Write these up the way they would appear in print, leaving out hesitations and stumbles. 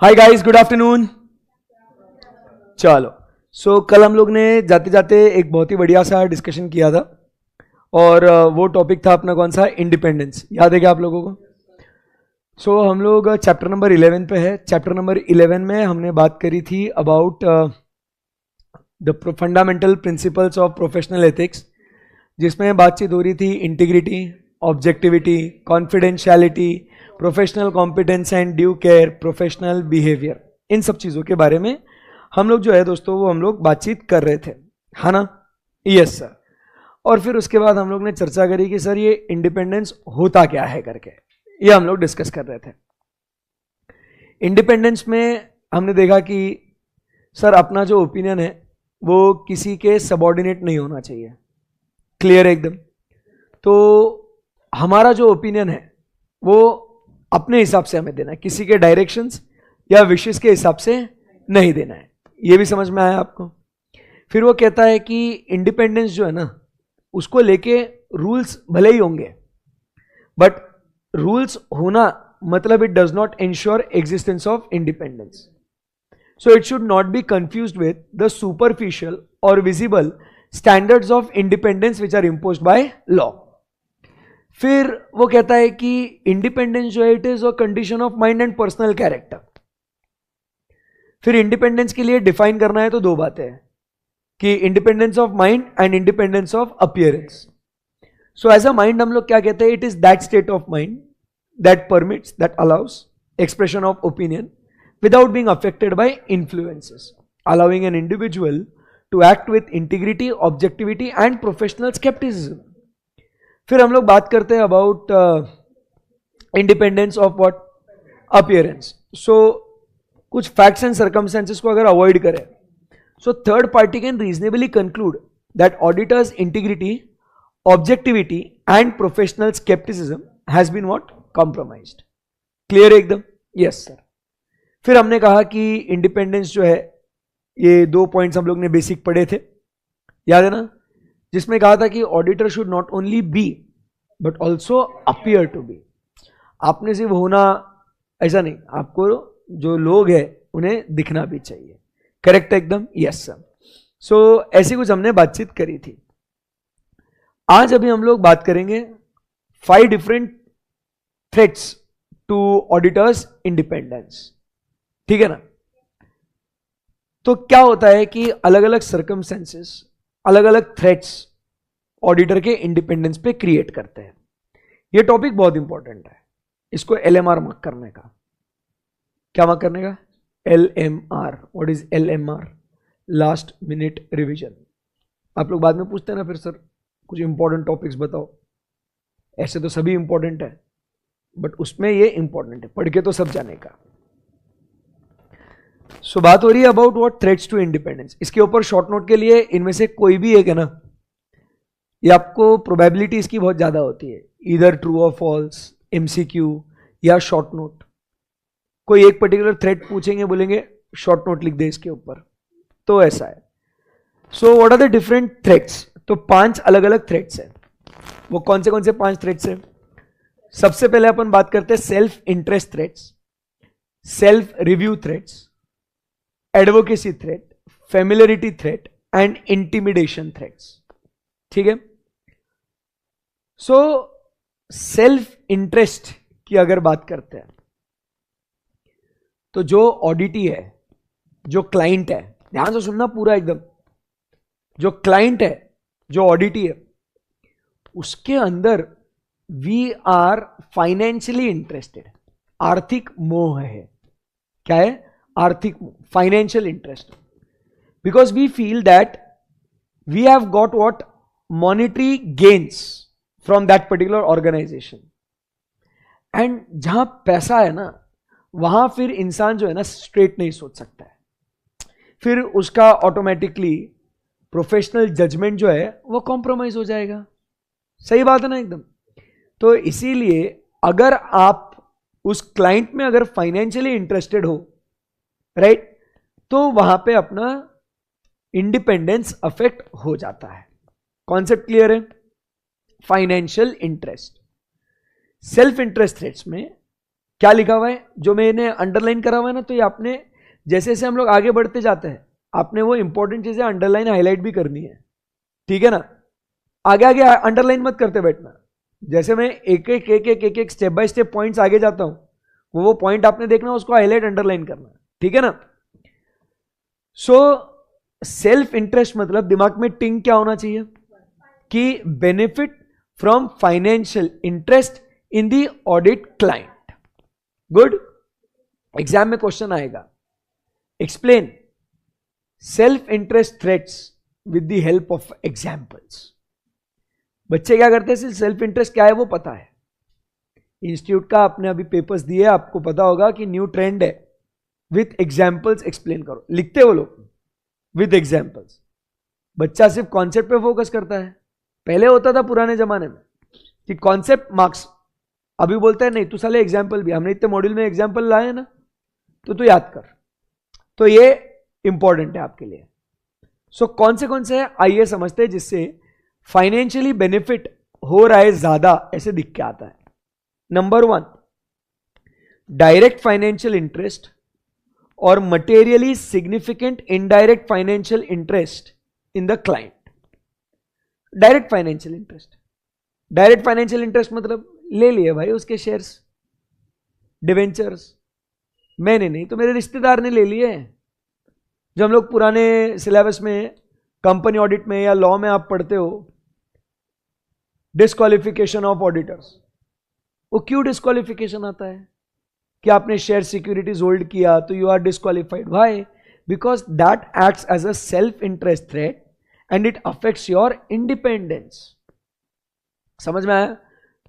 Hi guys, good afternoon. चलो कल हम लोग ने जाते जाते एक बहुत ही बढ़िया सा डिस्कशन किया था और वो टॉपिक था अपना कौन सा, इंडिपेंडेंस। याद है क्या आप लोगों को? हम लोग चैप्टर नंबर 11 पे है। चैप्टर नंबर 11 में हमने बात करी थी about the fundamental principles of professional ethics, जिसमें बातचीत हो रही थी integrity, objectivity, confidentiality, professional competence and due care, professional behaviour. इन सब चीज़ों के बारे में हम लोग जो है दोस्तों वो हम लोग बातचीत कर रहे थे, है ना? Yes sir. और फिर उसके बाद हम लोग ने चर्चा करी कि सर ये इंडिपेंडेंस होता क्या है करके, ये हम लोग डिस्कस कर रहे थे। इंडिपेंडेंस में हमने देखा कि सर अपना जो ओपिनियन है वो किसी के सबॉर्डिनेट नहीं होना चाहिए। क्लियर है एकदम? तो हमारा जो ओपिनियन है वो अपने हिसाब से हमें देना है, किसी के डायरेक्शंस या विशेष के हिसाब से नहीं देना है। ये भी समझ में आया आपको? फिर वो कहता है कि इंडिपेंडेंस जो है ना उसको लेके रूल्स भले ही होंगे, बट रूल्स होना मतलब it does not ensure existence of independence. So it should not be confused with the superficial और visible standards of independence which are imposed by law. फिर वो कहता है कि इंडिपेंडेंस जो है it is a condition of mind and personal character. फिर independence के लिए डिफाइन करना है तो दो बातें हैं कि independence of mind and independence of appearance. So as a mind हम लोग क्या कहते हैं, it is that state of mind that permits, that allows expression of opinion without being affected by influences, allowing an individual to act with integrity, objectivity and professional skepticism. फिर हम लोग बात करते हैं about independence of what, appearance. So कुछ facts and circumstances को अगर avoid करें, so third party can reasonably conclude that auditor's integrity, objectivity and professional scepticism has been what, compromised. Clear है एकदम? Yes sir. फिर हमने कहा कि इंडिपेंडेंस जो है, ये दो पॉइंट्स हम लोग ने बेसिक पढ़े थे, याद है ना? जिसमें कहा था कि auditor should not only be but also appear to be. आपने सिर्फ होना ऐसा नहीं, आपको जो लोग हैं उन्हें दिखना भी चाहिए। करेक्ट एकदम? Yes sir. सो ऐसी कुछ हमने बातचीत करी थी। आज अभी हम लोग बात करेंगे 5 different threats to auditors independence. ठीक है ना? तो क्या होता है कि अलग अलग सर्कमस्टेंसेस, अलग अलग थ्रेट्स ऑडिटर के इंडिपेंडेंस पे क्रिएट करते हैं। ये टॉपिक बहुत इंपॉर्टेंट है, इसको LMR मार्क करने का। क्या मार्क करने का? LMR। What is LMR? Last minute revision. आप लोग बाद में पूछते हैं ना फिर सर कुछ इंपॉर्टेंट टॉपिक्स बताओ। ऐसे तो सभी इंपॉर्टेंट है बट उसमें ये इंपॉर्टेंट है, पढ़ के तो सब जाने का। सो बात हो रही है about what threats to independence. इसके ऊपर शॉर्ट नोट के लिए इनमें से कोई भी एक है ना, ये आपको प्रोबेबिलिटी इसकी बहुत ज्यादा होती है, इधर ट्रू और फॉल्स, MCQ या शॉर्ट नोट। कोई एक पर्टिकुलर थ्रेट पूछेंगे, बोलेंगे शॉर्ट नोट लिख दे इसके ऊपर, तो ऐसा है। So what are the different threats? तो 5 अलग अलग थ्रेट्स है। वो कौन से 5 थ्रेट्स है? सबसे पहले अपन बात करते हैं self interest threats, self review threats, advocacy threat, familiarity threat and intimidation threats. ठीक है? सो सेल्फ इंटरेस्ट की अगर बात करते हैं तो जो ऑडिटी है, जो क्लाइंट है, ध्यान से सुनना पूरा एकदम, जो क्लाइंट है, जो ऑडिटी है, उसके अंदर वी आर फाइनेंशियली इंटरेस्टेड। आर्थिक मोह है। क्या है? आर्थिक, financial interest. Because we feel that we have got what, monetary gains from that particular organisation. And जहां पैसा है ना वहां फिर इंसान जो है ना स्ट्रेट नहीं सोच सकता है, फिर उसका ऑटोमेटिकली प्रोफेशनल जजमेंट जो है वो कॉम्प्रोमाइज हो जाएगा। सही बात है ना एकदम? तो इसीलिए अगर आप उस क्लाइंट में अगर फाइनेंशियली इंटरेस्टेड हो, राइट, तो वहां पे अपना इंडिपेंडेंस अफेक्ट हो जाता है। कॉन्सेप्ट क्लियर है? Financial interest. Self interest threats में क्या लिखा हुआ है जो मैंने अंडरलाइन करा हुआ है ना, तो ये आपने जैसे जैसे हम लोग आगे बढ़ते जाते हैं आपने वो इंपॉर्टेंट चीजें अंडरलाइन हाईलाइट भी करनी है, ठीक है ना। आगे आगे अंडरलाइन मत करते बैठना, जैसे मैं एक एक एक एक एक एक स्टेप बाय स्टेप पॉइंट्स आगे जाता हूं वो पॉइंट आपने देखना उसको हाईलाइट अंडरलाइन करना, ठीक है ना। सो सेल्फ इंटरेस्ट मतलब दिमाग में टिंग क्या होना चाहिए कि benefit from financial interest in the audit client. Good, exam में क्वेश्चन आएगा, explain self interest threats with the help of examples. बच्चे क्या करते हैं, सेल्फ इंटरेस्ट क्या है वो पता है, इंस्टीट्यूट का आपने अभी पेपर्स दिए, आपको पता होगा कि न्यू ट्रेंड है विथ एग्जाम्पल्स एक्सप्लेन करो, लिखते वो लोग विथ एग्जाम्पल्स। बच्चा सिर्फ कॉन्सेप्ट पे फोकस करता है, पहले होता था पुराने जमाने में कि कॉन्सेप्ट मार्क्स, अभी बोलता है नहीं तू साले एग्जाम्पल भी, हमने इतने मॉड्यूल में एग्जाम्पल लाए ना तो तू याद कर, तो ये इंपॉर्टेंट है आपके लिए। सो कौन से है आइए समझते हैं जिससे फाइनेंशियली बेनिफिट हो रहा है ज्यादा ऐसे दिख के आता है। नंबर 1, डायरेक्ट फाइनेंशियल इंटरेस्ट और materially significant indirect financial interest in the client. Direct financial interest, direct financial interest मतलब ले लिए भाई उसके शेयर्स, डिवेंचर्स, मैंने नहीं तो मेरे रिश्तेदार ने ले लिए। जब हम लोग पुराने सिलेबस में कंपनी ऑडिट में या लॉ में आप पढ़ते हो डिस्क्वालिफिकेशन ऑफ ऑडिटर्स, वो क्यों डिस्क्वालिफिकेशन आता है कि आपने शेयर सिक्योरिटीज होल्ड किया तो you are disqualified. Why? Because that acts as a self interest threat and it affects your independence. समझ में आया?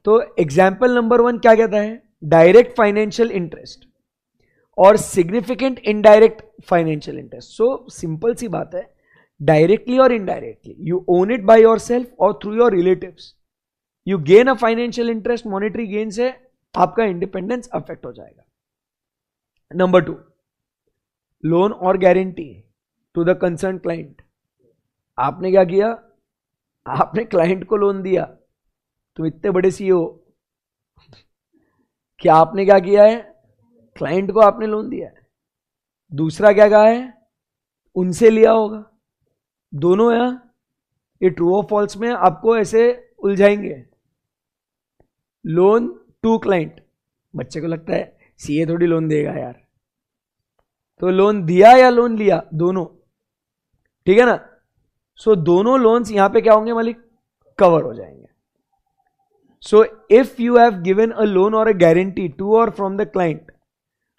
तो एग्जाम्पल नंबर 1 क्या कहता है, डायरेक्ट फाइनेंशियल इंटरेस्ट और significant indirect financial interest. So simple सी बात है, डायरेक्टली और indirectly you own it by yourself और through your relatives you gain a financial interest, monetary gain से आपका इंडिपेंडेंस अफेक्ट हो जाएगा। नंबर 2, लोन और guarantee to the concern client. आपने क्या किया, आपने क्लाइंट को लोन दिया, तुम इतने बड़े सीईओ, क्या आपने क्या किया है, क्लाइंट को आपने लोन दिया है। दूसरा क्या कहा है, उनसे लिया होगा। दोनों है, ये ट्रू और फॉल्स में आपको ऐसे उलझाएंगे। लोन टू क्लाइंट, बच्चे को लगता है सीए थोड़ी लोन देगा यार, तो लोन दिया या लोन लिया, दोनों, ठीक है ना। सो दोनों लोन्स यहां पे क्या होंगे मालिक, कवर हो जाएंगे। So if you have given a loan or a guarantee to or from the client,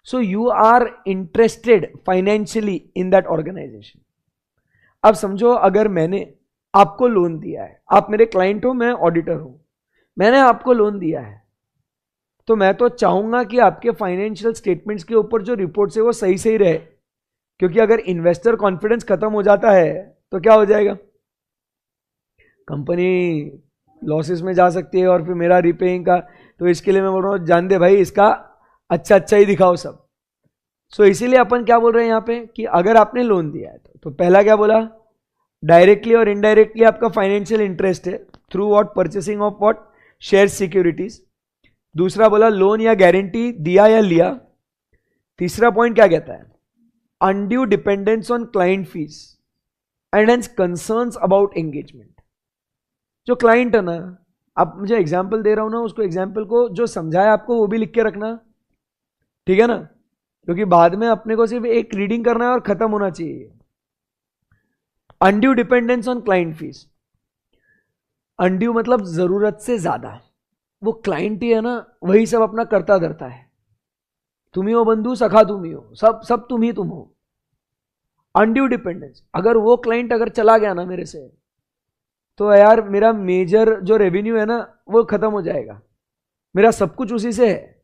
so you are interested financially in that organisation. अब समझो अगर मैंने आपको लोन दिया है, आप मेरे क्लाइंट हो, मैं ऑडिटर हूं, मैंने आपको लोन दिया है, तो मैं तो चाहूंगा कि आपके फाइनेंशियल स्टेटमेंट्स के ऊपर जो रिपोर्ट्स है वो सही सही रहे, क्योंकि अगर इन्वेस्टर कॉन्फिडेंस खत्म हो जाता है तो क्या हो जाएगा, कंपनी लॉसेस में जा सकती है और फिर मेरा रिपेइंग का, तो इसके लिए मैं बोल रहा हूं जान दे भाई, इसका अच्छा अच्छा ही दिखाओ सब। सो इसीलिए अपन क्या बोल रहे हैं यहां पे कि अगर आपने लोन दिया है तो पहला क्या बोला, डायरेक्टली और इनडायरेक्टली आपका फाइनेंशियल इंटरेस्ट है through what, purchasing of what, share securities. दूसरा बोला लोन या गारंटी दिया या लिया। तीसरा पॉइंट क्या कहता है, undue dependence on client fees and hence concerns about engagement. जो क्लाइंट है ना, आप मुझे एग्जाम्पल दे रहा हूं ना, उसको एग्जाम्पल को जो समझाया आपको वो भी लिख के रखना, ठीक है ना, क्योंकि बाद में अपने को सिर्फ एक रीडिंग करना है और खत्म होना चाहिए। Undue dependence on client fees, undue मतलब जरूरत से ज्यादा, वो क्लाइंट ही है ना, वही सब अपना करता धरता है, तुम ही हो बंधु सखा तुम ही हो, सब तुम ही तुम हो। अनड्यू डिपेंडेंस, अगर वो क्लाइंट अगर चला गया ना मेरे से, तो यार मेरा मेजर जो रेवेन्यू है ना वो खत्म हो जाएगा, मेरा सब कुछ उसी से है।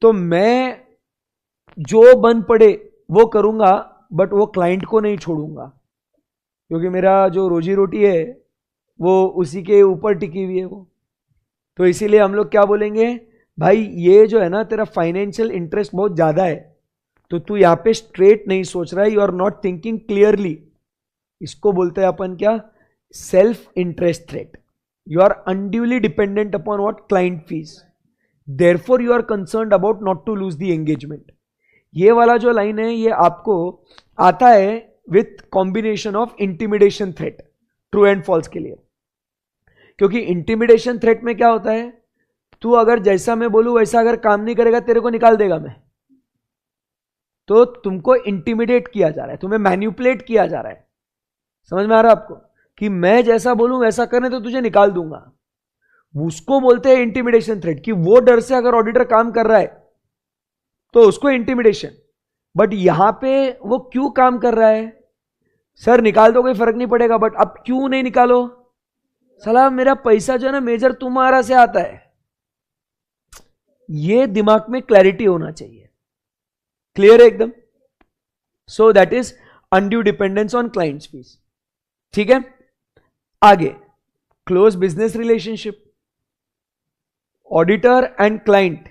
तो मैं जो बन पड़े वो करूंगा, बट वो क्लाइंट को नहीं छोड़ूंगा, क्योंकि मेरा जो रोजी रोटी है वो उसी के ऊपर टिकी हुई है वो। तो इसीलिए हम लोग क्या बोलेंगे, भाई ये जो है ना तेरा फाइनेंशियल इंटरेस्ट बहुत ज्यादा है, तो तू यहां पे स्ट्रेट नहीं सोच रहा है, you are not thinking clearly. इसको बोलते हैं अपन क्या, self interest threat. You are unduly dependent upon what, client fees. Therefore you are concerned about not to lose the engagement. ये वाला जो लाइन है ये आपको आता है with combination of intimidation threat, true and false के लिए। क्योंकि इंटिमिडेशन थ्रेट में क्या होता है, तू अगर जैसा मैं बोलूं वैसा अगर काम नहीं करेगा तेरे को निकाल देगा मैं। तो तुमको इंटिमिडेट किया जा रहा है, तुम्हें मैन्युपुलेट किया जा रहा है। समझ में आ रहा है आपको कि मैं जैसा बोलूं वैसा करने तो तुझे निकाल दूंगा। उसको बोलते हैं इंटिमिडेशन थ्रेट, कि वो डर से अगर ऑडिटर काम कर रहा है तो उसको इंटिमिडेशन। बट यहां पे वो क्यों काम कर रहा है, सर निकाल दो कोई फर्क नहीं पड़ेगा, बट अब क्यों नहीं निकालो, सलाह मेरा पैसा जो है ना मेजर तुम्हारा से आता है। ये दिमाग में क्लैरिटी होना चाहिए। क्लियर है एकदम। So that is undue dependence on clients fees. ठीक है, आगे close business relationship. Auditor and client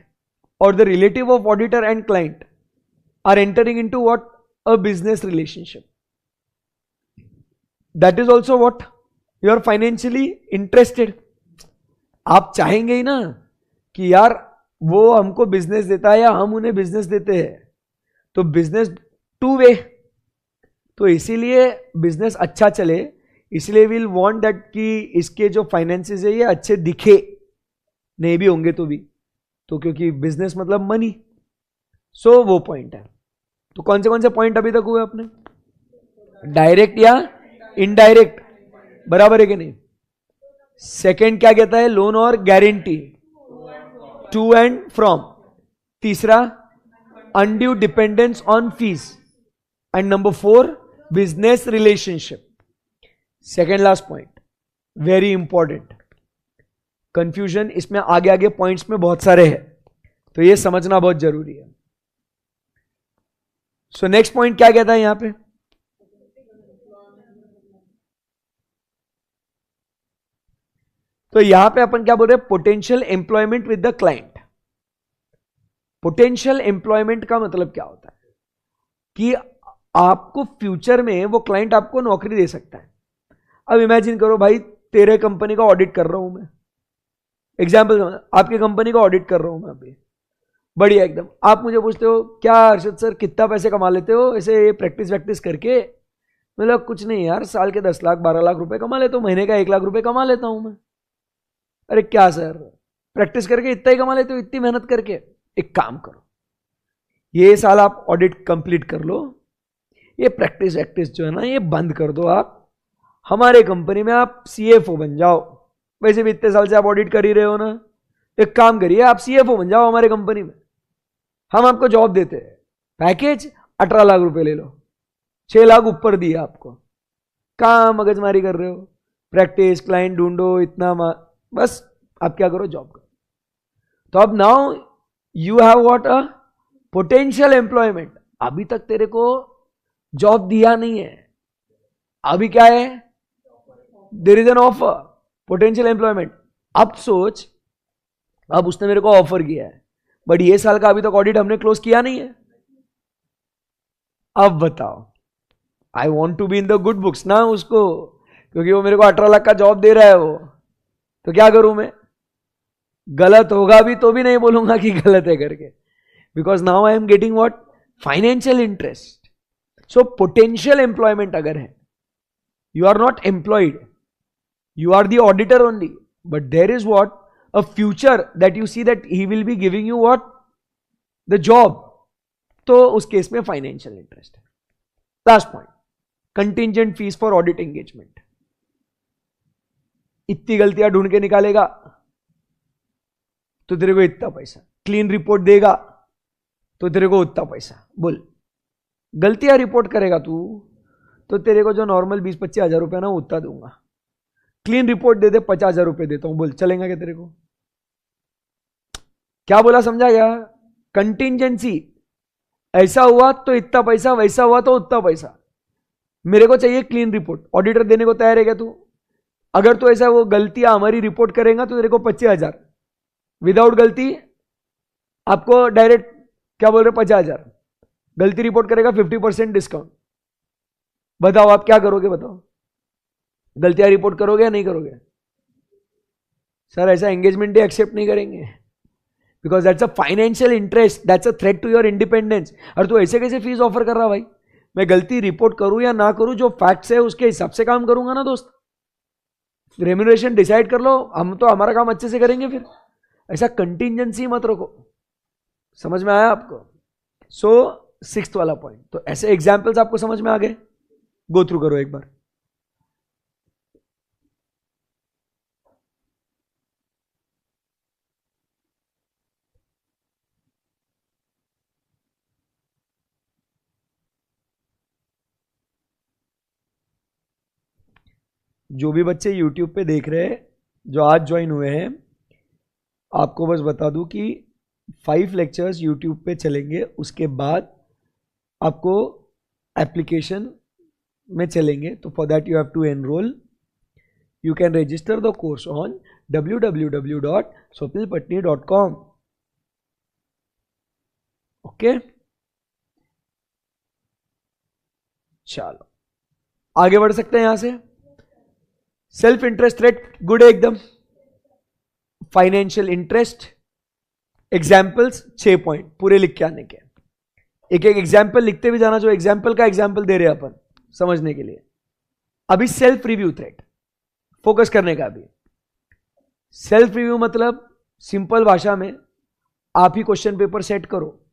or the relative of auditor and client are entering into what? A business relationship. That is also what? You are financially interested. आप चाहेंगे ही ना कि यार वो हमको बिजनेस देता है या हम उन्हें बिजनेस देते हैं, तो बिजनेस टू वे। तो इसीलिए बिजनेस अच्छा चले, इसलिए विल वांट दैट कि इसके जो फाइनेंसेस है ये अच्छे दिखे, नहीं भी होंगे तो भी, तो क्योंकि बिजनेस मतलब मनी। सो वो पॉइंट है। तो कौन से पॉइंट अभी तक हुए अपने, डायरेक्ट या इनडायरेक्ट, बराबर है कि नहीं। सेकंड क्या कहता है, लोन और गारंटी, टू एंड फ्रॉम। तीसरा undue dependence on fees, and number 4 business relationship. Second last point very important, confusion इसमें आगे आगे पॉइंट्स में बहुत सारे हैं, तो ये समझना बहुत जरूरी है। सो नेक्स्ट पॉइंट क्या कहता है यहां पे, तो यहां पे अपन क्या बोल रहे हैं, potential employment with the client. Potential employment का मतलब क्या होता है कि आपको फ्यूचर में वो क्लाइंट आपको नौकरी दे सकता है। अब इमेजिन करो भाई, तेरे कंपनी का ऑडिट कर रहा हूं मैं, एग्जाम्पल आपकी कंपनी का ऑडिट कर रहा हूं मैं अभी, बढ़िया एकदम। आप मुझे पूछते हो क्या अर्शद सर कितना पैसे कमा लेते हो ऐसे प्रैक्टिस वैक्टिस करके, मतलब कुछ नहीं यार, साल के 10 लाख 12 लाख रुपए कमा लेता हूं, महीने का 1 लाख रुपए कमा लेता हूं मैं। अरे क्या सर प्रैक्टिस करके इतना ही कमा लेते हो, इतनी मेहनत करके। एक काम करो, ये साल आप ऑडिट कंप्लीट कर लो, ये प्रैक्टिस वैक्टिस जो है ना ये बंद कर दो, आप हमारे कंपनी में आप CFO बन जाओ। वैसे भी इतने साल से आप ऑडिट कर ही रहे हो ना, एक काम करिए आप CFO बन जाओ हमारे कंपनी में, हम आपको जॉब देते हैं, पैकेज 18 लाख रुपए ले लो, 6 लाख ऊपर दिए आपको, कहां मगजमारी कर रहे हो, प्रैक्टिस क्लाइंट ढूंढो इतना बस आप क्या करो, जॉब करो। तो अब now you have what, a potential employment. अभी तक तेरे को जॉब दिया नहीं है, अभी क्या है, there is an offer, potential employment. अब सोच, अब उसने मेरे को ऑफर किया है, बट ये साल का अभी तक ऑडिट हमने क्लोज किया नहीं है। अब बताओ, I want to be in the good books ना उसको, क्योंकि वो मेरे को 18 लाख का जॉब दे रहा है वो, तो क्या करूं मैं, गलत होगा भी तो भी नहीं बोलूंगा कि गलत है करके, because now I am getting what, financial interest. So potential employment अगर है, you are not employed, you are the auditor only, but there is what, a future that you see that he will be giving you what, the job, तो उस case में financial interest है। Last point, contingent fees for audit engagement. इतनी गलतियां ढूंढ के निकालेगा तो तेरे को इतना पैसा, क्लीन रिपोर्ट देगा तो तेरे को उतना पैसा। बोल, गलतियां रिपोर्ट करेगा तू तो तेरे को जो नॉर्मल 20-25 हजार रुपया ना उतना दूंगा, क्लीन रिपोर्ट दे दे 50,000 रुपए देता हूं, बोल चलेगा क्या तेरे को, क्या बोला समझा गया। कंटिंजेंसी, ऐसा हुआ तो इतना पैसा, वैसा हुआ तो उतना पैसा, मेरे को चाहिए क्लीन रिपोर्ट, ऑडिटर देने को तैयार है क्या तू, अगर तो ऐसा वो गलतियां हमारी रिपोर्ट करेगा तो तेरे को 25,000, विदाउट गलती आपको डायरेक्ट क्या बोल रहे 50,000, गलती रिपोर्ट करेगा 50% डिस्काउंट। बताओ आप क्या करोगे, बताओ, गलतियां रिपोर्ट करोगे या नहीं करोगे। सर ऐसा एंगेजमेंट डे एक्सेप्ट नहीं करेंगे, because that's a financial interest, that's a threat to your independence. और तू ऐसे कैसे फीस ऑफर कर रहा भाई? मैं गलती रिपोर्ट करूं या ना करूं, जो फैक्ट्स है उसके हिसाब से काम करूंगा ना दोस्त। रेम्यूनरेशन डिसाइड कर लो, हम तो हमारा काम अच्छे से करेंगे। फिर ऐसा कंटिजेंसी मत रखो। समझ में आया आपको? सो सिक्स्थ वाला पॉइंट, तो ऐसे एग्जाम्पल्स आपको समझ में आ गए? गो थ्रू करो एक बार। जो भी बच्चे YouTube पे देख रहे हैं, जो आज ज्वाइन हुए हैं, आपको बस बता दूं कि 5 लेक्चर्स YouTube पे चलेंगे, उसके बाद आपको एप्लीकेशन में चलेंगे। तो for that you have to enrol. You can register the course on www.swapnilpatni.com। Okay, चलो आगे बढ़ सकते हैं यहां से। सेल्फ इंटरेस्ट रेट गुड है एकदम। फाइनेंशियल इंटरेस्ट, एग्जाम्पल्स 6 पॉइंट पूरे लिख के आने के। एक एक एग्जाम्पल लिखते भी जाना, जो एग्जाम्पल का एग्जाम्पल दे रहे हैं अपन समझने के लिए। अभी सेल्फ रिव्यू थ्रेट फोकस करने का। अभी सेल्फ रिव्यू मतलब सिंपल भाषा में, आप ही क्वेश्चन पेपर सेट करो,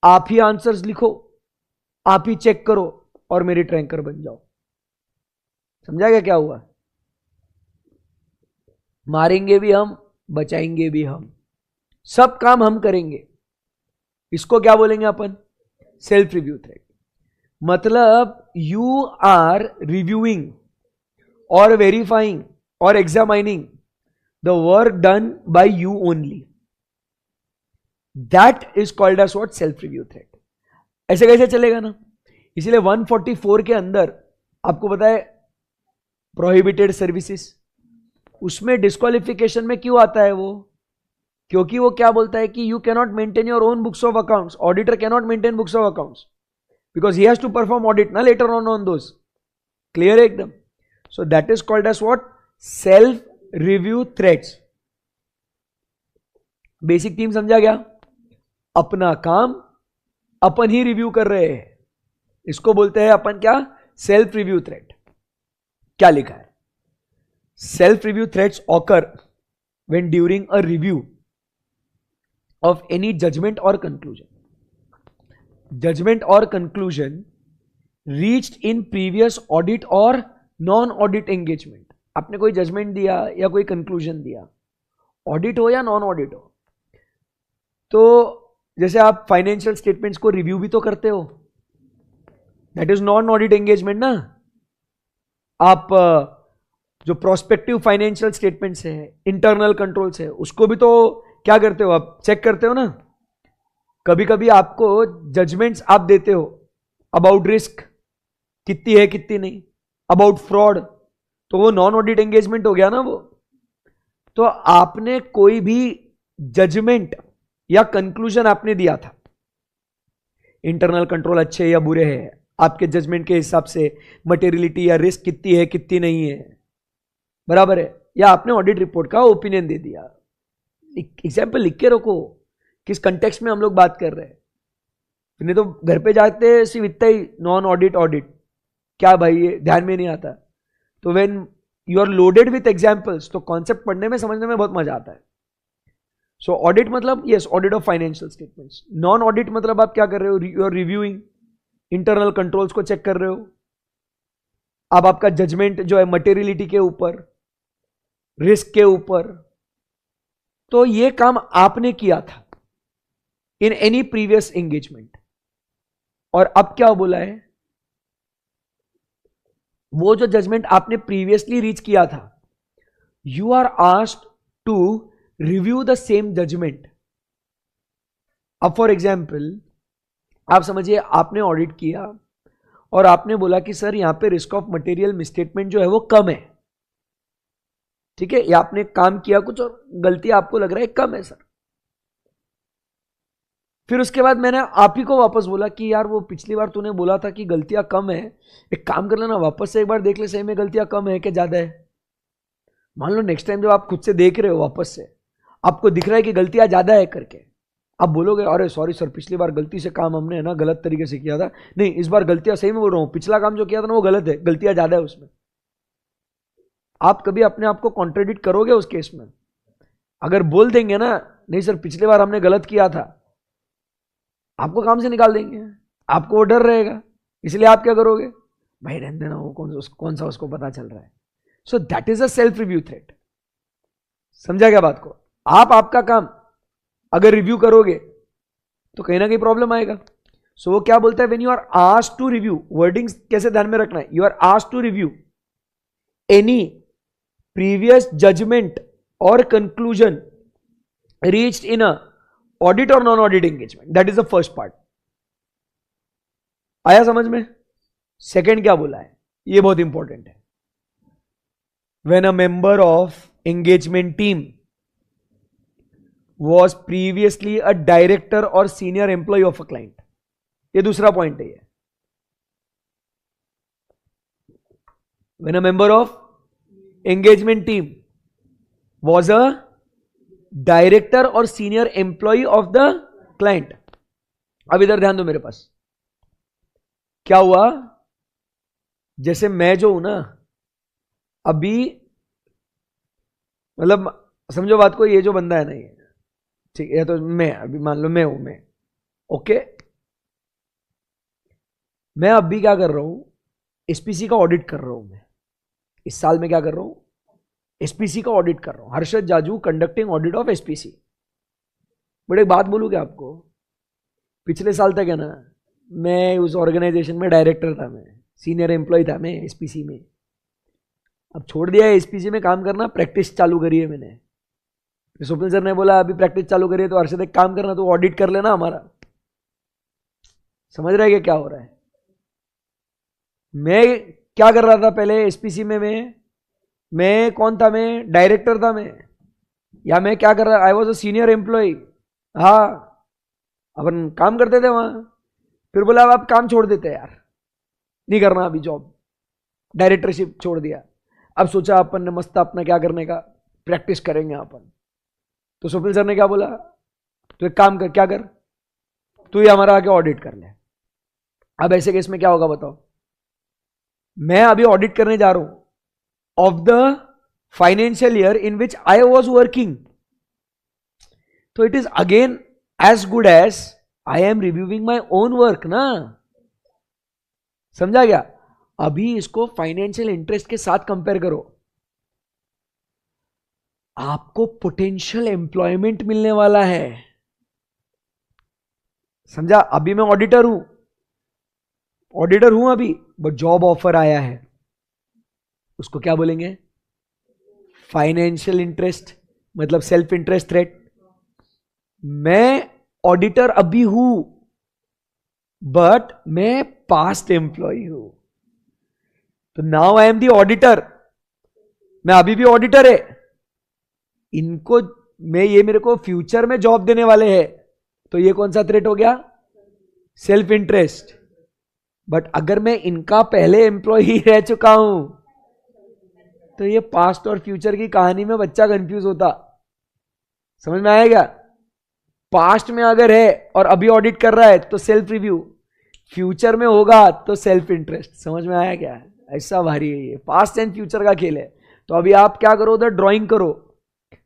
आप ही आंसर्स लिखो, आप ही चेक करो और मेरी ट्रैंकर बन जाओ। समझा गया क्या हुआ? मारेंगे भी हम, बचाएंगे भी हम, सब काम हम करेंगे। इसको क्या बोलेंगे अपन? Self review threat. मतलब यू आर रिव्यूइंग और वेरीफाइंग और examining the work done by you only. That is called as what? Self review threat. ऐसे कैसे चलेगा ना? इसीलिए 144 के अंदर आपको पता है प्रोहिबिटेड सर्विसेज, उसमें डिस्क्वालिफिकेशन में क्यों आता है वो? क्योंकि वो क्या बोलता है कि you cannot maintain your own books of accounts, auditor cannot maintain books of accounts because he has to perform audit ना लेटर ऑन दोस। क्लियर है एकदम? So that is called as what? Self review threats. Basic theme समझा गया? अपना काम अपन ही review कर रहे हैं, इसको बोलते हैं अपन क्या? Self review threat. क्या लिखा है? Self review threats occur when during a review of any judgment or conclusion. Judgment or conclusion reached in previous audit or non-audit engagement. आपने कोई जजमेंट दिया या कोई कंक्लूजन दिया, ऑडिट हो या नॉन ऑडिट हो, तो जैसे आप फाइनेंशियल स्टेटमेंट्स को रिव्यू भी तो करते हो, that is non audit engagement ना। आप जो प्रोस्पेक्टिव फाइनेंशियल स्टेटमेंट्स है, इंटरनल कंट्रोल्स है, उसको भी तो क्या करते हो आप? चेक करते हो ना। कभी कभी आपको जजमेंट्स आप देते हो अबाउट रिस्क कितनी है कितनी नहीं, अबाउट फ्रॉड, तो वो नॉन ऑडिट एंगेजमेंट हो गया ना वो। तो आपने कोई भी जजमेंट या कंक्लूजन आपने दिया था, इंटरनल कंट्रोल अच्छे या बुरे हैं, आपके जजमेंट के हिसाब से मटेरियलिटी या रिस्क कितनी है कितनी नहीं है, बराबर है, या आपने ऑडिट रिपोर्ट का ओपिनियन दे दिया। एग्जाम्पल लिख के रखो किस कंटेक्स्ट में हम लोग बात कर रहे हैं। नहीं तो घर पे जाते सिर्फ इतना ही नॉन ऑडिट ऑडिट, क्या भाई ये ध्यान में नहीं आता। तो when you are loaded with examples, तो कॉन्सेप्ट पढ़ने में समझने में बहुत मजा आता है। सो ऑडिट मतलब yes, audit of financial statements. Non audit मतलब आप क्या कर रहे हो? You are reviewing, internal controls को चेक कर रहे हो, अब आपका जजमेंट जो है मटेरियलिटी के ऊपर, रिस्क के ऊपर, तो ये काम आपने किया था इन एनी प्रीवियस एंगेजमेंट। और अब क्या बोला है? वो जो जजमेंट आपने प्रीवियसली रीच किया था, you are asked to review the same judgement. अब फॉर एग्जाम्पल आप समझिए आपने ऑडिट किया और आपने बोला कि सर यहां पे रिस्क ऑफ मटेरियल मिसस्टेटमेंट जो है वो कम है, ठीक है, या आपने काम किया कुछ और गलती आपको लग रहा है कम है सर। फिर उसके बाद मैंने आप ही को वापस बोला कि यार वो पिछली बार तूने बोला था कि गलतियां कम है, एक काम कर लेना वापस से एक बार देख ले सही में गलतियां कम है कि ज्यादा है। मान लो नेक्स्ट टाइम जब आप खुद से देख रहे हो वापस से, आपको दिख रहा है कि गलतियां ज्यादा है करके, आप बोलोगे अरे सॉरी सर पिछली बार गलती से काम हमने ना गलत तरीके से किया था, नहीं इस बार गलतियां सही में बोल रहा हूं, पिछला काम जो किया था ना वो गलत है, गलतियां ज्यादा है उसमें। आप कभी अपने आप को कॉन्ट्रेडिक्ट करोगे उस केस में? अगर बोल देंगे ना नहीं सर पिछली बार हमने गलत किया था, आपको काम से निकाल देंगे, आपको वो डर रहेगा, इसलिए आप क्या करोगे, भाई रहने देना, वो कौन सा उसको पता चल रहा है। सो that is a self review threat. समझा क्या बात को? आप आपका काम अगर रिव्यू करोगे तो कहीं ना कहीं प्रॉब्लम आएगा। सो वो क्या बोलता है, when you are asked to review, wording कैसे ध्यान में रखना है, you are asked to review any previous judgement और conclusion reached in a audit और non audit engagement, that is the first part. आया समझ में? सेकेंड क्या बोला है, ये बहुत इंपॉर्टेंट है। When a member of engagement team was previously a director or senior employee of a client, ये दूसरा पॉइंट है। when a member of engagement team was a director or senior employee of the client, अब इधर ध्यान दो मेरे पास, क्या हुआ, जैसे मैं जो हूं ना अभी, मतलब समझो बात को, ये जो बंदा है ना ये, ठीक है, तो मैं अभी मान लो मैं हूं, मैं ओके, मैं अभी क्या कर रहा हूं, एसपीसी का ऑडिट कर रहा हूं। मैं इस साल में क्या कर रहा हूं, एसपीसी का ऑडिट कर रहा हूं, Harshad Jaju conducting audit of SPC. But एक बात बोलूं क्या आपको, पिछले साल तक है ना मैं उस ऑर्गेनाइजेशन में डायरेक्टर था, मैं सीनियर एम्प्लॉय था मैं एसपीसी में, अब छोड़ दिया है एसपीसी में काम करना, प्रैक्टिस चालू करी है मैंने। स्वप्निल सर ने बोला अभी प्रैक्टिस चालू करिए, तो हर्षद एक काम करना, तो ऑडिट कर लेना हमारा। समझ रहे हैं क्या हो रहा है? मैं क्या कर रहा था पहले एसपीसी में, मैं कौन था, मैं डायरेक्टर था मैं, या मैं क्या कर रहा, I was a senior employee. हाँ अपन काम करते थे वहां, फिर बोला अब आप काम छोड़ देते यार, नहीं करना अभी जॉब, डायरेक्टरशिप छोड़ दिया। अब सोचा अपन ने मस्त अपना क्या करने का, प्रैक्टिस करेंगे अपन। तो स्वप्निल सर ने क्या बोला, तो एक काम कर, क्या कर, तू ही हमारा आके ऑडिट कर ले। अब ऐसे केस में क्या होगा बताओ, मैं अभी ऑडिट करने जा रहा हूं of the financial year in which I was working, तो it is again as good as I am reviewing my own work ना। समझा गया? अभी इसको फाइनेंशियल इंटरेस्ट के साथ कंपेयर करो, आपको पोटेंशियल एम्प्लॉयमेंट मिलने वाला है। समझा? अभी मैं ऑडिटर हूं अभी, बट जॉब ऑफर आया है, उसको क्या बोलेंगे, फाइनेंशियल इंटरेस्ट, मतलब सेल्फ इंटरेस्ट थ्रेट। मैं ऑडिटर अभी हूं, बट मैं पास्ट एम्प्लॉय हूं, तो now I am the auditor, मैं अभी भी ऑडिटर है, इनको ये मेरे को फ्यूचर में जॉब देने वाले हैं, तो ये कौन सा थ्रेट हो गया, सेल्फ इंटरेस्ट। बट अगर मैं इनका पहले एम्प्लॉय रह चुका हूं, तो ये पास्ट और फ्यूचर की कहानी में बच्चा कंफ्यूज होता। समझ में आएगा? पास्ट में अगर है और अभी ऑडिट कर रहा है तो सेल्फ रिव्यू, फ्यूचर में होगा तो सेल्फ इंटरेस्ट। समझ में आया क्या? ऐसा भारी है ये, पास्ट एंड फ्यूचर का खेल है। तो अभी आप क्या करो, उधर ड्राइंग करो,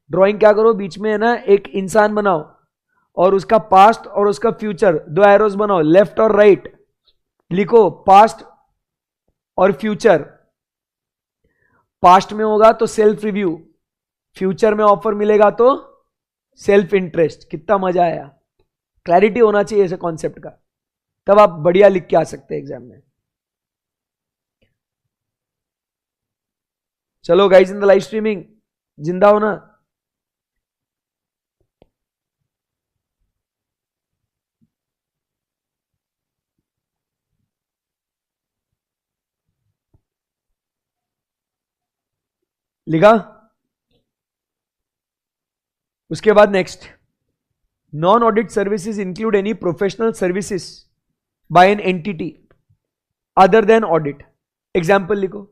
ड्राइंग क्या करो, बीच में है ना एक इंसान बनाओ और उसका पास्ट और उसका फ्यूचर, दो एरोज बनाओ, लेफ्ट और राइट, लिखो पास्ट और फ्यूचर। पास्ट में होगा तो सेल्फ रिव्यू, फ्यूचर में ऑफर मिलेगा तो सेल्फ इंटरेस्ट। कितना मजा आया? क्लैरिटी होना चाहिए ऐसे कॉन्सेप्ट का, तब आप बढ़िया लिख के आ सकते हैं एग्जाम में। चलो guys in the live streaming जिंदा हो ना? लिखा? उसके बाद next, non audit services include any professional services by an entity other than audit. Example लिखो,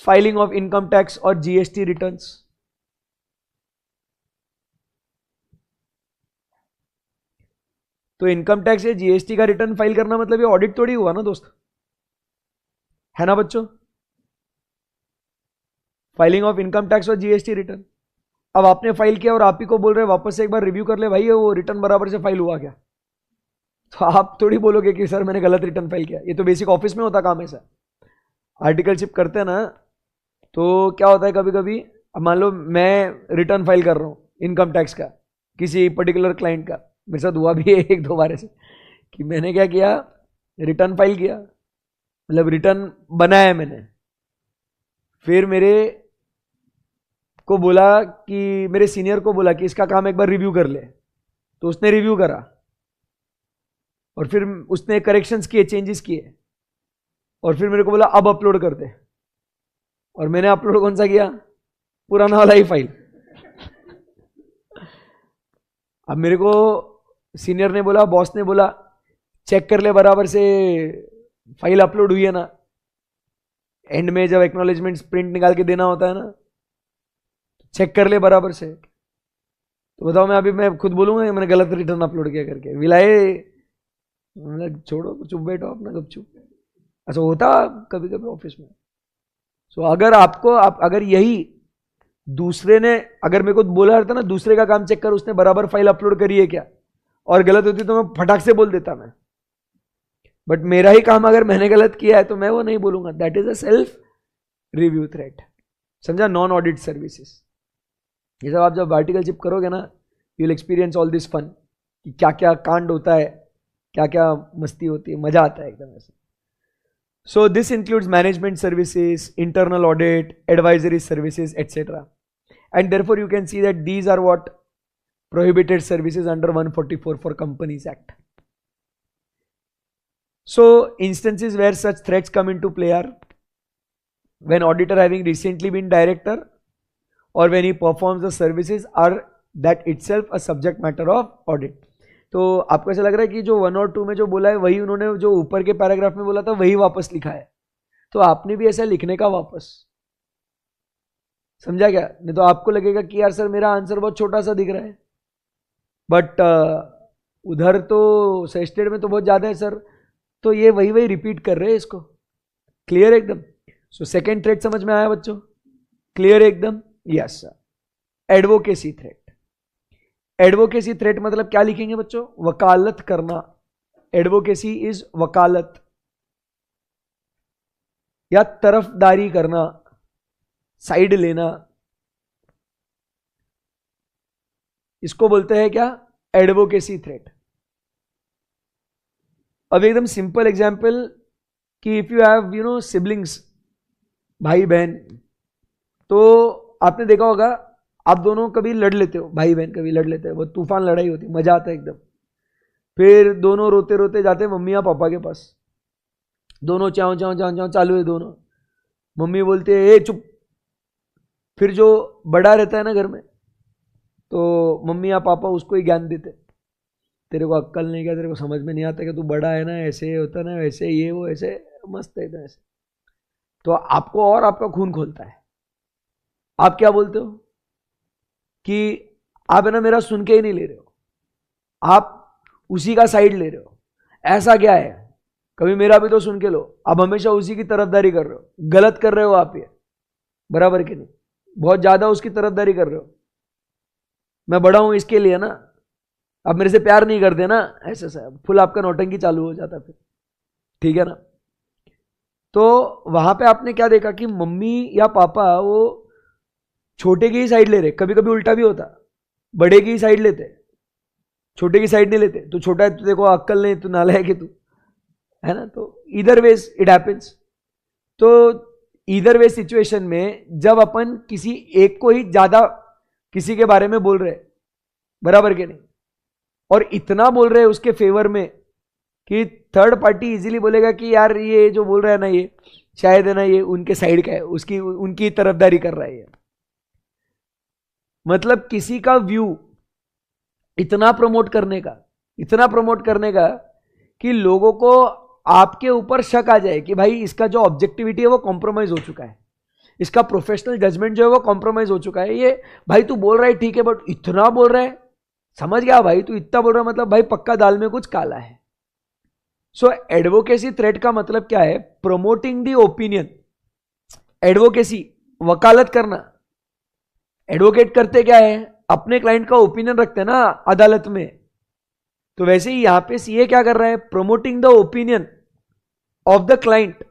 फाइलिंग ऑफ इनकम टैक्स और जीएसटी रिटर्न्स, तो इनकम टैक्स या जीएसटी का रिटर्न फाइल करना मतलब ये ऑडिट थोड़ी हुआ ना दोस्त, है ना बच्चों? फाइलिंग ऑफ इनकम टैक्स और जीएसटी रिटर्न। अब आपने फाइल किया और आप ही को बोल रहे हैं वापस से एक बार रिव्यू कर ले भाई वो रिटर्न बराबर से फाइल हुआ क्या, तो आप थोड़ी बोलोगे कि सर मैंने गलत रिटर्न फाइल किया। ये तो बेसिक ऑफिस में होता काम ऐसा, आर्टिकलशिप करते हैं ना, तो क्या होता है कभी कभी, अब मान लो मैं रिटर्न फाइल कर रहा हूँ इनकम टैक्स का किसी पर्टिकुलर क्लाइंट का, मेरे साथ हुआ भी है एक दो बार ऐसे कि मैंने क्या किया, रिटर्न फाइल किया, मतलब रिटर्न बनाया मैंने, फिर मेरे को बोला कि मेरे सीनियर को बोला कि इसका काम एक बार रिव्यू कर ले, तो उसने रिव्यू करा और फिर उसने करेक्शंस किए, चेंजेस किए, और फिर मेरे को बोला अब अपलोड कर दे, और मैंने अपलोड कौन सा किया, पुराना वाला ही फाइल। अब मेरे को सीनियर ने बोला, बॉस ने बोला चेक कर ले बराबर से फाइल अपलोड हुई है ना, एंड में जब एक्नॉलेजमेंट प्रिंट निकाल के देना होता है ना, चेक कर ले बराबर से। तो बताओ मैं खुद बोलूंगा मैंने गलत रिटर्न अपलोड किया करके, विलाए छोड़ो चुप बैठो अपना गपचुप। अच्छा होता कभी कभी ऑफिस में। सो अगर आपको अगर यही दूसरे ने अगर मेरे को बोला रहता ना दूसरे का काम चेक कर उसने बराबर फाइल अपलोड करी है क्या, और गलत होती तो मैं फटाक से बोल देता मैं, बट मेरा ही काम अगर मैंने गलत किया है तो मैं वो नहीं बोलूंगा। That is a self review threat, समझा? Non audit services. ये सब आप जब आर्टिकलशिप करोगे ना, you will experience all this fun, कि क्या क्या कांड होता है, क्या क्या मस्ती होती है, मजा आता है एकदम ऐसे। So this includes management services, internal audit, advisory services etcetera, and therefore you can see that these are what prohibited services under 144 for companies act. So instances where such threats come into play are when auditor having recently been director or when he performs the services are that itself a subject matter of audit. तो आपको ऐसा लग रहा है कि जो 1 और 2 में जो बोला है वही उन्होंने जो ऊपर के पैराग्राफ में बोला था वही वापस लिखा है, तो आपने भी ऐसा लिखने का वापस, समझा क्या? नहीं तो आपको लगेगा कि यार सर मेरा आंसर बहुत छोटा सा दिख रहा है, बट उधर तो सजेस्टेड में तो बहुत ज्यादा है सर, तो ये वही वही रिपीट कर रहे हैं इसको। क्लियर एकदम? सो सेकेंड थ्रेट समझ में आया बच्चों? क्लियर एकदम? Yes sir. Advocacy threat. Advocacy threat मतलब क्या लिखेंगे बच्चों? वकालत करना। एडवोकेसी इज वकालत या तरफदारी करना, साइड लेना, इसको बोलते हैं क्या? Advocacy threat. अब एकदम सिंपल एग्जाम्पल कि if you have you know siblings, भाई बहन, तो आपने देखा होगा आप दोनों कभी लड़ लेते हो, भाई बहन कभी लड़ लेते हैं, वो तूफान लड़ाई होती है, मजा आता है एकदम। फिर दोनों रोते रोते जाते हैं मम्मी या पापा के पास, दोनों चाव चाव चाव चाव चालू है दोनों, मम्मी बोलती है ए चुप। फिर जो बड़ा रहता है ना घर में, तो मम्मी या पापा उसको ही ज्ञान देते, तेरे को अक्कल नहीं, क्या तेरे को समझ में नहीं आता कि तू बड़ा है ना, ऐसे होता ना, वैसे ये वो, ऐसे मस्त है ऐसे। तो आपको और आपका खून खोलता है। आप क्या बोलते हो कि आप है ना मेरा सुन के ही नहीं ले रहे हो, आप उसी का साइड ले रहे हो, ऐसा क्या है, कभी मेरा भी तो सुन के लो, आप हमेशा उसी की तरफदारी कर रहे हो, गलत कर रहे हो आप, ये बराबर के नहीं, बहुत ज्यादा उसकी तरफदारी कर रहे हो। मैं बड़ा हूं इसके लिए ना, आप मेरे से प्यार नहीं करते ना, ऐसा सा फुल आपका नौटंकी चालू हो जाता फिर, ठीक है ना? तो वहां पे आपने क्या देखा कि मम्मी या पापा वो छोटे की ही साइड ले रहे, कभी कभी उल्टा भी होता, बड़े की ही साइड लेते, छोटे की साइड नहीं लेते। तू छोटा है, तू देखो अक्कल नहीं, तू नालायक है तू, है ना? तो इधर वेज इट हैपेंस। तो इधर वे सिचुएशन में जब अपन किसी एक को ही ज्यादा किसी के बारे में बोल रहे, बराबर के नहीं, और इतना बोल रहे हैं उसके फेवर में कि थर्ड पार्टी इजीली बोलेगा कि यार ये जो बोल रहा है ना, ये शायद है ना ये उनके साइड का है, उसकी उनकी तरफदारी कर रहा है ये। मतलब किसी का व्यू इतना प्रमोट करने का कि लोगों को आपके ऊपर शक आ जाए कि भाई इसका जो ऑब्जेक्टिविटी है वो कॉम्प्रोमाइज हो चुका है, इसका प्रोफेशनल जजमेंट जो है वो कॉम्प्रोमाइज हो चुका है। ये भाई तू बोल रहा है ठीक है, बट इतना बोल रहा है, समझ गया भाई, तू इतना बोल रहा मतलब भाई पक्का दाल में कुछ काला है। सो एडवोकेसी थ्रेट का मतलब क्या है? Promoting the opinion. एडवोकेसी वकालत करना, एडवोकेट करते क्या है? अपने क्लाइंट का ओपिनियन रखते हैं ना अदालत में। तो वैसे ही यहां पे सीए क्या कर रहा है? Promoting the opinion of the client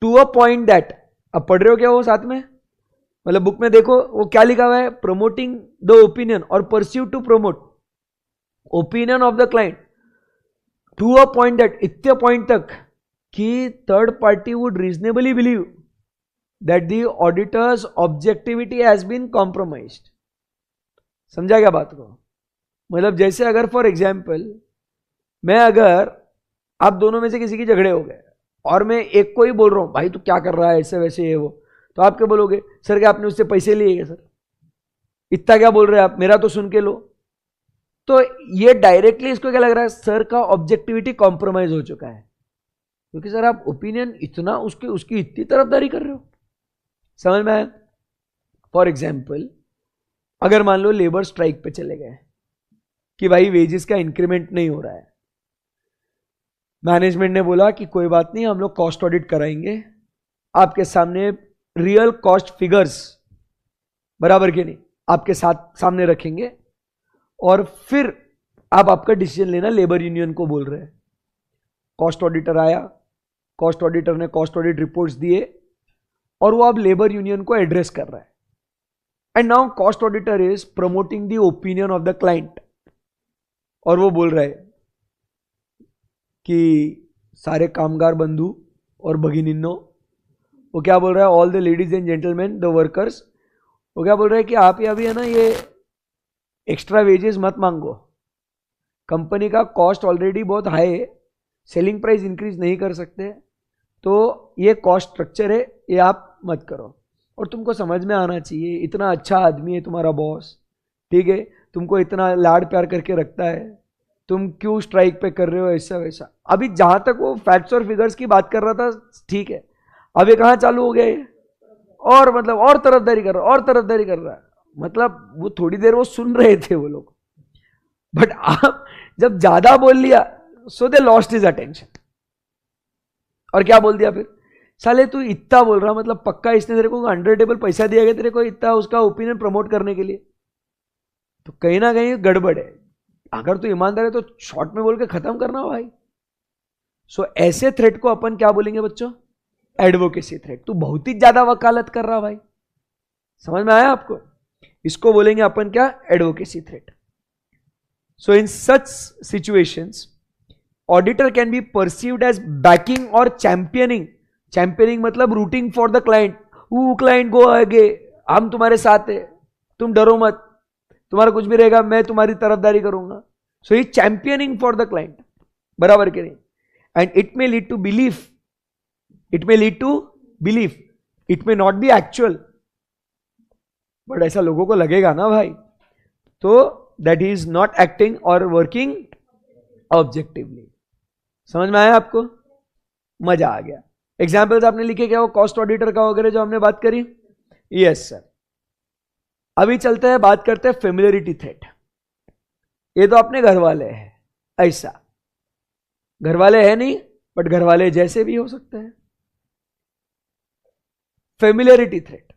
to a point that, अब पढ़ रहे हो क्या वो साथ में? मतलब बुक में देखो वो क्या लिखा हुआ है, promoting the opinion or pursue to promote opinion of the client to a point that, इतने पॉइंट तक कि third party would reasonably believe that the auditors objectivity has been compromised. समझा क्या बात को? मतलब जैसे अगर फॉर एग्जाम्पल मैं, अगर आप दोनों में से किसी की झगड़े हो गए और मैं एक को ही बोल रहा हूं भाई तू क्या कर रहा है ऐसे वैसे ये वो, तो आप क्या बोलोगे? सर क्या आपने उससे पैसे लिए क्या सर? इतना क्या बोल रहे हैं आप, मेरा तो सुन के लो। तो ये डायरेक्टली इसको क्या लग रहा है? सर का ऑब्जेक्टिविटी कॉम्प्रोमाइज हो चुका है, क्योंकि सर आप ओपिनियन इतना उसकी इतनी तरफदारी कर रहे हो। समझ में आया? फॉर एग्जाम्पल अगर मान लो लेबर स्ट्राइक पे चले गए कि भाई वेजेस का इंक्रीमेंट नहीं हो रहा है, मैनेजमेंट ने बोला कि कोई बात नहीं हम लोग कॉस्ट ऑडिट कराएंगे, आपके सामने रियल कॉस्ट फिगर्स बराबर के नहीं आपके साथ सामने रखेंगे और फिर आप आपका डिसीजन लेना। लेबर यूनियन को बोल रहे हैं। कॉस्ट ऑडिटर आया, कॉस्ट ऑडिटर ने कॉस्ट ऑडिट रिपोर्ट्स दिए और वो अब लेबर यूनियन को एड्रेस कर रहा है। And now cost auditor is promoting the opinion of the client और वो बोल रहा है कि सारे कामगार बंधु और भगिनिन्नो, वो क्या बोल रहा है? All the ladies and gentleman the workers, वो क्या बोल रहा है कि आप ये अभी है ना ये एक्स्ट्रा वेजेस मत मांगो, कंपनी का कॉस्ट ऑलरेडी बहुत हाई है, सेलिंग प्राइस इंक्रीज नहीं कर सकते, तो ये कॉस्ट स्ट्रक्चर है, ये आप मत करो। और तुमको समझ में आना चाहिए, इतना अच्छा आदमी है तुम्हारा बॉस, ठीक है, तुमको इतना लाड प्यार करके रखता है, तुम क्यों स्ट्राइक पे कर रहे हो ऐसा वैसा। अभी जहां तक वो फैक्ट्स और फिगर्स की बात कर रहा था ठीक है, अब ये कहां चालू हो गया है? और मतलब और तरफदारी कर रहा है, और तरफदारी कर रहा है। मतलब वो थोड़ी देर वो सुन रहे थे वो लोग, बट आप जब ज्यादा बोल लिया सो दे लॉस्ट हिज अटेंशन। और क्या बोल दिया फिर? साले तू इतना बोल रहा मतलब पक्का इसने तेरे को अंडरटेबल पैसा दिया गया तेरे को इतना उसका ओपिनियन प्रमोट करने के लिए? तो कहीं ना कहीं गड़बड़ है। अगर तू ईमानदार है तो शॉर्ट में बोल के खत्म करना हो भाई। सो ऐसे थ्रेट को अपन क्या बोलेंगे बच्चों? Advocacy threat. तू बहुत ही ज्यादा वकालत कर रहा भाई, समझ में आया आपको? इसको बोलेंगे अपन क्या? Advocacy threat. So in such situations auditor can be perceived as backing और चैंपियनिंग। चैंपियनिंग मतलब rooting for the client, client go आगे, हम तुम्हारे साथ है, तुम डरो मत, तुम्हारा कुछ भी रहेगा मैं तुम्हारी तरफदारी करूंगा। So he championing for the client, बराबर के नहीं? And it may lead to belief, it may lead to belief, it may not be actual, but ऐसा लोगों को लगेगा ना भाई, तो that he is not acting or working objectively. समझ में आया आपको? मजा आ गया। एग्जाम्पल्स आपने लिखे क्या? वो कॉस्ट ऑडिटर का वगैरह जो हमने बात करी। Yes sir. अभी चलते हैं, बात करते हैं फेमिलियरिटी थ्रेट। ये तो अपने घर वाले हैं, ऐसा घर वाले है नहीं बट घर वाले जैसे भी हो सकते हैं। फेमिलियरिटी थ्रेट,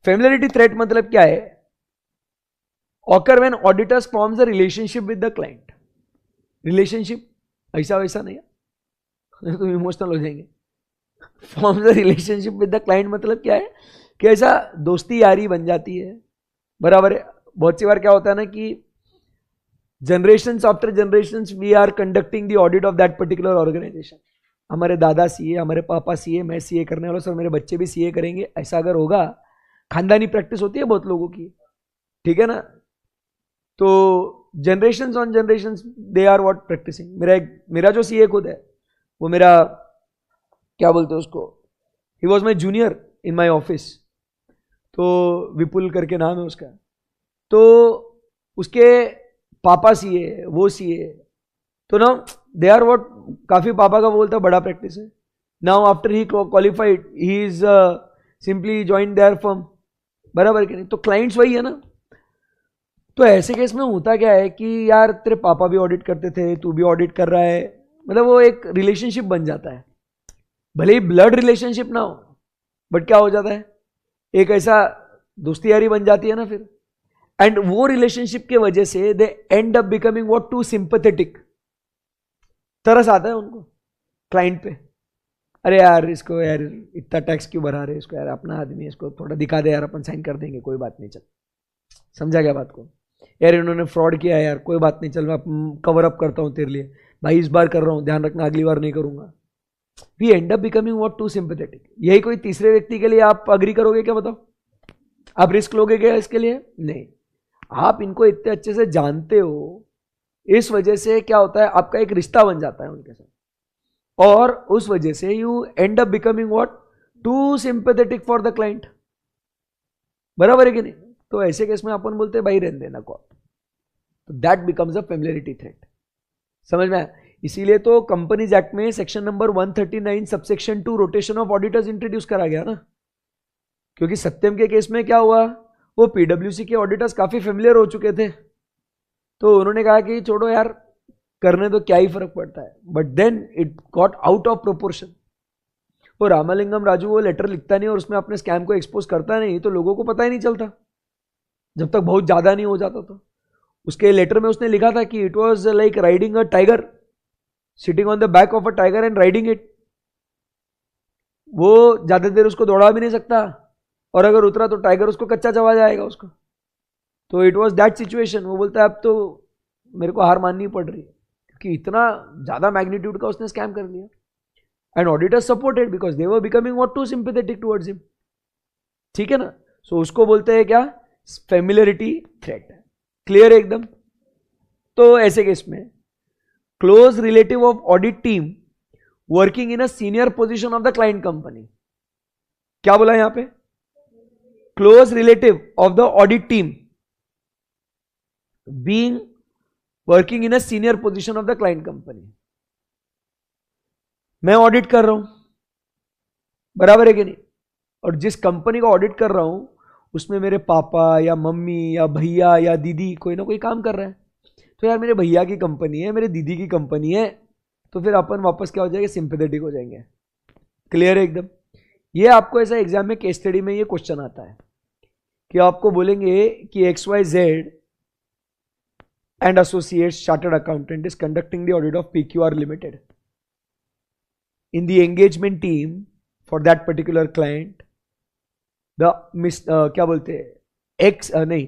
फेमिलियरिटी थ्रेट मतलब क्या है? Occur when auditors forms a relationship with the client. Relationship ऐसा वैसा नहीं है, तुम इमोशनल हो जाएंगे। Forms a relationship with the client मतलब क्या है? कि ऐसा दोस्ती यारी बन जाती है, बराबर है। बहुत सी बार क्या होता है ना कि generation after generation we are conducting the audit of that particular organisation. हमारे दादा सीए, हमारे पापा सीए, मैं सीए करने वाला, सर मेरे बच्चे भी सीए करेंगे, ऐसा अगर होगा, खानदानी प्रैक्टिस होती है बहुत लोगों की, ठीक है ना? तो generation on generation they are what practising. मेरा जो सीए खुद है वो मेरा क्या बोलते हैं उसको, he was my junior in my office, तो विपुल करके नाम है उसका। तो उसके पापा सीए, वो सीए, तो ना दे आर व्हाट, काफी पापा का बोलता बड़ा प्रैक्टिस है। Now after he qualified he is simply join their firm, बराबर कि नहीं? तो क्लाइंट्स वही है ना। तो ऐसे केस में होता क्या है कि यार तेरे पापा भी ऑडिट करते थे, तू भी ऑडिट कर रहा है, मतलब वो एक रिलेशनशिप बन जाता है, भले ही ब्लड रिलेशनशिप ना हो, बट क्या हो जाता है, एक ऐसा दोस्ती यारी बन जाती है ना फिर। एंड वो रिलेशनशिप के वजह से they end up becoming what too sympathetic, तरस आता है उनको क्लाइंट पे, अरे यार इसको यार इतना टैक्स क्यों भरा रहे, इसको यार अपना आदमी है, इसको थोड़ा दिखा दे यार, अपन साइन कर देंगे, कोई बात नहीं, चल। समझा क्या बात को, यार इन्होंने फ्रॉड किया है यार, कोई बात नहीं, चल मैं कवर अप करता हूं तेरे लिए भाई, इस बार कर रहा हूं, ध्यान रखना अगली बार नहीं करूंगा। We end up becoming what too sympathetic. यही कोई तीसरे व्यक्ति के लिए आप अग्री करोगे क्या, बताओ? आप रिस्क लोगे क्या इसके लिए? नहीं। आप इनको इतने अच्छे से जानते हो, इस वजह से क्या होता है, आपका एक रिश्ता बन जाता है उनके साथ, और उस वजह से you end up becoming what too sympathetic for the client. बराबर है कि नहीं? तो ऐसे केस में अपन बोलते हैं भाई रहने देना कॉल, तो that becomes a familiarity threat. समझ में आया? इसीलिए तो कंपनीज एक्ट में section number 139 subsection 2 rotation of auditors introduce करा गया ना, क्योंकि सत्यम के केस में क्या हुआ, वो पीडब्ल्यूसी के ऑडिटर्स काफी फेमिलियर हो चुके थे, तो उन्होंने कहा कि छोड़ो यार, करने तो क्या ही फर्क पड़ता है, but then it got out of proportion. वो रामालिंगम राजू वो लेटर लिखता नहीं और उसमें अपने स्कैम को एक्सपोज करता नहीं, तो लोगों को पता ही नहीं चलता जब तक बहुत ज्यादा नहीं हो जाता। तो उसके लेटर में उसने लिखा था कि it was like riding a tiger, sitting on the back of a tiger and riding it. वो ज्यादा देर उसको दौड़ा भी नहीं सकता, और अगर उतरा तो टाइगर उसको कच्चा चबा जाएगा उसको। तो इट वॉज दैट सिचुएशन। वो बोलता है अब तो मेरे को हार माननी पड़ रही है, क्योंकि इतना ज्यादा मैग्नीट्यूड का उसने स्कैम कर लिया। And auditors supported because they were becoming what too sympathetic towards him. ठीक है ना? सो उसको बोलते हैं क्या, फेमिलियरिटी थ्रेट। क्लियर है एकदम? तो ऐसे केस में close relative of audit team working in a senior position of the client company, क्या बोला यहां पे, close relative of the audit team being working in a senior position of the client company. मैं audit कर रहा हूं, बराबर है कि नहीं, और जिस कंपनी को ऑडिट कर रहा हूं उसमें मेरे पापा या मम्मी या भैया या दीदी कोई ना कोई काम कर रहा है, तो यार मेरे भैया की कंपनी है, मेरे दीदी की कंपनी है, तो फिर अपन वापस क्या हो जाएंगे, सिंपैथेटिक हो जाएंगे। क्लियर है एकदम? ये आपको ऐसा एग्जाम में केस स्टडी में ये क्वेश्चन आता है कि आपको बोलेंगे कि XYZ and associates chartered accountant is conducting the audit of PQR Limited. In the engagement team for that particular client, the क्या बोलते हैं, X नहीं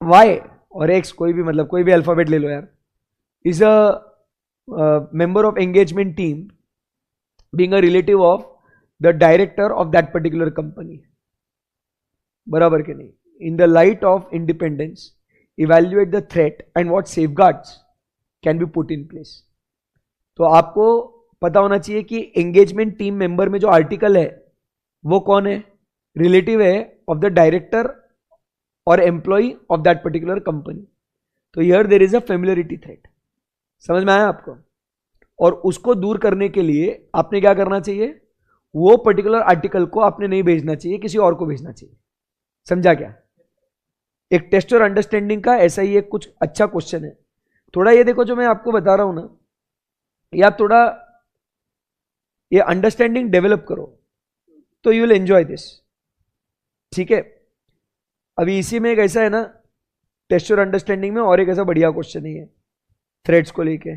Y और X, कोई भी मतलब कोई भी अल्फाबेट ले लो यार, is a member of engagement team being a relative of the director of that particular company. बराबर के नहीं? In the light of independence, evaluate the threat and what safeguards can be put in place. तो आपको पता होना चाहिए कि engagement team member में जो आर्टिकल है वो कौन है, रिलेटिव है ऑफ द डायरेक्टर और employ of that particular company. तो here there is a familiarity threat. समझ में आया आपको? और उसको दूर करने के लिए आपने क्या करना चाहिए, वो पर्टिकुलर आर्टिकल को आपने नहीं भेजना चाहिए, किसी और को भेजना चाहिए। समझा क्या? एक टेस्ट और अंडरस्टैंडिंग का ऐसा ही एक कुछ अच्छा क्वेश्चन है। थोड़ा ये देखो जो मैं आपको बता रहा हूं ना, ये आप थोड़ा ये अंडरस्टैंडिंग डेवलप करो तो यू विल एंजॉय दिस। ठीक है? अभी इसी में एक ऐसा है ना, टेस्ट और अंडरस्टैंडिंग में और एक ऐसा बढ़िया क्वेश्चन ही है थ्रेड्स को लेके।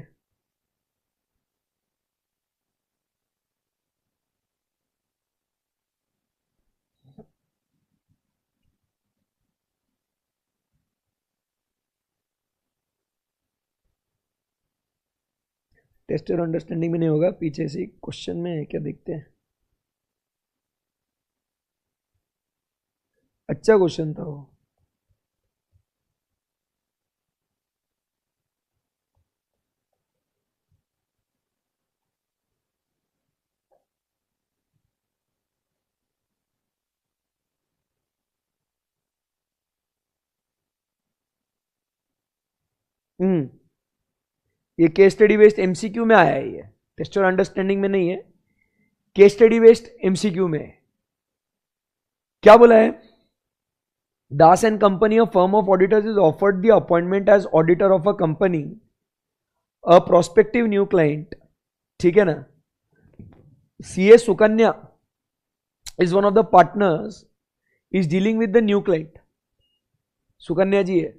टेस्ट और अंडरस्टैंडिंग में नहीं होगा, पीछे से क्वेश्चन में है क्या, देखते हैं। अच्छा क्वेश्चन था वो। ये केस स्टडी बेस्ड एमसीक्यू में आया है, ये टेस्ट और अंडरस्टैंडिंग में नहीं है, केस स्टडी बेस्ड एमसीक्यू में है। क्या बोला है, Das and company a firm of auditors is offered the appointment as auditor of a company a prospective new client, ठीक है ना. CA Sukanya is one of the partners, is dealing with the new client. Sukanya ji है.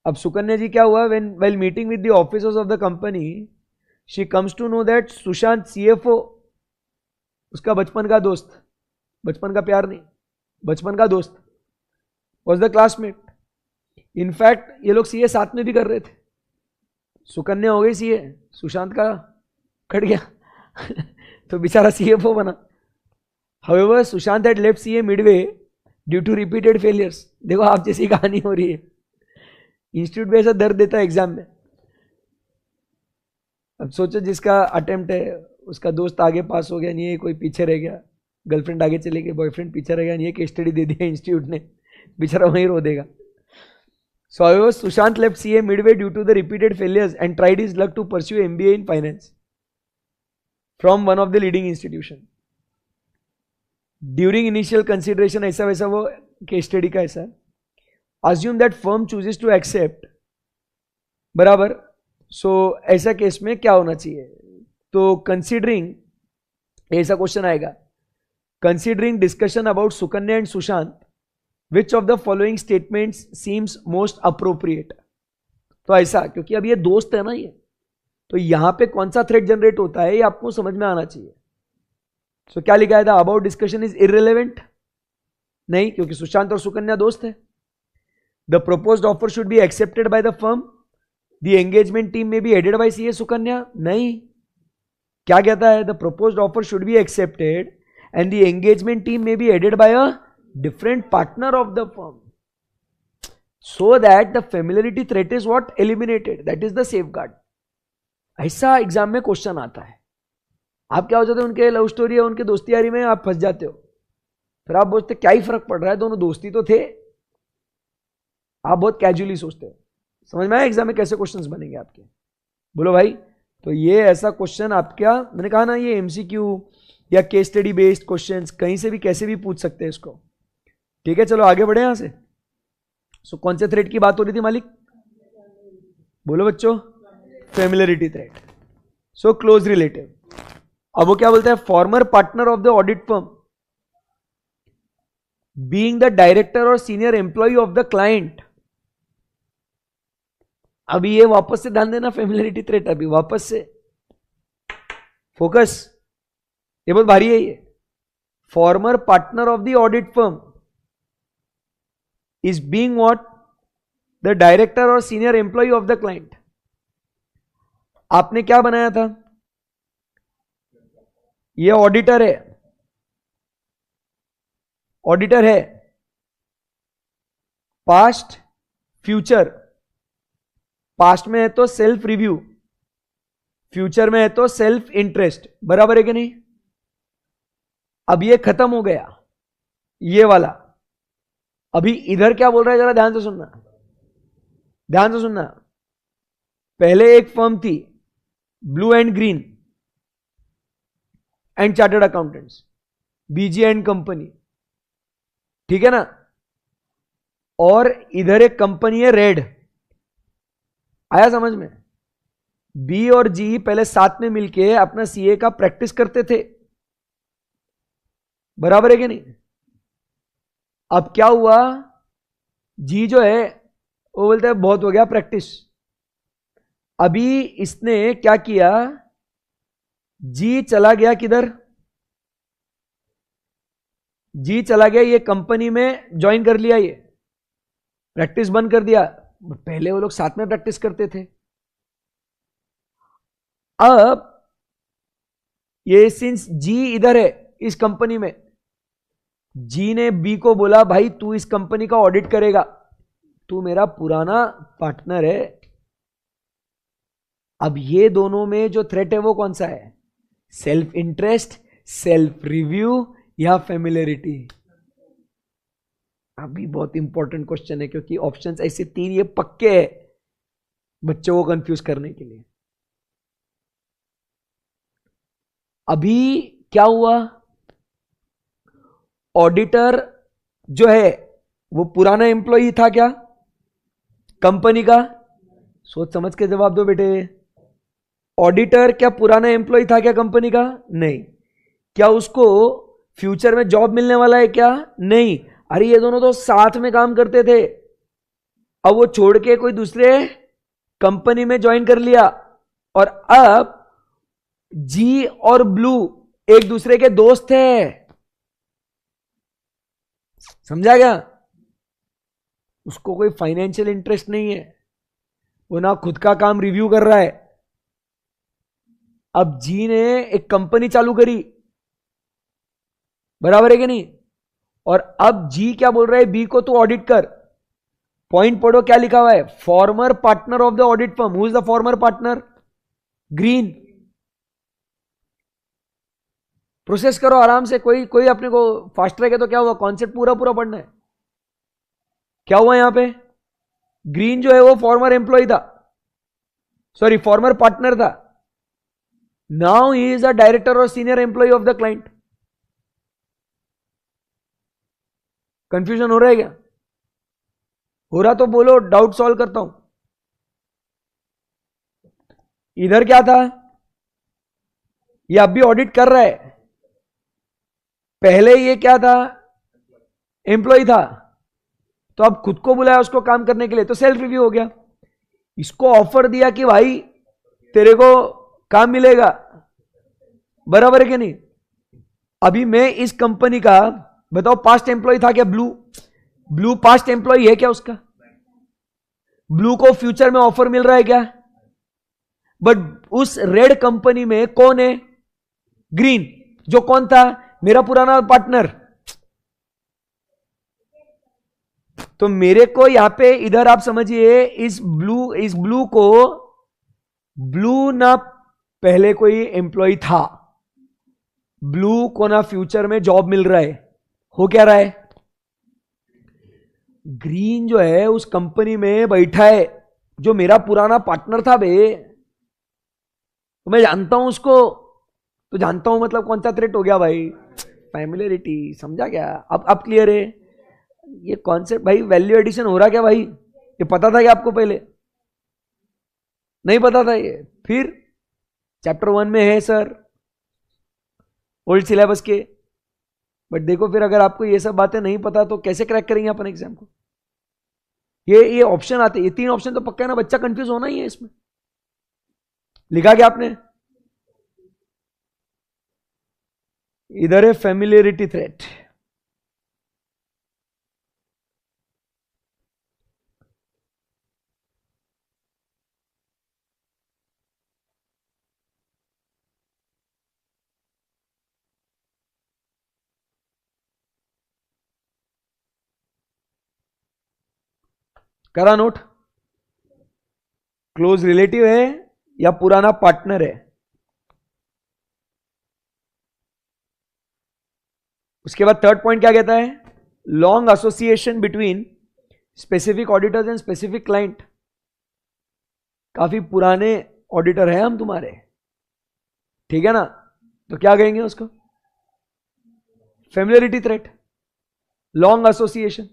अब सुकन्या जी क्या हुआ, when while meeting with the officers of the company she comes to know that Sushant CFO उसका बचपन का दोस्त, बचपन का प्यार नहीं, बचपन का दोस्त, वॉज द क्लासमेट. इनफैक्ट ये लोग सीए साथ में भी कर रहे थे. सुकन्या हो गई सीए, सुशांत का कट गया तो बेचारा सीएफओ बना. However Sushant had left CA midway due to repeated failures. देखो आप जैसी कहानी हो रही है. इंस्टीट्यूट भी ऐसा दर्द देता है एग्जाम में. अब सोचो जिसका अटेम्प्ट है उसका दोस्त आगे पास हो गया नहीं है, कोई पीछे रह गया, गर्लफ्रेंड आगे चली गई, बॉयफ्रेंड पीछे रह गया नहीं है, केस स्टडी दे दिया इंस्टीट्यूट ने, बेचारा वहीं रो देगा. So however, Sushant left CA midway due to the repeated failures and tried his luck to pursue MBA in finance from one of the leading institution. During initial consideration, ऐसा वैसा वो case study का ऐसा. Assume that firm chooses to accept, बराबर. So ऐसा case में क्या होना चाहिए, तो considering ऐसा क्वेश्चन आएगा, considering discussion about Sukanya and Sushant, Which of the following statements seems most appropriate? तो ऐसा, क्योंकि अब ये दोस्त है ना ये, तो यहां पे कौन सा थ्रेड जनरेट होता है ये आपको समझ में आना चाहिए. सो क्या लिखा है, the about discussion is irrelevant, नहीं क्योंकि सुशांत और सुकन्या दोस्त है. The proposed offer should be accepted by the firm, the engagement team may be headed by CA Sukanya, नहीं. क्या कहता है, the proposed offer should be accepted and the engagement team may be headed by a different partner of the firm, so that the familiarity threat is what eliminated, that is the safeguard. ऐसा exam में question आता है. आप क्या हो जाते हो, उनके लव स्टोरी है, उनके दोस्ती यारी में आप फंस जाते हो, फिर आप बोलते क्या ही फर्क पड़ रहा है, दोनों दोस्ती तो थे. आप बहुत कैजुअली सोचते हो. समझ में आया एग्जाम में कैसे क्वेश्चंस बनेंगे आपके, बोलो भाई. तो ये ऐसा क्वेश्चन आपका, मैंने कहा ना ये एमसीक्यू या केस स्टडी बेस्ड क्वेश्चंस कहीं से भी कैसे भी पूछ सकते हैं इसको. ठीक है, चलो आगे बढ़े यहां से. सो कौन से थ्रेड की बात हो रही थी मालिक, बोलो बच्चों, familiarity threat. So close relative. अब वो क्या बोलता है, former partner of the audit firm being the director और senior employ of the client. अभी ये वापस से ध्यान देना, फेमिलियरिटी थ्रेड अभी वापस से फोकस, ये बहुत भारी है ये. Farmer partner of the audit firm is being what, the director or senior employee of the client. आपने क्या बनाया था, ये ऑडिटर है, ऑडिटर है. पास्ट फ्यूचर, पास्ट में है तो सेल्फ रिव्यू, फ्यूचर में है तो सेल्फ इंटरेस्ट, बराबर है कि नहीं. अब ये खत्म हो गया ये वाला. अभी इधर क्या बोल रहा है, जरा ध्यान से सुनना, ध्यान से सुनना. पहले एक फर्म थी blue and green and chartered accountants, BG and company, ठीक है ना. और इधर एक कंपनी है रेड. आया समझ में. बी और जी पहले साथ में मिलके अपना सीए का प्रैक्टिस करते थे, बराबर है कि नहीं. अब क्या हुआ, जी जो है वो बोलता है बहुत हो गया प्रैक्टिस. अभी इसने क्या किया, जी चला गया किधर, जी चला गया ये कंपनी में ज्वाइन कर लिया, ये प्रैक्टिस बंद कर दिया. पहले वो लोग साथ में प्रैक्टिस करते थे. अब ये सिंस जी इधर है इस कंपनी में, जी ने बी को बोला भाई तू इस कंपनी का ऑडिट करेगा, तू मेरा पुराना पार्टनर है. अब ये दोनों में जो थ्रेट है वो कौन सा है, सेल्फ इंटरेस्ट, सेल्फ रिव्यू या फेमिलियरिटी. अभी बहुत इंपॉर्टेंट क्वेश्चन है क्योंकि ऑप्शंस ऐसे तीन ये पक्के हैं बच्चों को कंफ्यूज करने के लिए. अभी क्या हुआ, ऑडिटर जो है वो पुराना एम्प्लॉई था क्या कंपनी का? सोच समझ के जवाब दो बेटे। ऑडिटर क्या पुराना एम्प्लॉय था क्या कंपनी का? नहीं। क्या उसको फ्यूचर में जॉब मिलने वाला है क्या? नहीं। अरे ये दोनों तो साथ में काम करते थे, अब वो छोड़ के कोई दूसरे कंपनी में ज्वाइन कर लिया, और अब जी और ब्लू एक दूसरे के दोस्त है। समझा गया? उसको कोई फाइनेंशियल इंटरेस्ट नहीं है, वो ना खुद का काम रिव्यू कर रहा है। अब जी ने एक कंपनी चालू करी, बराबर है कि नहीं? और अब जी क्या बोल रहा है बी को, तू ऑडिट कर। पॉइंट पढ़ो क्या लिखा हुआ है, former partner of the audit firm. Who is the former partner? Green. Process करो आराम से, कोई कोई अपने को फास्ट ट्रैक है तो क्या हुआ, कॉन्सेप्ट पूरा पूरा पढ़ना है। क्या हुआ यहां पे? ग्रीन जो है वो फॉर्मर एम्प्लॉय था, सॉरी फॉर्मर पार्टनर था। Now he is a director और senior employ of the client. Confusion हो रहा है क्या? हो रहा तो बोलो, डाउट सॉल्व करता हूं। इधर क्या था, ये अब भी ऑडिट कर रहा है, पहले ये क्या था, एम्प्लॉय था, तो अब खुद को बुलाया उसको काम करने के लिए, तो सेल्फ रिव्यू हो गया। इसको ऑफर दिया कि भाई तेरे को काम मिलेगा, बराबर है कि नहीं? अभी मैं इस कंपनी का, बताओ पास्ट एम्प्लॉय था क्या ब्लू? ब्लू पास्ट एम्प्लॉय है क्या उसका? ब्लू को फ्यूचर में ऑफर मिल रहा है क्या? बट उस रेड कंपनी में कौन है? ग्रीन, जो कौन था, मेरा पुराना पार्टनर। तो मेरे को यहां पे, इधर आप समझिए, इस ब्लू को, ब्लू ना पहले कोई एम्प्लॉय था, ब्लू को ना फ्यूचर में जॉब मिल रहा है, हो क्या रहा है, ग्रीन जो है उस कंपनी में बैठा है, जो मेरा पुराना पार्टनर था बे, तो मैं जानता हूं उसको, तो जानता हूं मतलब कौन सा थ्रेट हो गया भाई, फैमिलियरिटी। समझा क्या? अब क्लियर है ये कॉन्सेप्ट भाई? वैल्यू एडिशन हो रहा क्या भाई? ये पता था क्या आपको पहले? नहीं पता था ये? फिर चैप्टर 1 में है सर, ओल्ड सिलेबस के, बट देखो फिर अगर आपको ये सब बातें नहीं पता तो कैसे क्रैक करेंगे अपन एग्जाम को? ये ऑप्शन आते, ये 3 ऑप्शन तो पक्का है ना, बच्चा कंफ्यूज होना ही है इसमें। लिखा क्या आपने? इधर है फैमिलियरिटी थ्रेट। करा नोट? क्लोज रिलेटिव है या पुराना पार्टनर है? उसके बाद थर्ड पॉइंट क्या कहता है, long association between specific auditors and specific client. काफी पुराने ऑडिटर हैं हम तुम्हारे, ठीक है ना, तो क्या कहेंगे उसको, familiarity threat, long association.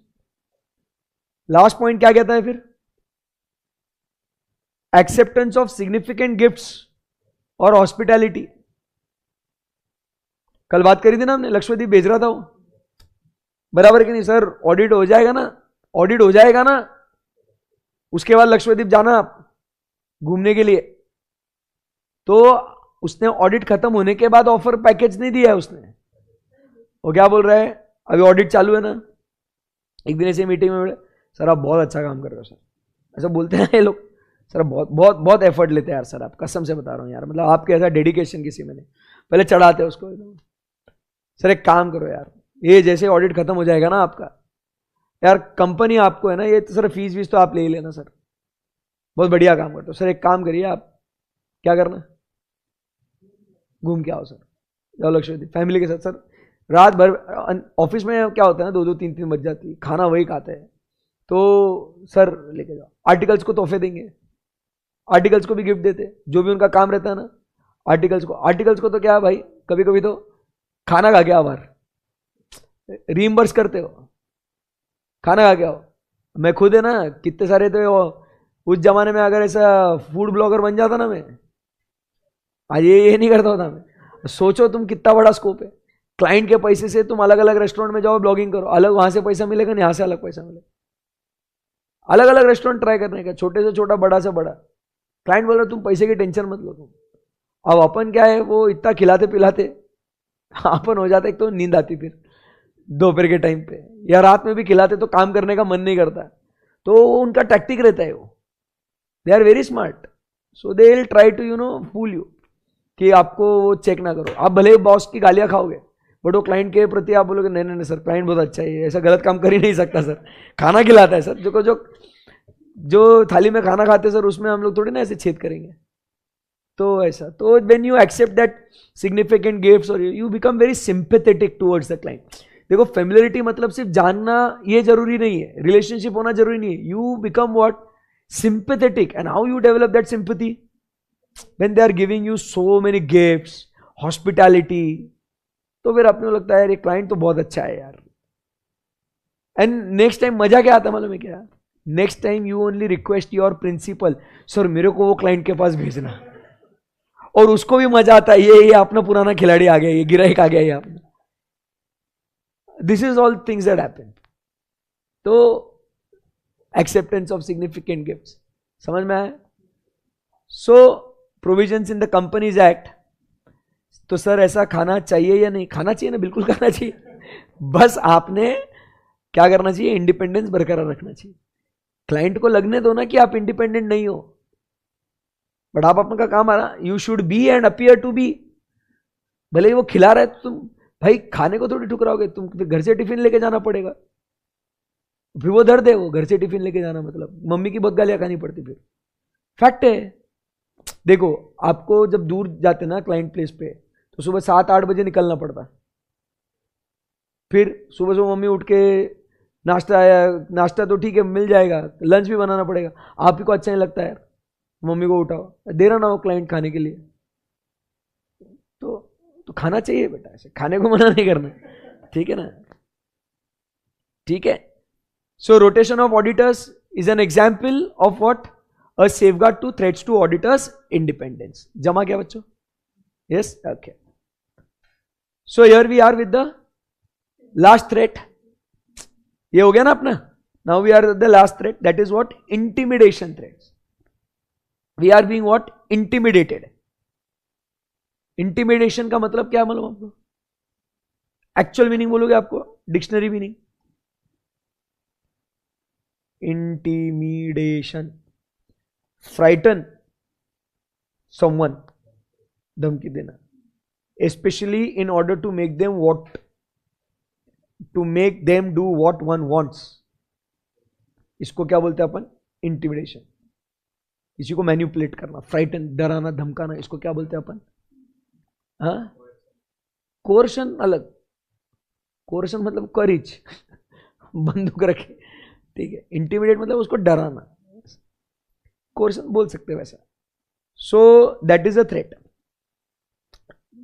Last point क्या कहता है फिर, एक्सेप्टेंस ऑफ सिग्निफिकेंट गिफ्ट्स और हॉस्पिटैलिटी। कल बात करी थी ना हमने, लक्ष्मदीप भेज रहा था वो, बराबर कि नहीं सर? ऑडिट हो जाएगा ना, ऑडिट हो जाएगा ना, उसके बाद लक्ष्मदीप जाना आप घूमने के लिए, तो उसने ऑडिट खत्म होने के बाद ऑफर पैकेज नहीं दिया है उसने। वो क्या बोल रहा है, अभी ऑडिट चालू है ना, एक दिन ऐसे मीटिंग में, सर आप बहुत अच्छा काम कर रहे हो सर, ऐसा बोलते हैं ये लोग, सर बहुत बहुत बहुत एफर्ट लेते हैं यार सर, आप कसम से बता रहा हूँ यार, मतलब आपके ऐसा डेडिकेशन किसी में नहीं, पहले चढ़ाते हैं उसको, सर एक काम करो यार, ये जैसे ऑडिट खत्म हो जाएगा ना आपका, यार कंपनी आपको है ना, ये तो सर फीस वीस तो आप ले ही लेना सर, बहुत बढ़िया काम करते हो सर, एक काम करिए आप, क्या करना, घूम के आओ सर, जाओ लक्ष्मदीप फैमिली के साथ सर, रात भर ऑफिस में क्या होता है ना, 2-2 3-3 बज जाती है, खाना वही खाते हैं, तो सर लेके जाओ, आर्टिकल्स को तोहफे देंगे, आर्टिकल्स को भी गिफ्ट देते, जो भी उनका काम रहता है ना, आर्टिकल्स को तो क्या भाई, कभी कभी तो खाना खा के आभार रीइंबर्स करते हो, खाना खा के आओ। मैं खुद है ना, कितने सारे तो उस जमाने में अगर ऐसा फूड ब्लॉगर बन जाता ना मैं, आज ये नहीं करता होता मैं। सोचो तुम कितना बड़ा स्कोप है। क्लाइंट के पैसे से तुम अलग अलग रेस्टोरेंट में जाओ, ब्लॉगिंग करो, अलग वहां से पैसा मिलेगा, यहाँ से अलग पैसा मिलेगा। अलग अलग रेस्टोरेंट ट्राई करने का, छोटे से छोटा, बड़ा से बड़ा। क्लाइंट बोल रहा तुम पैसे की टेंशन मत लो तुम। अब अपन क्या है, वो इतना खिलाते पिलाते अपन हो जाता, एक तो नींद आती फिर दोपहर के टाइम पे, या रात में भी खिलाते तो काम करने का मन नहीं करता। तो उनका टैक्टिक रहता है वो, they are very smart, so they will try to fool you कि आपको वो चेक ना करो। आप भले बॉस की गालियां खाओगे, बट वो क्लाइंट के प्रति आप बोलोगे नहीं नहीं नहीं सर, क्लाइंट बहुत अच्छा है, ऐसा गलत काम कर ही नहीं सकता सर, खाना खिलाता है सर। जो थाली में खाना खाते सर, उसमें हम लोग थोड़ी ना ऐसे छेद करेंगे। तो ऐसा, तो when you accept that significant gifts और you become very sympathetic towards the client. देखो फेमिलियरिटी मतलब सिर्फ जानना ये जरूरी नहीं है, रिलेशनशिप होना जरूरी नहीं है। You become what, sympathetic. And how you develop that sympathy? When they are giving you so many gifts, hospitality, तो फिर अपने को लगता है यार ये क्लाइंट तो बहुत अच्छा है यार। एंड नेक्स्ट टाइम मजा क्या आता है मालूम है क्या? Next time you only request your principal, sir मेरे को वो क्लाइंट के पास भेजना, और उसको भी मजा आता है, ये अपना पुराना खिलाड़ी आ गया, ये गिराइक आ गया, ये अपना। This is all things that happen. तो एक्सेप्टेंस ऑफ सिग्निफिकेंट गिफ्ट्स समझ में आया? So provisions in the companies act, तो सर ऐसा खाना चाहिए या नहीं? खाना चाहिए ना, बिल्कुल खाना चाहिए। बस आपने क्या करना चाहिए, इंडिपेंडेंस बरकरार रखना चाहिए। क्लाइंट को लगने दो ना कि आप इंडिपेंडेंट नहीं हो, बट आप अपना काम आ रहा, you should be and appear to be. भले ही वो खिला रहा है तो तुम भाई खाने को थोड़ी ठुकराओगे, तुम फिर घर से टिफिन लेके जाना पड़ेगा। फिर वो दर्द है, वो घर से टिफिन लेके जाना मतलब मम्मी की बहुत गालियां खानी पड़ती फिर। फैक्ट है। देखो आपको जब दूर जाते ना क्लाइंट प्लेस पे, तो सुबह 7-8 बजे निकलना पड़ता। फिर सुबह सुबह मम्मी उठ के नाश्ता तो ठीक है मिल जाएगा, लंच भी बनाना पड़ेगा। आप ही को अच्छा नहीं लगता यार, मम्मी को उठाओ, दे रहा ना हो क्लाइंट खाने के लिए, तो खाना चाहिए बेटा, ऐसे खाने को मना नहीं करना, ठीक है ना? ठीक है। So rotation of auditors is an example of what, a safeguard to threats to auditors independence. जमा क्या बच्चों? Yes, okay. So here we are with the last threat. ये हो गया ना अपना। Now we are the last threat, that is what, intimidation threats. We are being what, intimidated. Intimidation का मतलब क्या मालूम आपको? एक्चुअल मीनिंग बोलोगे आपको, dictionary meaning. Intimidation, frighten someone, धमकी देना, especially in order to make them what, to make them do what one wants. इसको क्या बोलते हैं अपन? इंटिमिडेशन। किसी को मैन्युपुलेट करना, फ्राइटन, डराना, धमकाना, इसको क्या बोलते हैं अपन? हाँ, कोर्शन अलग। कोर्शन मतलब करेज, बंदूक रखे, ठीक है। इंटिमिडेट मतलब उसको डराना, कोर्शन बोल सकते हैं वैसा। So that is a threat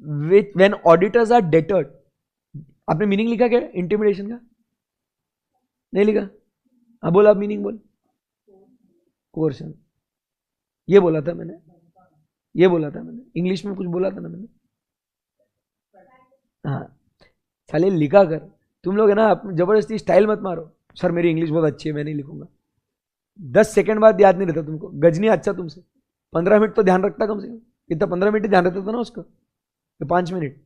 which when auditors are deterred. आपने मीनिंग लिखा क्या इंटिमिडेशन का? नहीं लिखा? हाँ बोल, आप मीनिंग बोल। कोर्शन, ये बोला था मैंने, ये बोला था मैंने, इंग्लिश में कुछ बोला था ना मैंने। हाँ, साले लिखा कर। तुम लोग है ना जबरदस्ती स्टाइल मत मारो, सर मेरी इंग्लिश बहुत अच्छी है मैं नहीं लिखूंगा। 10 सेकंड बाद याद नहीं रहता तुमको। गजनी अच्छा तुमसे, 15 मिनट तो ध्यान रखता कम से कम। कितना 15 मिनट ध्यान रहता था ना उसका, तो 5 मिनट,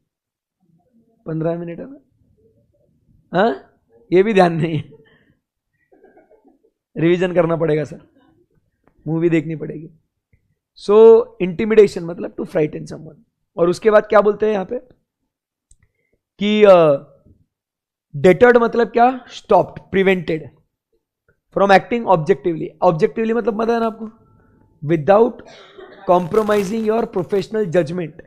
15 मिनट है ना। हाँ, ये भी ध्यान नहीं है, रिवीजन करना पड़ेगा सर, मूवी देखनी पड़ेगी। सो इंटिमिडेशन मतलब टू फ्राइटन समवन। और उसके बाद क्या बोलते हैं यहां पे कि डेटर्ड मतलब क्या? Stopped, prevented from acting objectively. Objectively मतलब पता है ना आपको? Without compromising your professional judgement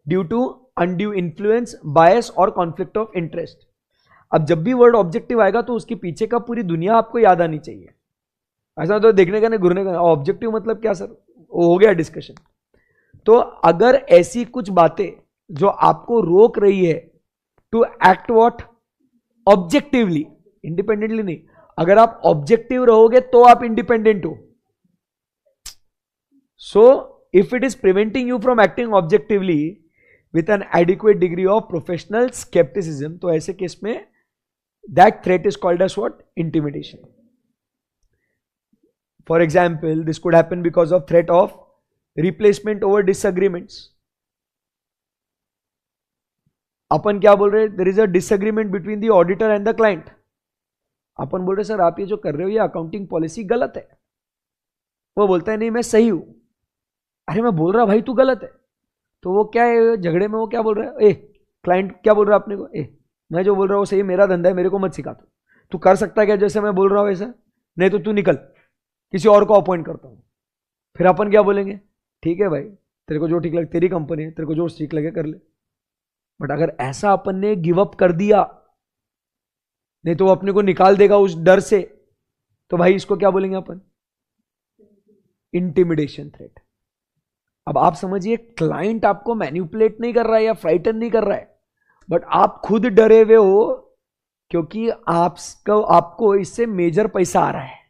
due to undue influence, bias और कॉन्फ्लिक्ट ऑफ इंटरेस्ट। अब जब भी वर्ड ऑब्जेक्टिव आएगा तो उसके पीछे का पूरी दुनिया आपको याद आनी चाहिए। ऐसा तो देखने का नहीं, घूरने का। ऑब्जेक्टिव मतलब क्या सर? वो हो गया डिस्कशन। तो अगर ऐसी कुछ बातें जो आपको रोक रही है to act what, objectively, independently नहीं, अगर आप ऑब्जेक्टिव रहोगे तो आप इंडिपेंडेंट हो. So if it is preventing you from acting objectively with an adequate degree of professional scepticism, तो ऐसे केस में that threat is called as what? Intimidation. For example, this could happen because of threat of replacement over disagreements. अपन क्या बोल रहे? There is a disagreement between the auditor and the client. अपन बोल रहे sir आप ये जो कर रहे हो ये अकाउंटिंग पॉलिसी गलत है. वो बोलता है नहीं मैं सही हूं. अरे मैं बोल रहा भाई तू गलत है. तो वो क्या है झगड़े में, वो क्या बोल रहा है? ए क्लाइंट क्या बोल रहा है अपने को? मैं जो बोल रहा हूँ वो सही, मेरा धंधा है, मेरे को मत सिखा. तू कर सकता है क्या जैसे मैं बोल रहा हूँ वैसा? नहीं तो तू निकल, किसी और को अपॉइंट करता हूं. फिर अपन क्या बोलेंगे? ठीक है भाई, तेरे को जो ठीक लगे, तेरी कंपनी है, तेरे को जो ठीक लगे कर ले. बट अगर ऐसा अपन ने गिव अप कर दिया, नहीं तो वो अपने को निकाल देगा उस डर से, तो भाई इसको क्या बोलेंगे अपन? Intimidation threat. अब आप समझिए, क्लाइंट आपको मैन्युपुलेट नहीं कर रहा है या फ्राइटन नहीं कर रहा है, बट आप खुद डरे हुए हो क्योंकि आपको इससे मेजर पैसा आ रहा है.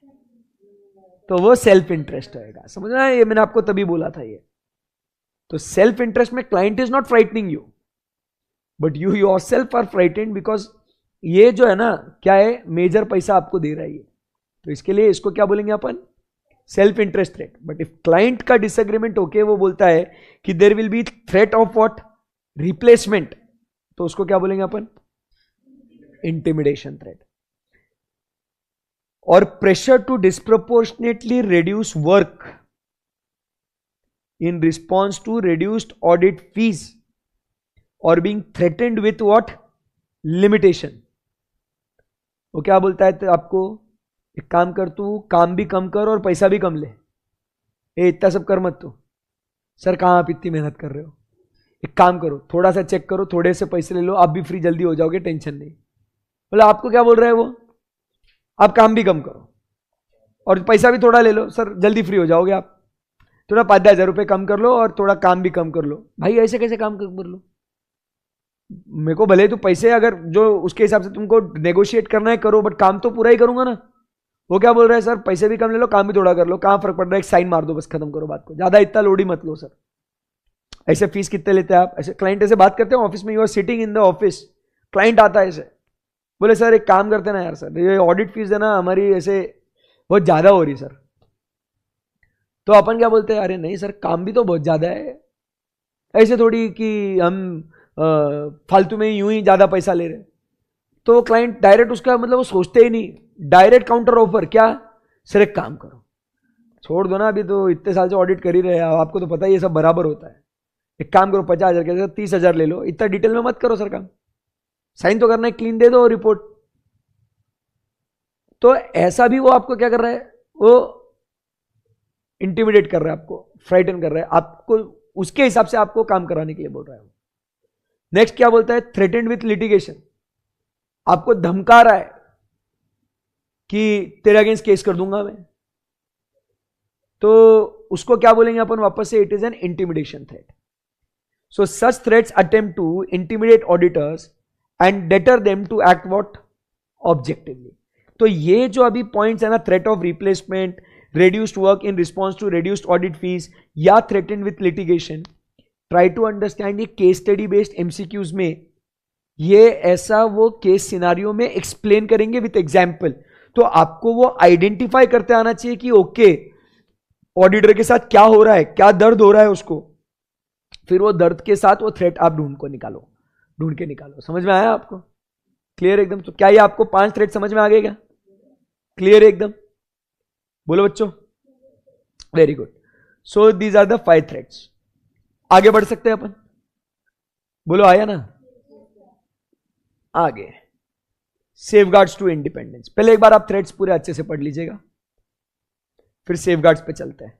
तो वो सेल्फ इंटरेस्ट होएगा. समझ रहे हैं? ये मैंने आपको तभी बोला था ये. तो सेल्फ इंटरेस्ट में client is not frightening you, but you yourself are frightened because ये जो है ना क्या है, मेजर पैसा आपको दे रहा है ये. तो इसके लिए इसको क्या बोलेंगे अपन? Self interest threat. But if client का डिसएग्रीमेंट होके वो बोलता है कि there will be threat of what? Replacement, तो उसको क्या बोलेंगे अपन? Intimidation threat. और pressure to disproportionately reduce work in response to reduced audit fees or being threatened with what? Limitation. वो क्या बोलता है तो आपको? एक काम कर, तू काम भी कम कर और पैसा भी कम ले. इतना सब कर मत. तू सर कहाँ आप इतनी मेहनत कर रहे हो? एक काम करो, थोड़ा सा चेक करो, थोड़े से पैसे ले लो, आप भी फ्री जल्दी हो जाओगे, टेंशन नहीं. बोला आपको क्या बोल रहा है वो? आप काम भी कम करो और पैसा भी थोड़ा ले लो, सर जल्दी फ्री हो जाओगे आप. थोड़ा 5,000 रुपये कम कर लो और थोड़ा काम भी कम कर लो. भाई ऐसे कैसे काम कर लो? मेरे को भले तो पैसे अगर जो उसके हिसाब से तुमको नेगोशिएट करना है करो, बट काम तो पूरा ही करूंगा ना. वो क्या बोल रहा है? सर पैसे भी कम ले लो, काम भी थोड़ा कर लो. कहां फर्क पड़ रहा है? एक साइन मार दो बस, खत्म करो बात को. ज्यादा इतना लोड ही मत लो सर. ऐसे फीस कितने लेते हैं आप? ऐसे क्लाइंट ऐसे बात करते हैं ऑफिस में. You are sitting in the office, client आता है ऐसे, बोले सर एक काम करते ना यार, सर ये ऑडिट फीस है ना हमारी ऐसे बहुत ज्यादा हो रही सर. तो अपन क्या बोलते हैं? अरे नहीं सर काम भी तो बहुत ज्यादा है, ऐसे थोड़ी कि हम फालतू में यूं ही ज्यादा पैसा ले रहे. तो क्लाइंट डायरेक्ट उसका मतलब वो सोचते ही नहीं, डायरेक्ट काउंटर ऑफर. क्या? सर एक काम करो, छोड़ दो ना, अभी तो इतने साल से ऑडिट कर ही रहे हैं, आपको तो पता ही ये सब बराबर होता है. एक काम करो 50,000 के 30,000 ले लो, इतना डिटेल में मत करो सर काम, साइन तो करना है, क्लीन दे दो रिपोर्ट. तो ऐसा भी वो आपको क्या कर रहा है? वो इंटिमिडेट कर रहा है आपको, फ्राइटन कर रहा है आपको, उसके हिसाब से आपको काम कराने के लिए बोल रहा है. नेक्स्ट क्या बोलता है? Threatened with litigation. आपको धमका रहा है कि तेरे अगेंस्ट केस कर दूंगा मैं. तो उसको क्या बोलेंगे अपन वापस से? It is an intimidation threat. So such threats attempt to intimidate auditors and deter them to act what? Objectively. तो ये जो अभी पॉइंट्स है ना, threat of replacement, reduced work in response to reduced audit fees या threatened with litigation, try to understand ये case study based MCQs में ये ऐसा वो केस सिनारियो में एक्सप्लेन करेंगे विथ एग्जाम्पल. तो आपको वो आइडेंटिफाई करते आना चाहिए कि ओके ऑडिटर के साथ क्या हो रहा है, क्या दर्द हो रहा है उसको. फिर वो दर्द के साथ वो थ्रेट आप ढूंढ के निकालो. समझ में आया आपको? क्लियर एकदम? तो क्या ये आपको 5 थ्रेट समझ में आ गए क्या? क्लियर एकदम? बोलो बच्चों. Very good. So these are the 5 threats. आगे बढ़ सकते हैं अपन? बोलो आया ना? आगे सेफगार्ड्स टू इंडिपेंडेंस. पहले एक बार आप थ्रेड्स पूरे अच्छे से पढ़ लीजिएगा, फिर सेफगार्ड्स पे चलते हैं.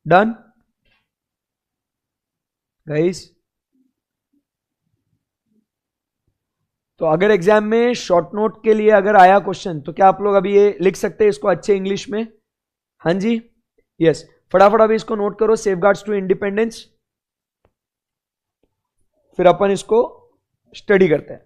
Done guys? तो अगर एग्जाम में शॉर्ट नोट के लिए अगर आया क्वेश्चन तो क्या आप लोग अभी ये लिख सकते हैं इसको अच्छे इंग्लिश में? हाँ जी, यस, फटाफट अभी इसको नोट करो, सेफगार्ड्स टू इंडिपेंडेंस, फिर अपन इसको स्टडी करते हैं।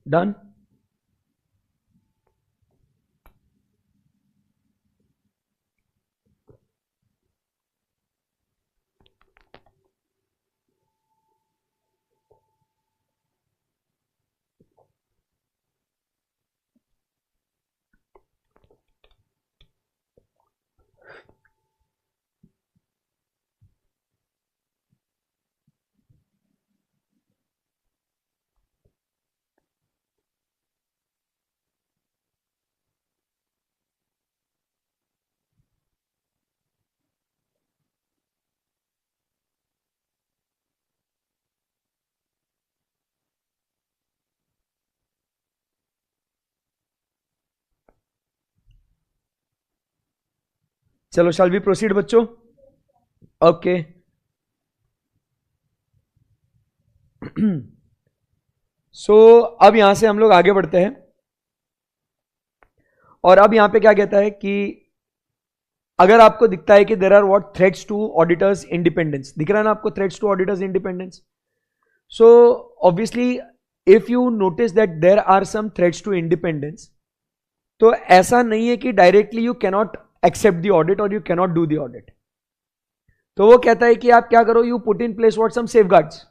डन? चलो शैल वी प्रोसीड बच्चों? ओके। सो अब यहां से हम लोग आगे बढ़ते हैं, और अब यहां पे क्या कहता है कि अगर आपको दिखता है कि there are what threats to auditors independence, दिख रहा है ना आपको threats to auditors independence? So obviously if you notice that there are some threats to independence, तो ऐसा नहीं है कि directly you cannot accept the audit और you cannot do the audit. तो वो कहता है कि आप क्या करो, you put in place what some safeguards.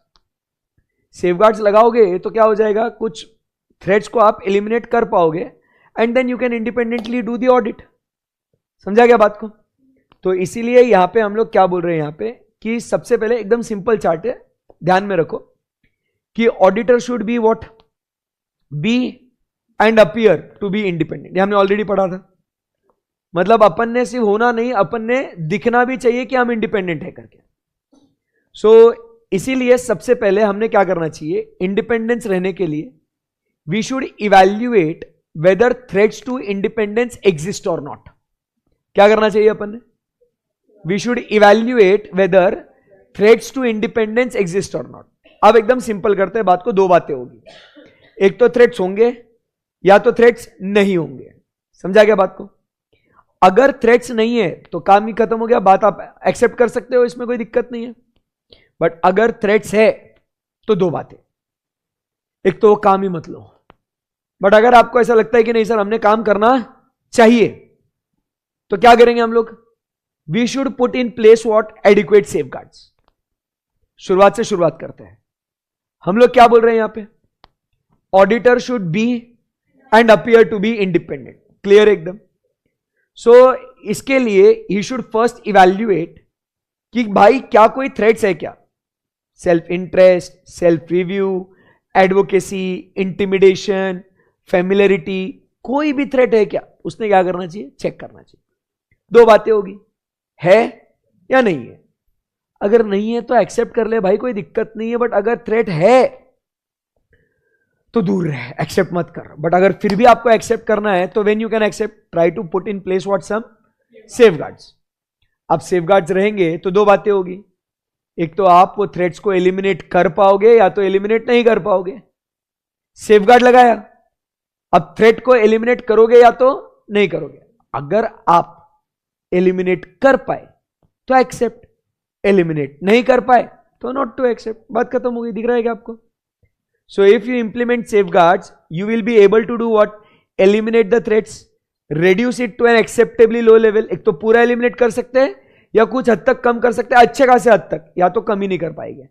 Safeguards लगाओगे तो क्या हो जाएगा, कुछ थ्रेड्स को आप एलिमिनेट कर पाओगे and then you can independently do the audit. समझा गया बात को? तो इसीलिए यहां पे हम लोग क्या बोल रहे हैं यहां पे कि सबसे पहले एकदम सिंपल चार्ट है, ध्यान में रखो कि auditor should be what, be and appear to be independent. ये हमने ऑलरेडी पढ़ा था। मतलब अपन ने सिर्फ होना नहीं, अपन ने दिखना भी चाहिए कि हम इंडिपेंडेंट है करके। सो इसीलिए सबसे पहले हमने क्या करना चाहिए, इंडिपेंडेंस रहने के लिए we should evaluate whether threats to independence exist और नॉट। क्या करना चाहिए अपन ने, we should evaluate whether threats to independence exist और नॉट। अब एकदम सिंपल करते हैं बात को, दो बातें होगी, एक तो थ्रेट्स होंगे या तो थ्रेट्स नहीं होंगे। समझा गया बात को? अगर थ्रेट्स नहीं है तो काम ही खत्म हो गया, बात आप एक्सेप्ट कर सकते हो, इसमें कोई दिक्कत नहीं है। बट अगर थ्रेट्स है तो दो बातें, एक तो वो काम ही मत लो। बट अगर आपको ऐसा लगता है कि नहीं सर हमने काम करना चाहिए, तो क्या करेंगे हम लोग, we should put in place what adequate safeguards. शुरुआत से शुरुआत करते हैं। हम लोग क्या बोल रहे हैं यहां पे? Auditor should be and appear to be independent. Clear एकदम? सो इसके लिए ही शुड फर्स्ट इवैल्यूएट कि भाई क्या कोई थ्रेट्स है क्या? Self interest, self review, advocacy, intimidation, familiarity, कोई भी थ्रेट है क्या? उसने क्या करना चाहिए? चेक करना चाहिए। दो बातें होगी, है या नहीं है। अगर नहीं है तो एक्सेप्ट कर ले भाई, कोई दिक्कत नहीं है। बट अगर थ्रेट है तो दूर रहे, एक्सेप्ट मत कर। बट अगर फिर भी आपको एक्सेप्ट करना है तो when you can accept, try to put in place what some safeguards. अब सेफगार्ड्स रहेंगे तो दो बातें होगी, एक तो आप वो थ्रेट्स को एलिमिनेट कर पाओगे या तो एलिमिनेट नहीं कर पाओगे। सेफगार्ड लगाया, अब थ्रेट को एलिमिनेट करोगे या तो नहीं करोगे। अगर आप एलिमिनेट कर पाए तो एक्सेप्ट, एलिमिनेट नहीं कर पाए तो नॉट टू एक्सेप्ट। बात खत्म हो गई। दिख रहा है क्या आपको? So if you implement safeguards you will be able to do what? Eliminate the threats, reduce it to an acceptably low level। एक तो पूरा एलिमिनेट कर सकते हैं या कुछ हद तक कम कर सकते हैं, अच्छे खासे हद तक, या तो कम ही नहीं कर पाएंगे।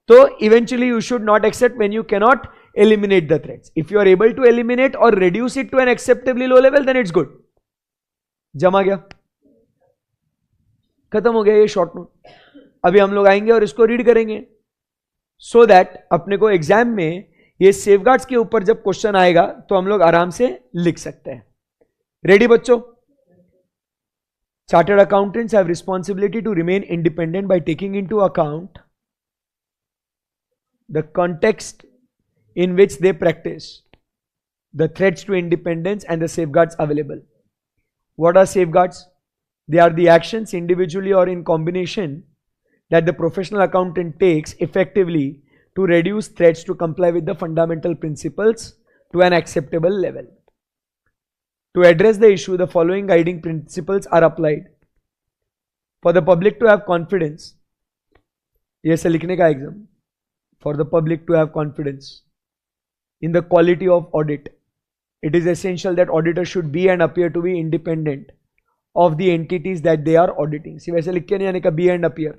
तो eventually you should not accept when you can not eliminate the threats. If you are able to eliminate और reduce it to an acceptably low level then it's good। जमा गया, खत्म हो गया ये शॉर्ट नोट। अभी हम लोग आएंगे और इसको रीड करेंगे सो दैट अपने को एग्जाम में ये सेफगार्ड्स के ऊपर जब क्वेश्चन आएगा तो हम लोग आराम से लिख सकते हैं। रेडी बच्चों? Chartered accountants have responsibility to remain independent by taking into account the context in which they practice the threats to independence and the safeguards available. What are safeguards? They are the actions individually or in combination that the professional accountant takes effectively to reduce threats to comply with the fundamental principles to an acceptable level. To address the issue, the following guiding principles are applied. For the public to have confidence, ये से लिखने का exam, for the public to have confidence in the quality of audit, it is essential that auditors should be and appear to be independent of the entities that they are auditing। सिर्फ ऐसे लिख के नहीं आने का be and appear,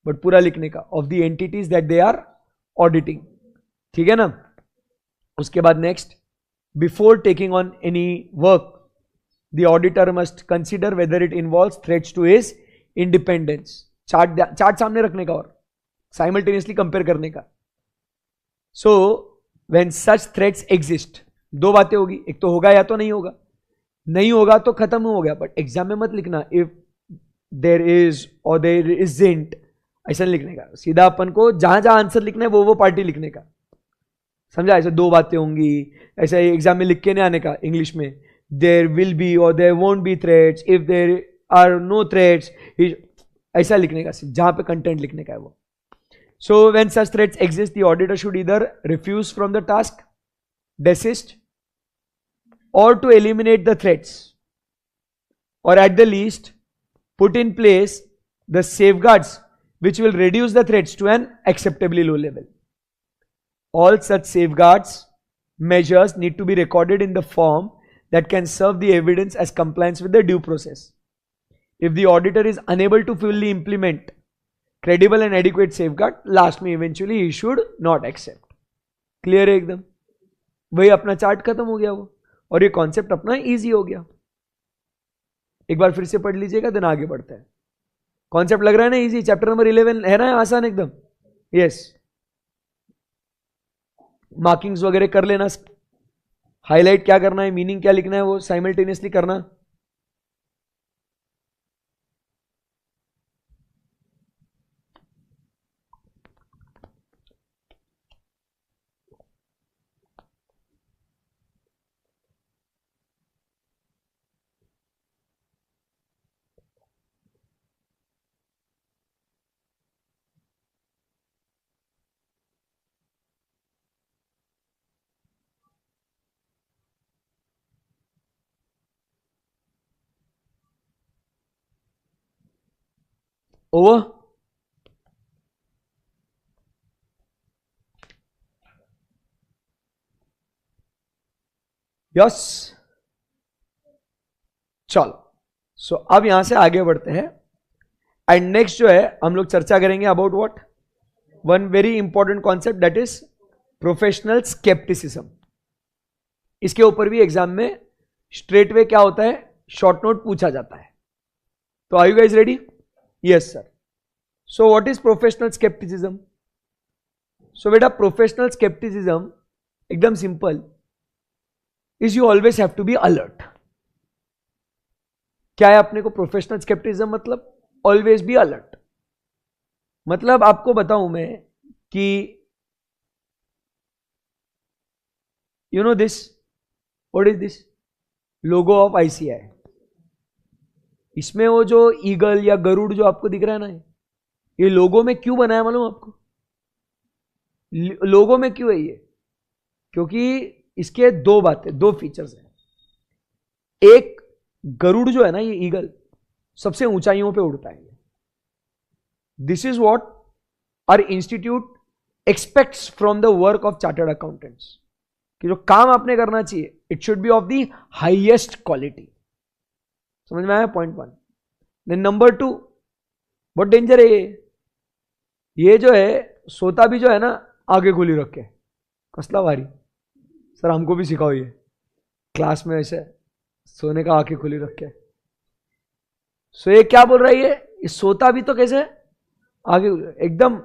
but पूरा लिखने का of the entities that they are auditing। ठीक है ना? उसके बाद next, before taking on any work, the auditor must consider whether it involves threats to his independence। Chart सामने रखने का और साइमल्टेनियसली कंपेयर करने का। So when such threats exist, दो बातें होगी, एक तो होगा या तो नहीं होगा। नहीं होगा तो खत्म हो गया। बट एग्जाम में मत लिखना इफ देर इज और देर इजंट, ऐसा नहीं लिखने का। सीधा अपन को जहां जहां आंसर लिखना है वो पार्टी लिखने का। समझा? ऐसे दो बातें होंगी, ऐसे एग्जाम में लिख के नहीं आने का इंग्लिश में देर विल बी और there won't be threats, if there are no threats, ऐसा लिखने का जहां पे कंटेंट लिखने का है वो। So when such threats exist, the auditor should either refuse from the task, desist, or to eliminate the threats, or at the least put in place the safeguards which will reduce the threats to an acceptably low level. All such safeguards measures need to be recorded in the form that can serve the evidence as compliance with the due process. If the auditor is unable to fully implement credible and adequate safeguard, last में eventually he should not accept। Clear है एकदम? वही अपना chart खत्म हो गया वो, और ये कॉन्सेप्ट अपना इजी हो गया। एक बार फिर से पढ़ लीजिएगा, देन आगे बढ़ता है। कॉन्सेप्ट लग रहा है ना इजी? चैप्टर नंबर 11 है ना आसान एकदम? यस। मार्किंग्स वगैरह कर लेना, हाईलाइट क्या करना है, मीनिंग क्या लिखना है, वो साइमल्टेनियसली करना। ओवर? यस। चलो सो अब यहां से आगे बढ़ते हैं एंड नेक्स्ट जो है हम लोग चर्चा करेंगे about what, one very important concept that is professional scepticism. इसके ऊपर भी एग्जाम में स्ट्रेट वे क्या होता है, शॉर्ट नोट पूछा जाता है। तो are you guys ready? Yes sir. So what is professional scepticism? So बेटा प्रोफेशनल स्केप्टिसिज्म एकदम simple is you always have to be alert. क्या है अपने को प्रोफेशनल स्केप्टिसिज्म मतलब? Always be alert. मतलब आपको बताऊं मैं कि you know this, what is this? Logo of ICI. इसमें वो जो ईगल या गरुड़ जो आपको दिख रहा है ना, ये लोगो में क्यों बनाया मालूम आपको? लोगो में क्यों है ये? क्योंकि इसके दो बातें, दो फीचर्स हैं। एक, गरुड़ जो है ना, ये ईगल सबसे ऊंचाइयों पे उड़ता है। This is what our institute expects from the work of chartered accountants, कि जो काम आपने करना चाहिए it should be of the highest quality. समझ में आया? Point one. Then number two, बहुत डेंजर है ये जो है सोता भी जो है ना आगे खुली रख के, कसला भारी। सर हमको भी सिखाओ ये क्लास में ऐसे सोने का आंखें खुली रख के। सो ये क्या बोल रहा है ये सोता भी तो कैसे आगे, एकदम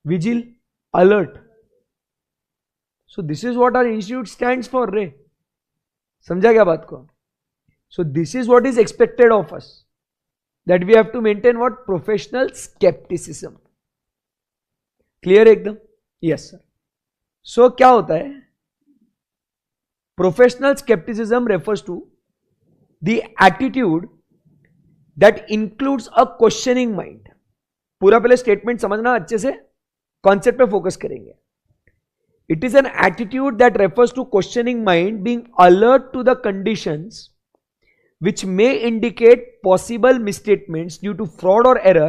vigil alert. So this is what our institute stands for रे। समझा क्या बात को? So this is what is expected of us, that we have to maintain what, professional scepticism. Clear एकदम? Yes sir. सो क्या होता है, professional scepticism refers to the attitude that includes a questioning mind. पूरा पहले स्टेटमेंट समझना अच्छे से, कॉन्सेप्ट पे फोकस करेंगे। It is an attitude that refers to questioning mind being alert to the conditions which may indicate possible misstatements due to fraud or error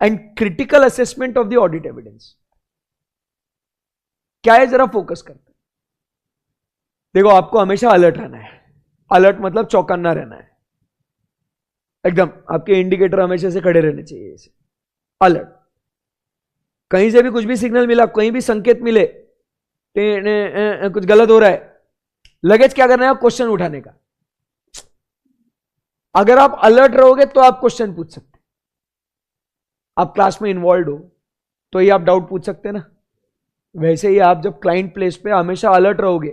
and critical assessment of the audit evidence. क्या है जरा focus करते हैं। देखो आपको हमेशा alert रहना है। अलर्ट मतलब चौकन्ना रहना है, एकदम आपके इंडिकेटर हमेशा से खड़े रहने चाहिए ऐसे अलर्ट। कहीं से भी कुछ भी सिग्नल मिला, कहीं भी संकेत मिले कुछ गलत हो रहा है, लगेज क्या करना है, क्वेश्चन उठाने का। अगर आप अलर्ट रहोगे तो आप क्वेश्चन पूछ सकते। आप क्लास में इन्वॉल्व हो तो ये आप डाउट पूछ सकते हैं ना। वैसे ही आप जब क्लाइंट प्लेस पे हमेशा अलर्ट रहोगे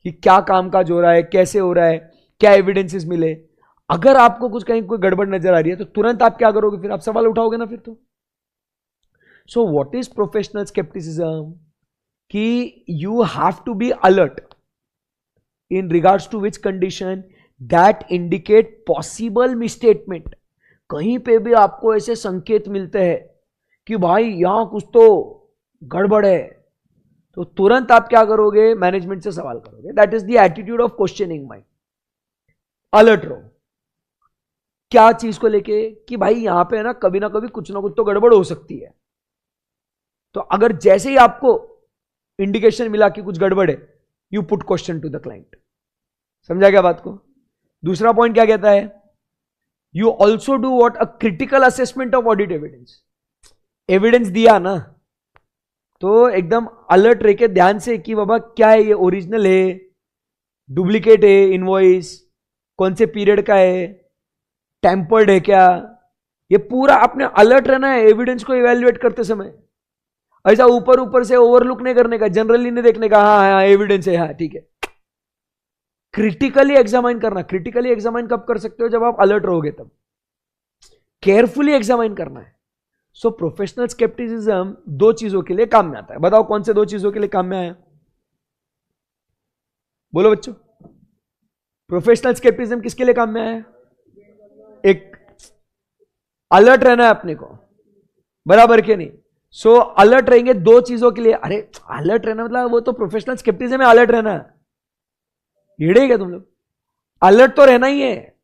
कि क्या काम काज हो रहा है, कैसे हो रहा है, क्या एविडेंसेस मिले। अगर आपको कुछ कहीं कोई गड़बड़ नजर आ रही है तो तुरंत आप क्या करोगे, फिर आप सवाल उठाओगे ना फिर तो। सो व्हाट इज प्रोफेशनल स्केप्टिसिज्म? कि you have to be alert in regards to which condition that indicate possible misstatement। कहीं पे भी आपको ऐसे संकेत मिलते हैं कि भाई यहां कुछ तो गड़बड़ है, तो तुरंत आप क्या करोगे, मैनेजमेंट से सवाल करोगे। That is the attitude of questioning mind. Alert रहो क्या चीज को लेके, कि भाई यहां पे है ना कभी ना कुछ ना कुछ तो गड़बड़ हो सकती है। तो अगर जैसे ही आपको इंडिकेशन मिला कि कुछ गड़बड़ है, you put question to the client. समझा क्या बात को? दूसरा पॉइंट क्या कहता है, you also do what, a critical assessment of audit evidence. Evidence दिया ना तो एकदम अलर्ट रह के ध्यान से कि बाबा क्या है, ये ओरिजिनल है, डुप्लीकेट है, इनवॉइस कौन से पीरियड का है, टेम्पर्ड है क्या, ये पूरा आपने अलर्ट रहना है एविडेंस को इवेल्युएट करते समय। ऐसा ऊपर से ओवरलुक नहीं करने का, जनरली नहीं देखने का, हाँ एविडेंस है, हाँ ठीक है। क्रिटिकली एग्जामाइन करना। क्रिटिकली एग्जामाइन कब कर सकते हो, जब आप अलर्ट रहोगे तब। केयरफुली एग्जामाइन करना है। सो प्रोफेशनल स्केप्टिसिज्म दो चीजों के लिए काम में आता है। बताओ कौन से दो चीजों के लिए काम में आया? बोलो बच्चों, प्रोफेशनल स्केप्टिसिज्म किसके लिए काम में आया? एक, अलर्ट रहना है अपने को, बराबर के नहीं। सो अलर्ट रहेंगे दो चीजों के लिए। अरे अलर्ट रहना मतलब वो तो प्रोफेशनल स्केप्टिसिज्म में अलर्ट रहना है। येड़े क्या तुम लोग? अलर्ट तो रहना ही है,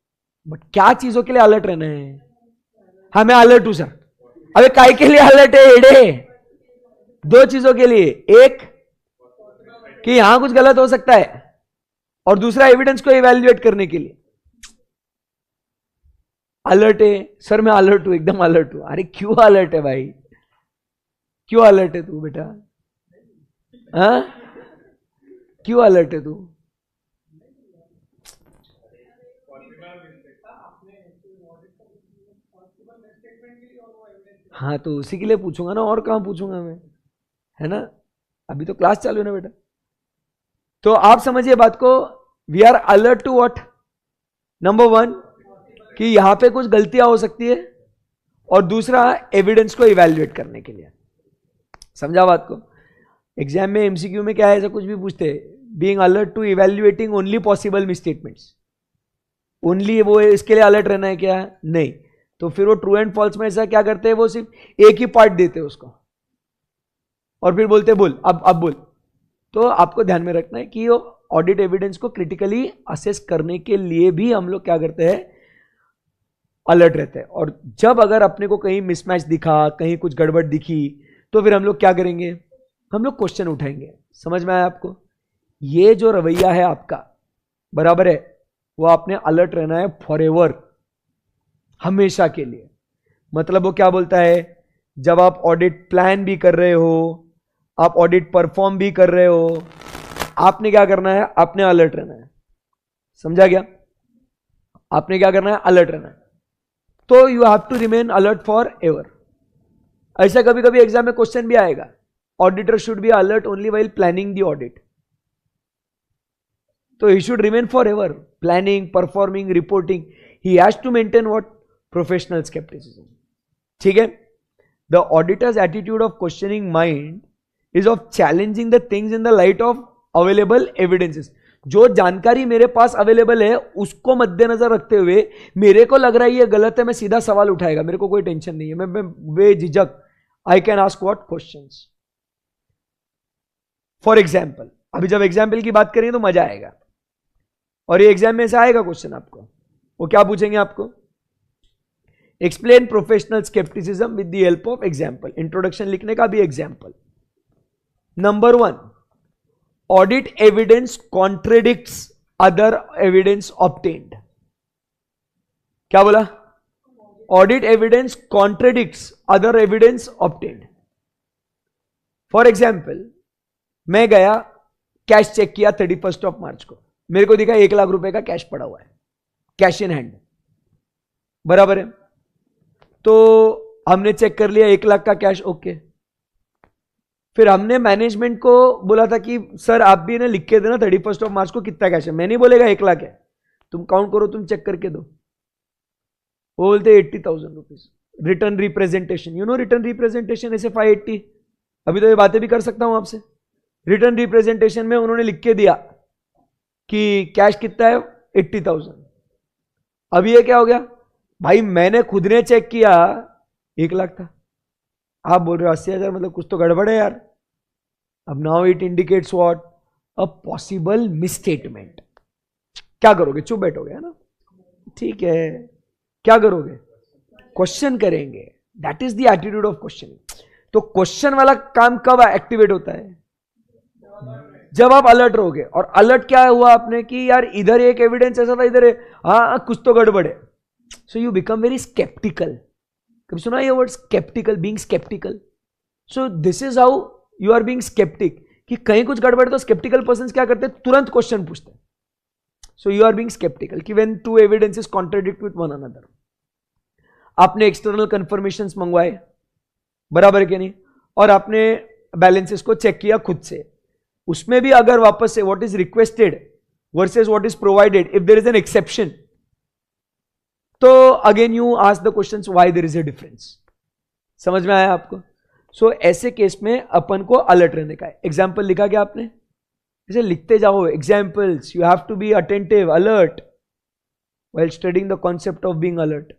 बट क्या चीजों के लिए अलर्ट रहना है? हाँ मैं अलर्ट हूं सर। अबे काय के लिए अलर्ट है येड़े? दो चीजों के लिए, एक कि यहां कुछ गलत हो सकता है, और दूसरा एविडेंस को इवैल्यूएट करने के लिए। अलर्ट है सर, मैं अलर्ट हूं, एकदम अलर्ट हूं। अरे क्यों अलर्ट है भाई, क्यों अलर्ट है तू बेटा? हाँ, क्यों अलर्ट है तू? हाँ तो उसी के लिए पूछूंगा ना, और कहां पूछूंगा मैं, है ना? अभी तो क्लास चालू है ना बेटा। तो आप समझिए बात को, we are alert to what? Number one, कि यहां पे कुछ गलतियां हो सकती है, और दूसरा एविडेंस को इवैल्यूएट करने के लिए। समझा बात को? एग्जाम में एमसीक्यू में क्या है, ऐसा कुछ भी पूछते हैं, being alert to evaluating only possible misstatements, only वो इसके लिए अलर्ट रहना है क्या? नहीं। तो फिर वो ट्रू एंड फॉल्स में ऐसा क्या करते हैं, वो सिर्फ एक ही पार्ट देते हैं उसको, और फिर बोलते हैं बोल, अब बोल। तो आपको ध्यान में रखना है कि ऑडिट एविडेंस को क्रिटिकली असेस करने के लिए भी हम लोग क्या करते हैं, अलर्ट रहते हैं। और जब अगर अपने को कहीं मिसमैच दिखा, कहीं कुछ गड़बड़ दिखी, तो फिर हम लोग क्या करेंगे, हम लोग क्वेश्चन उठाएंगे। समझ में आया आपको? ये जो रवैया है आपका, बराबर है, वो आपने अलर्ट रहना है फॉर एवर, हमेशा के लिए। मतलब वो क्या बोलता है, जब आप ऑडिट प्लान भी कर रहे हो, आप ऑडिट परफॉर्म भी कर रहे हो, आपने क्या करना है, आपने अलर्ट रहना है। समझा गया? आपने क्या करना है, अलर्ट रहना है। तो you have to remain alert for ever. ऐसा कभी कभी एग्जाम में क्वेश्चन भी आएगा, auditor should be alert only while planning the audit. तो he should remain for ever, planning, performing, reporting, he has to maintain what? Professional scepticism. ठीक है? The auditors attitude of questioning mind is of challenging the things in the light of available evidences. जो जानकारी मेरे पास available है उसको मद्देनजर रखते हुए, मेरे को लग रहा है ये गलत है, मैं सीधा सवाल उठाएगा, मेरे को कोई टेंशन नहीं है, मैं बेझिझक I can ask what questions. For example, अभी जब एग्जाम्पल की बात करेंगे तो मजा आएगा, और ये एग्जाम में ऐसा आएगा क्वेश्चन आपको। वो क्या पूछेंगे आपको, explain professional scepticism with the help of example. Introduction लिखने का भी example. Number one, audit evidence contradicts other evidence obtained. क्या बोला? Audit evidence contradicts other evidence obtained. For example, मैं गया, कैश चेक किया 31 मार्च को, मेरे को दिखा 1 लाख रुपए का कैश पड़ा हुआ है, कैश इन हैंड, बराबर है। तो हमने चेक कर लिया 1 लाख का कैश, ओके। फिर हमने मैनेजमेंट को बोला था कि सर आप भी ना लिख के देना 31 मार्च को कितना कैश है। मैं नहीं बोलेगा 1 लाख है, तुम काउंट करो, तुम चेक करके दो। वो बोलते 80,000 rupees. Written representation, you know written representation, ऐसे 580। अभी तो ये बातें भी कर सकता हूं आपसे। रिटर्न रिप्रेजेंटेशन में उन्होंने लिख के दिया कि कैश कितना है, 80,000। अब ये क्या हो गया भाई, मैंने खुद ने चेक किया 1 लाख था, आप बोल रहे हो 80,000, मतलब कुछ तो गड़बड़ है यार। अब now it indicates what? A possible misstatement. क्या करोगे, चुप बैठोगे, है ना? ठीक है, क्या करोगे, क्वेश्चन करेंगे। That is the attitude of questioning. तो क्वेश्चन वाला काम कब एक्टिवेट होता है, जब आप अलर्ट रहोगे। और अलर्ट क्या हुआ आपने कि यार इधर एक एविडेंस ऐसा था, इधर है, हाँ कुछ तो गड़बड़ है। So you become very skeptical. कभी सुना ये word skeptical, being skeptical? So this is how you are being skeptic, कि कहीं कुछ गड़बड़, तो स्केप्टिकल पर्सन क्या करते हैं, तुरंत क्वेश्चन पूछते हैं। So you are being sceptical कि when two evidences contradict with one another. आपने एक्सटर्नल कंफर्मेशंस मंगवाए, बराबर है कि नहीं, और आपने बैलेंसेस को चेक किया खुद से, उसमें भी अगर वापस से what is requested versus what is provided, if there is an exception, तो again you ask the questions why there is a difference. समझ में आया आपको? सो ऐसे केस में अपन को अलर्ट रहने का है। एग्जाम्पल लिखा क्या आपने, इसे लिखते जाओ examples. You have to be attentive, alert while studying the concept of being alert.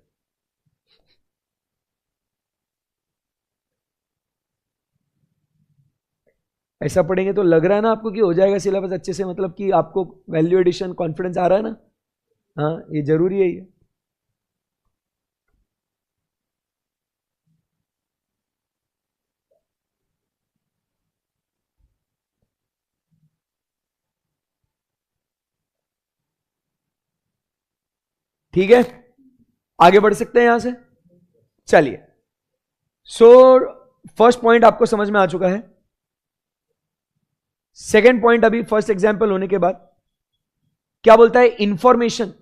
ऐसा पढ़ेंगे तो लग रहा है ना आपको कि हो जाएगा सिलेबस अच्छे से, मतलब कि आपको वैल्यू एडिशन कॉन्फिडेंस आ रहा है ना? हाँ, ये जरूरी है ये। ठीक है, आगे बढ़ सकते हैं यहां से? चलिए, सो फर्स्ट पॉइंट आपको समझ में आ चुका है। सेकेंड पॉइंट, अभी फर्स्ट एग्जाम्पल होने के बाद क्या बोलता है? Information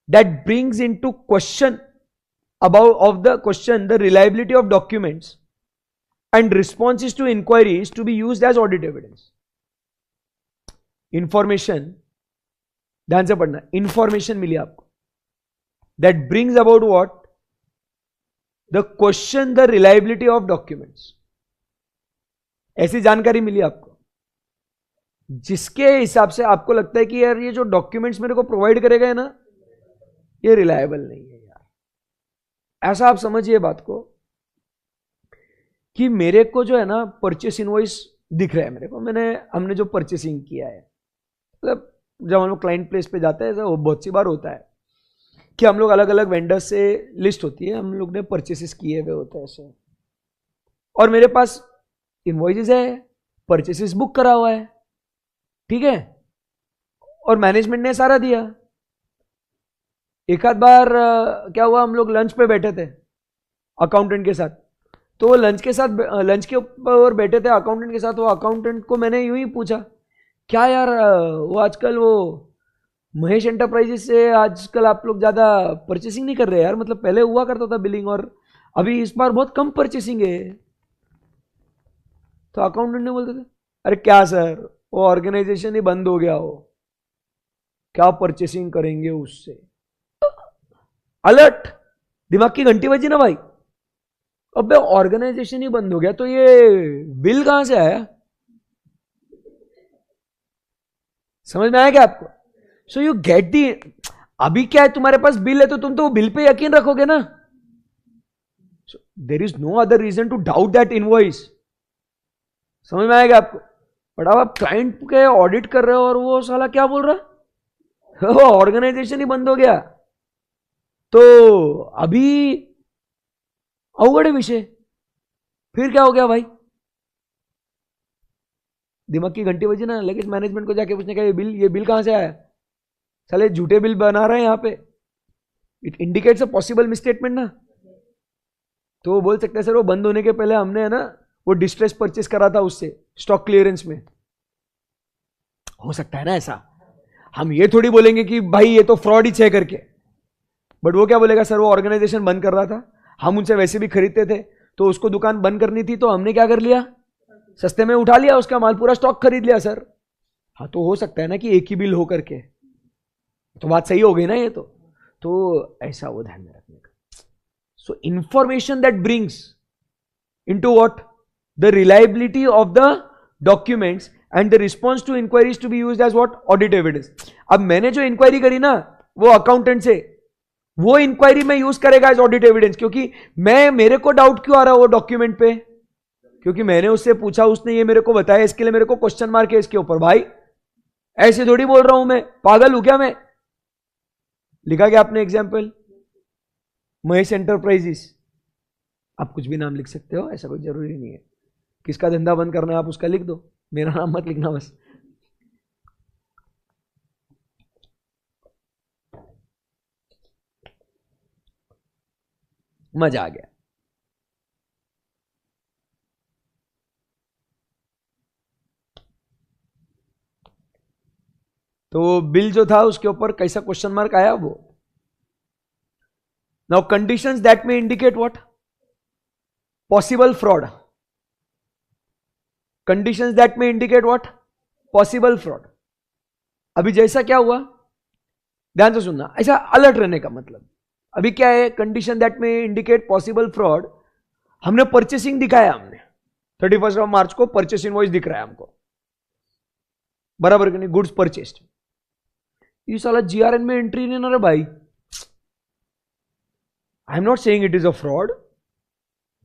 that brings into question about of the question the reliability of documents and responses to inquiries to be used as audit evidence. Information, ध्यान से पढ़ना, इंफॉर्मेशन मिली आपको that brings about what? The question the reliability of documents. ऐसी जानकारी मिली आपको जिसके हिसाब से आपको लगता है कि यार ये जो डॉक्यूमेंट्स मेरे को प्रोवाइड करेगा है ना, ये रिलायबल नहीं है यार। ऐसा आप समझिए बात को कि मेरे को जो है ना परचेस इनवॉइस दिख रहा है मेरे को, हमने जो परचेसिंग किया है, मतलब जब हम लोग क्लाइंट प्लेस पे जाते हैं, ऐसा बहुत सी बार होता है कि हम लोग अलग अलग वेंडर्स से लिस्ट होती है, हम लोग ने परचेसेस किए हुए होते हैं ऐसे, और मेरे पास इनवॉइसेस है, परचेसेस बुक करा हुआ है, ठीक है, और मैनेजमेंट ने सारा दिया। एक आध बार क्या हुआ, हम लोग लंच पे बैठे थे अकाउंटेंट के साथ, तो वो लंच के ऊपर बैठे थे अकाउंटेंट के साथ। वो अकाउंटेंट को मैंने यूं ही पूछा, क्या यार वो आजकल वो महेश एंटरप्राइजेस से आजकल आप लोग ज़्यादा परचेसिंग नहीं कर रहे यार, मतलब पहले हुआ करता था बिलिंग और अभी इस बार बहुत कम परचेसिंग है। तो अकाउंटेंट ने बोलते थे, अरे क्या सर, वो ऑर्गेनाइजेशन ही बंद हो गया हो, क्या परचेसिंग करेंगे उससे। अलर्ट, दिमाग की घंटी बजी ना भाई। अब ऑर्गेनाइजेशन ही बंद हो गया तो ये बिल कहां से आया? समझ में आया क्या आपको? सो यू गेट दी, अभी क्या है तुम्हारे पास बिल है तो तुम तो बिल पे यकीन रखोगे ना। There is no other reason to doubt that invoice. समझ में आएगा आपको? बट अब आप क्लाइंट के ऑडिट कर रहे हो और वो साला क्या बोल रहा है, ऑर्गेनाइजेशन ही बंद हो गया, तो अभी अवगढ़ विषय। फिर क्या हो गया भाई? दिमाग की घंटी बजी ना, लेकिन मैनेजमेंट को जाके पूछने का ये बिल कहां से आया? साले झूठे बिल बना रहे हैं यहां पे, it indicates a possible misstatement ना। तो वो बोल सकते हैं सर वो बंद होने के पहले हमने है ना वो डिस्ट्रेस परचेस करा था उससे स्टॉक क्लियरेंस में। हो सकता है ना ऐसा। हम ये थोड़ी बोलेंगे कि भाई ये तो फ्रॉड ही है करके, बट वो क्या बोलेगा, सर वो ऑर्गेनाइजेशन बंद कर रहा था, हम उनसे वैसे भी खरीदते थे, तो उसको दुकान बंद करनी थी तो हमने क्या कर लिया, सस्ते में उठा लिया उसका माल, पूरा स्टॉक खरीद लिया सर। हाँ तो हो सकता है ना कि एक ही बिल हो करके, तो बात सही हो गई ना ये तो ऐसा वो ध्यान में रखने का। So information that brings into what? The reliability of the documents and the response to inquiries to be used as what? Audit evidence. अब मैंने जो इंक्वायरी करी ना वो अकाउंटेंट से, वो इंक्वायरी में यूज करेगा एज ऑडिट एविडेंस, क्योंकि मेरे को डाउट क्यों आ रहा है वो डॉक्यूमेंट पे? क्योंकि मैंने उससे पूछा, उसने ये मेरे को बताया, इसके लिए मेरे को क्वेश्चन मार्क है इसके ऊपर। भाई ऐसे थोड़ी बोल रहा हूं मैं, पागल हूं क्या मैं? लिखा क्या आपने एग्जाम्पल? महेश एंटरप्राइजेस। आप कुछ भी नाम लिख सकते हो, ऐसा कोई जरूरी नहीं है। किसका धंधा बंद करना है आप उसका लिख दो, मेरा नाम मत लिखना बस। मजा आ गया। तो बिल जो था उसके ऊपर कैसा क्वेश्चन मार्क आया वो। नाउ कंडीशंस दैट में indicate what? Possible fraud. Conditions that में इंडिकेट व्हाट? Possible fraud. अभी जैसा क्या हुआ, ध्यान से सुनना, ऐसा अलर्ट रहने का मतलब अभी क्या है? कंडीशन दैट में इंडिकेट पॉसिबल फ्रॉड, हमने परचेसिंग दिखाया, हमने 31 मार्च को परचेस इनवॉइस दिख रहा है हमको, बराबर कि नहीं? Goods purchased. ये साला जीआरएन में एंट्री नहीं ना रे भाई। I am not saying it is a fraud,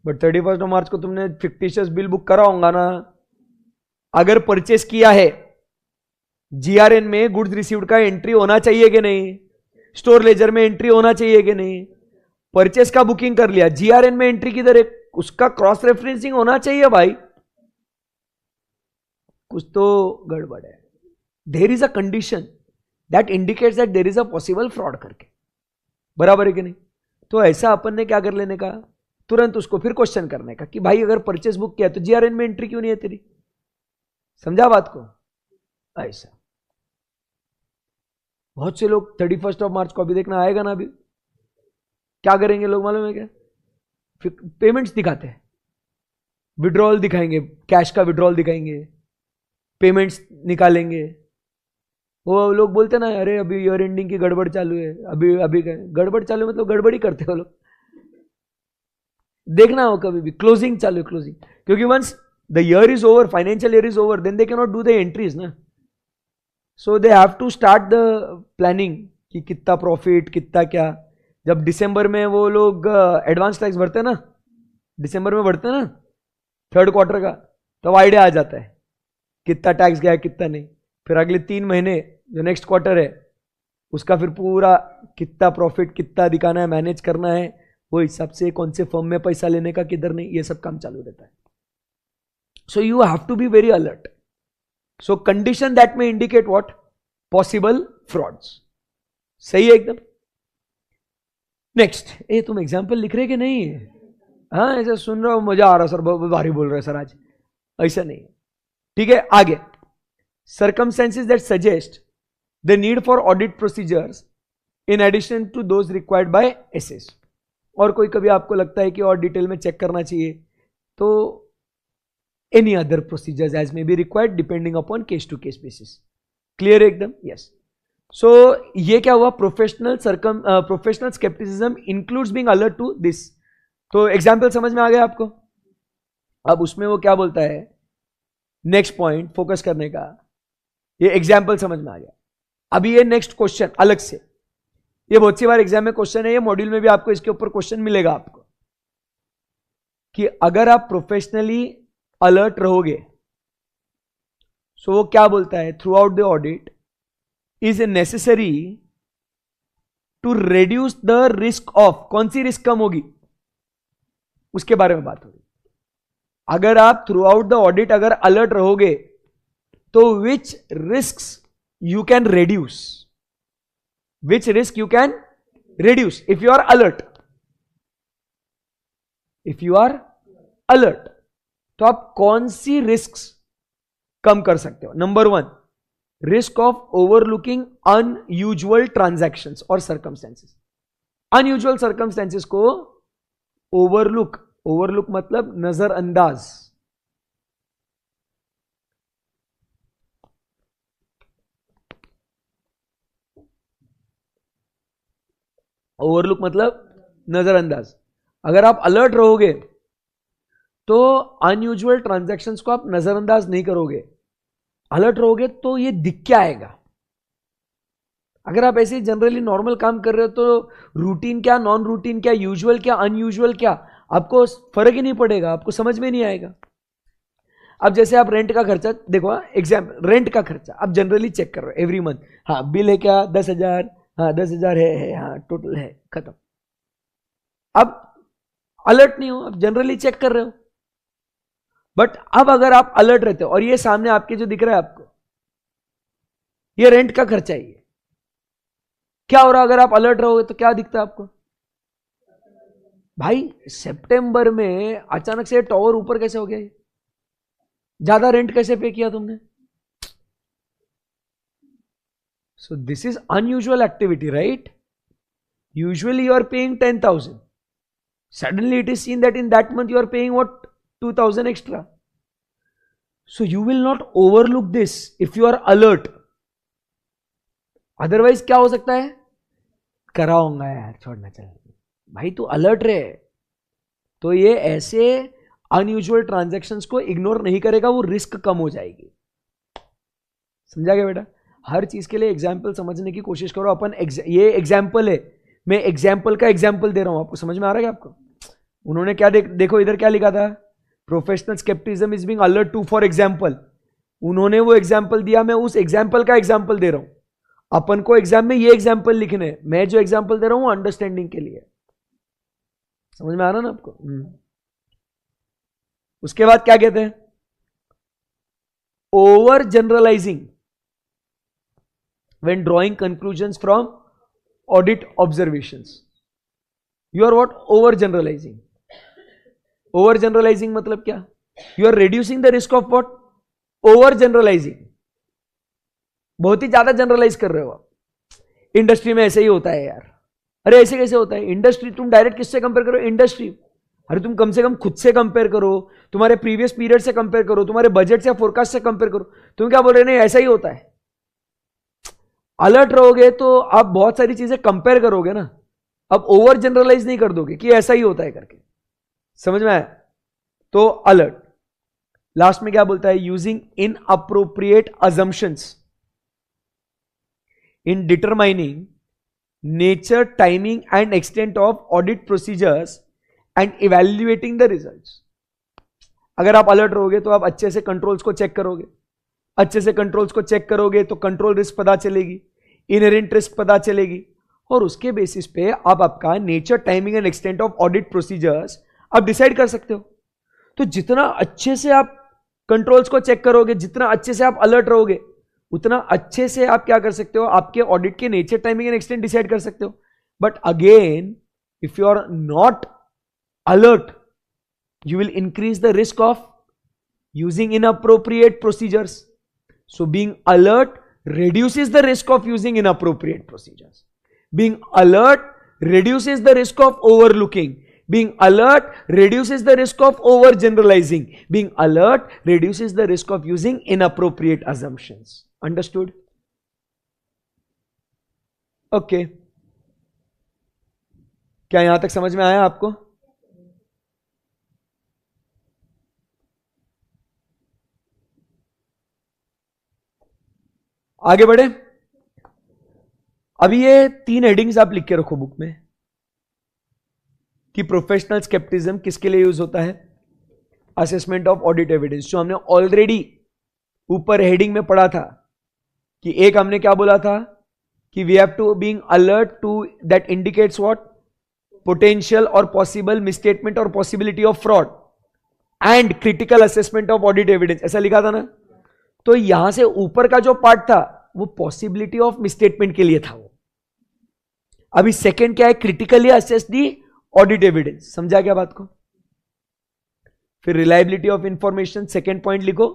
but 31 मार्च को तुमने फिक्टिशियस बिल बुक करा होगा ना, अगर परचेस किया है जीआरएन में गुड्स रिसीव्ड का एंट्री होना चाहिए कि नहीं? स्टोर लेजर में एंट्री होना चाहिए कि नहीं? परचेस का बुकिंग कर लिया, जीआरएन में एंट्री किधर है? उसका क्रॉस रेफरेंसिंग होना चाहिए भाई। कुछ तो गड़बड़ है। There is a condition that indicates that there is a possible fraud करके। बराबर है कि नहीं? तो ऐसा अपन ने क्या कर लेने का, तुरंत उसको फिर क्वेश्चन करने का कि भाई अगर परचेस बुक किया तो जीआरएन में एंट्री क्यों नहीं है तेरी? समझा बात को? ऐसा बहुत से लोग 31 मार्च को अभी देखना आएगा ना, अभी क्या करेंगे लोग मालूम है क्या? फिर पेमेंट्स दिखाते हैं, विड्रॉल दिखाएंगे, कैश का विड्रॉल दिखाएंगे, पेमेंट्स निकालेंगे। वो लोग बोलते ना अरे अभी ईयर एंडिंग की गड़बड़ चालू है, अभी अभी गड़बड़ चालू है, मतलब गड़बड़ी करते हो लोग। देखना हो कभी भी क्लोजिंग चालू है, क्लोजिंग, क्योंकि once the year is over, financial year is over, then they can not do the entries ना। So they have to start the planning कि कितना प्रॉफिट कितना क्या। जब दिसंबर में वो लोग एडवांस टैक्स भरते हैं ना, दिसंबर में भरते हैं ना थर्ड क्वार्टर का, तब आइडिया आ जाता है कितना टैक्स गया कितना नहीं। फिर अगले 3 महीने जो नेक्स्ट क्वार्टर है उसका फिर पूरा कितना प्रॉफिट कितना दिखाना है, मैनेज करना है, वो हिसाब से कौन से फर्म में पैसा लेने का किधर नहीं, ये सब काम चालू रहता है। So you have to be very alert. So condition that में इंडिकेट व्हाट, पॉसिबल फ्रॉड्स। सही है एकदम। नेक्स्ट, ए तुम एग्जाम्पल लिख रहे कि नहीं? हाँ ऐसा सुन रहा हूं, मजा आ रहा सर, बहुत भारी बोल रहे सर आज, ऐसा नहीं। ठीक है आगे, circumstances that suggest the need for audit procedures in addition to those required by SS। और कोई कभी आपको लगता है कि और डिटेल में चेक करना चाहिए तो any other procedures as may be required depending upon case to case basis। Clear एकदम? यस। सो ये क्या हुआ, professional skepticism includes being alert to this. तो एग्जाम्पल समझ में आ गया आपको? अब उसमें वो क्या बोलता है, नेक्स्ट पॉइंट फोकस करने का, ये एग्जाम्पल समझ में आ गया। अभी ये नेक्स्ट क्वेश्चन अलग से, ये बहुत सी बार एग्जाम में क्वेश्चन है, ये मॉड्यूल में भी आपको इसके ऊपर क्वेश्चन मिलेगा आपको, कि अगर आप प्रोफेशनली अलर्ट रहोगे, सो वो क्या बोलता है, throughout the audit is necessary to reduce the risk of, कौन सी रिस्क कम होगी उसके बारे में बात होगी। अगर आप थ्रू आउट द ऑडिट अगर अलर्ट रहोगे तो which risk you can reduce, which risk you can reduce if you are alert, if you are alert, तो आप कौन सी रिस्क कम कर सकते हो? Number 1, risk of overlooking unusual transactions और सर्कमस्टेंसेस। अनयूजुअल सर्कमस्टेंसेस को ओवरलुक, ओवरलुक मतलब नजरअंदाज, ओवरलुक मतलब नजरअंदाज। अगर आप अलर्ट रहोगे तो अनयूजुअल ट्रांजैक्शंस को आप नजरअंदाज नहीं करोगे। अलर्ट रहोगे तो ये दिख क्या आएगा। अगर आप ऐसे ही जनरली नॉर्मल काम कर रहे हो तो रूटीन क्या, नॉन रूटीन क्या, यूजुअल क्या, अनयूजुअल क्या, आपको फर्क ही नहीं पड़ेगा, आपको समझ में नहीं आएगा। अब जैसे आप रेंट का खर्चा देखो, एग्जाम्पल रेंट का खर्चा आप जनरली चेक कर रहे हो एवरी मंथ, हाँ बिल है क्या 10,000, हाँ 10,000 है, हाँ टोटल है, खत्म। अब अलर्ट नहीं हो, आप जनरली चेक कर रहे हो। बट अब अगर आप अलर्ट रहते हो और ये सामने आपके जो दिख रहा है आपको, ये रेंट का खर्चा है, ये क्या हो रहा है? अगर आप अलर्ट रहोगे तो क्या दिखता है आपको? भाई सितंबर में अचानक से टॉवर ऊपर कैसे हो गया, ज्यादा रेंट कैसे पे किया तुमने? So this is unusual activity, right? Usually you are paying 10,000, suddenly it is seen that in that month you are paying what, 2,000 extra. So you will not overlook this if you are alert. Otherwise क्या हो सकता है, कराऊंगा यार, छोड़ना चाहिए भाई, तू अलर्ट रहे तो ये ऐसे अनयूजुअल ट्रांजैक्शंस को इग्नोर नहीं करेगा, वो रिस्क कम हो जाएगी। समझा गया बेटा? हर चीज के लिए एग्जाम्पल समझने की कोशिश करो। अपन ये एग्जाम्पल है, मैं एग्जाम्पल का एग्जाम्पल दे रहा हूं, आपको समझ में आ रहा है आपको? उन्होंने क्या देखो इधर क्या लिखा था, professional sceptism is being alert to for example. उन्होंने वो एग्जाम्पल दिया, मैं उस एग्जाम्पल का एग्जाम्पल दे रहा हूं। अपन को एग्जाम में ये एग्जाम्पल लिखने, मैं जो एग्जाम्पल दे रहा हूं अंडरस्टैंडिंग के लिए। समझ में आ रहा ना आपको? उसके बाद क्या कहते हैं, over generalizing when drawing conclusions from audit observations. You are what, over generalizing. Over generalizing मतलब क्या? You are reducing the risk of what, over generalizing. बहुत ही ज्यादा जनरलाइज कर रहे हो आप. इंडस्ट्री में ऐसे ही होता है यार. अरे ऐसे कैसे होता है? इंडस्ट्री तुम डायरेक्ट किससे कंपेयर करो? इंडस्ट्री. अरे तुम कम से कम खुद से कंपेयर करो, तुम्हारे प्रीवियस पीरियड से कंपेयर करो, तुम्हारे बजट से फोरकास्ट से कंपेयर करो. तुम क्या बोल रहे? नहीं ऐसा ही होता है. अलर्ट रहोगे तो आप बहुत सारी चीजें कंपेयर करोगे ना. अब ओवर जनरलाइज नहीं कर दोगे कि ऐसा ही होता है करके. समझ में आया? तो अलर्ट. लास्ट में क्या बोलता है? Using inappropriate assumptions in determining nature, timing and extent of audit procedures and evaluating the results. अगर आप अलर्ट रहोगे तो आप अच्छे से कंट्रोल्स को चेक करोगे. अच्छे से कंट्रोल्स को चेक करोगे तो कंट्रोल रिस्क पता चलेगी, इनहेरेंट रिस्क पता चलेगी, और उसके बेसिस पे आप आपका nature, timing and extent of audit procedures आप डिसाइड कर सकते हो. तो जितना अच्छे से आप कंट्रोल्स को चेक करोगे, जितना अच्छे से आप अलर्ट रहोगे, उतना अच्छे से आप क्या कर सकते हो? आपके ऑडिट के nature, timing and extent decide कर सकते हो. But again if you are not alert, you will increase the risk of using inappropriate procedures. So being alert reduces the risk of using inappropriate procedures. Being alert reduces the risk of overlooking. Being alert reduces the risk of overgeneralizing. Being alert reduces the risk of using inappropriate assumptions. Understood? Okay. क्या यहां तक समझ में आया आपको? आगे बढ़े. अभी ये 3 हेडिंग्स आप लिख के रखो बुक में कि प्रोफेशनल स्केप्टिज्म किसके लिए यूज होता है. असेसमेंट ऑफ ऑडिट एविडेंस, जो हमने ऑलरेडी ऊपर हेडिंग में पढ़ा था कि एक हमने क्या बोला था कि we have to being alert to that indicates what, potential और पॉसिबल मिसस्टेटमेंट और possibility of fraud and critical assessment of audit evidence. ऐसा लिखा था ना. तो यहां से ऊपर का जो पार्ट था वो पॉसिबिलिटी ऑफ मिसस्टेटमेंट के लिए था. वो अभी सेकंड क्या है? Critically assess the audit evidence. समझा क्या बात को? फिर reliability of information second point लिखो.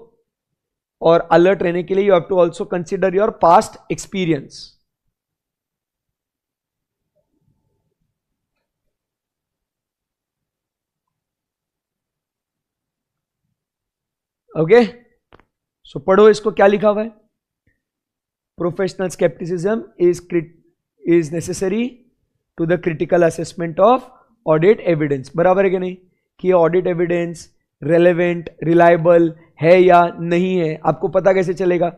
और अलर्ट रहने के लिए you have to also consider your past experience. Okay, so पढ़ो इसको. क्या लिखा हुआ है? Professional scepticism is necessary to the critical assessment of audit evidence. बराबर है कि नहीं? कि ऑडिट एविडेंस रेलेवेंट, रिलायबल है या नहीं है, आपको पता कैसे चलेगा?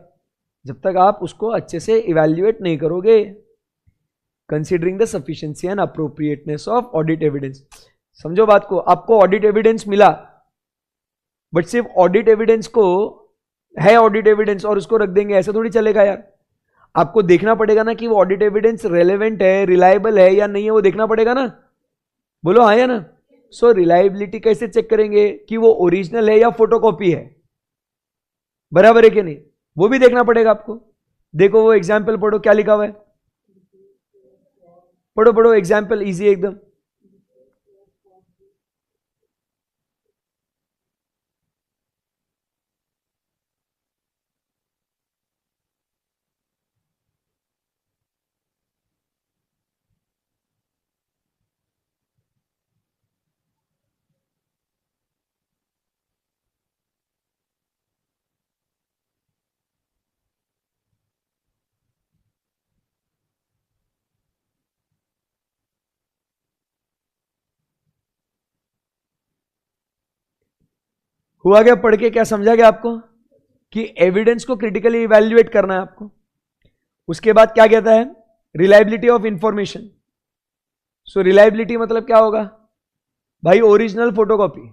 जब तक आप उसको अच्छे से इवैल्यूएट नहीं करोगे. Considering the sufficiency and appropriateness of audit evidence. समझो बात को. आपको ऑडिट एविडेंस मिला, बट सिर्फ ऑडिट एविडेंस को है ऑडिट एविडेंस और उसको रख देंगे, ऐसा थोड़ी चलेगा यार. आपको देखना पड़ेगा ना कि वो ऑडिट एविडेंस रेलेवेंट है, रिलायबल है या नहीं है, वो देखना पड़ेगा ना. बोलो हाँ या ना. सो रिलायबिलिटी कैसे चेक करेंगे कि वो ओरिजिनल है या फोटोकॉपी है? बराबर है कि नहीं? वो भी देखना पड़ेगा आपको. देखो वो एग्जाम्पल पढ़ो. क्या लिखा हुआ है? पढ़ो पढ़ो एग्जाम्पल, इजी एकदम. हुआ क्या? पढ़ के क्या समझा गया आपको? कि एविडेंस को क्रिटिकली इवैल्यूएट करना है आपको. उसके बाद क्या कहता है? Reliability of information. So reliability मतलब क्या होगा भाई? ओरिजिनल फोटोकॉपी,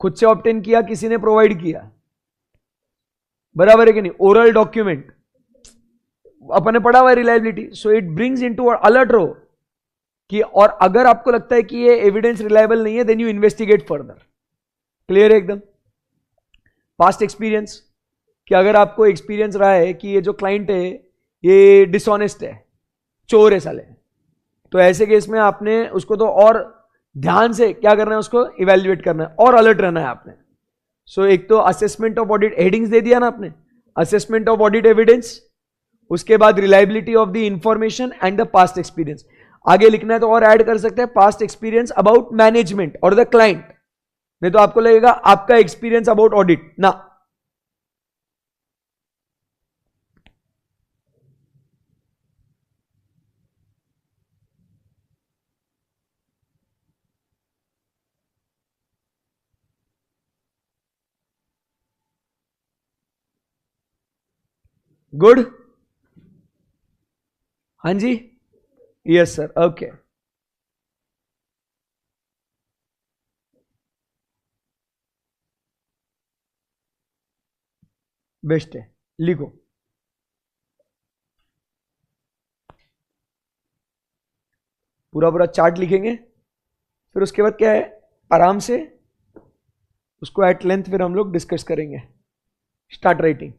खुद से ऑब्टेन किया, किसी ने प्रोवाइड किया. बराबर है कि नहीं? ओरल डॉक्यूमेंट अपने पढ़ा हुआ है reliability. So it brings into alert रो कि, और अगर आपको लगता है कि ये एविडेंस रिलायबल नहीं है, then you investigate further. Clear है एकदम? पास्ट एक्सपीरियंस, कि अगर आपको एक्सपीरियंस रहा है कि ये जो क्लाइंट है ये डिसऑनेस्ट है, चोर है साले, तो ऐसे केस में आपने उसको तो और ध्यान से क्या करना है, उसको इवेल्युएट करना है और अलर्ट रहना है आपने। सो एक तो असेसमेंट ऑफ ऑडिट हेडिंग्स दे दिया ना आपने, असेसमेंट ऑफ ऑडिट एविडेंस, उसके बाद reliability of the information and the past experience. आगे लिखना है तो और ऐड कर सकते हैं पास्ट एक्सपीरियंस अबाउट मैनेजमेंट और द क्लाइंट, नहीं तो आपको लगेगा आपका एक्सपीरियंस अबाउट ऑडिट ना। गुड, हाँ जी, यस सर, ओके। बेस्ट है, लिखो। पूरा पूरा चार्ट लिखेंगे, फिर उसके बाद क्या है, आराम से उसको एट लेंथ फिर हम लोग डिस्कस करेंगे। Start writing.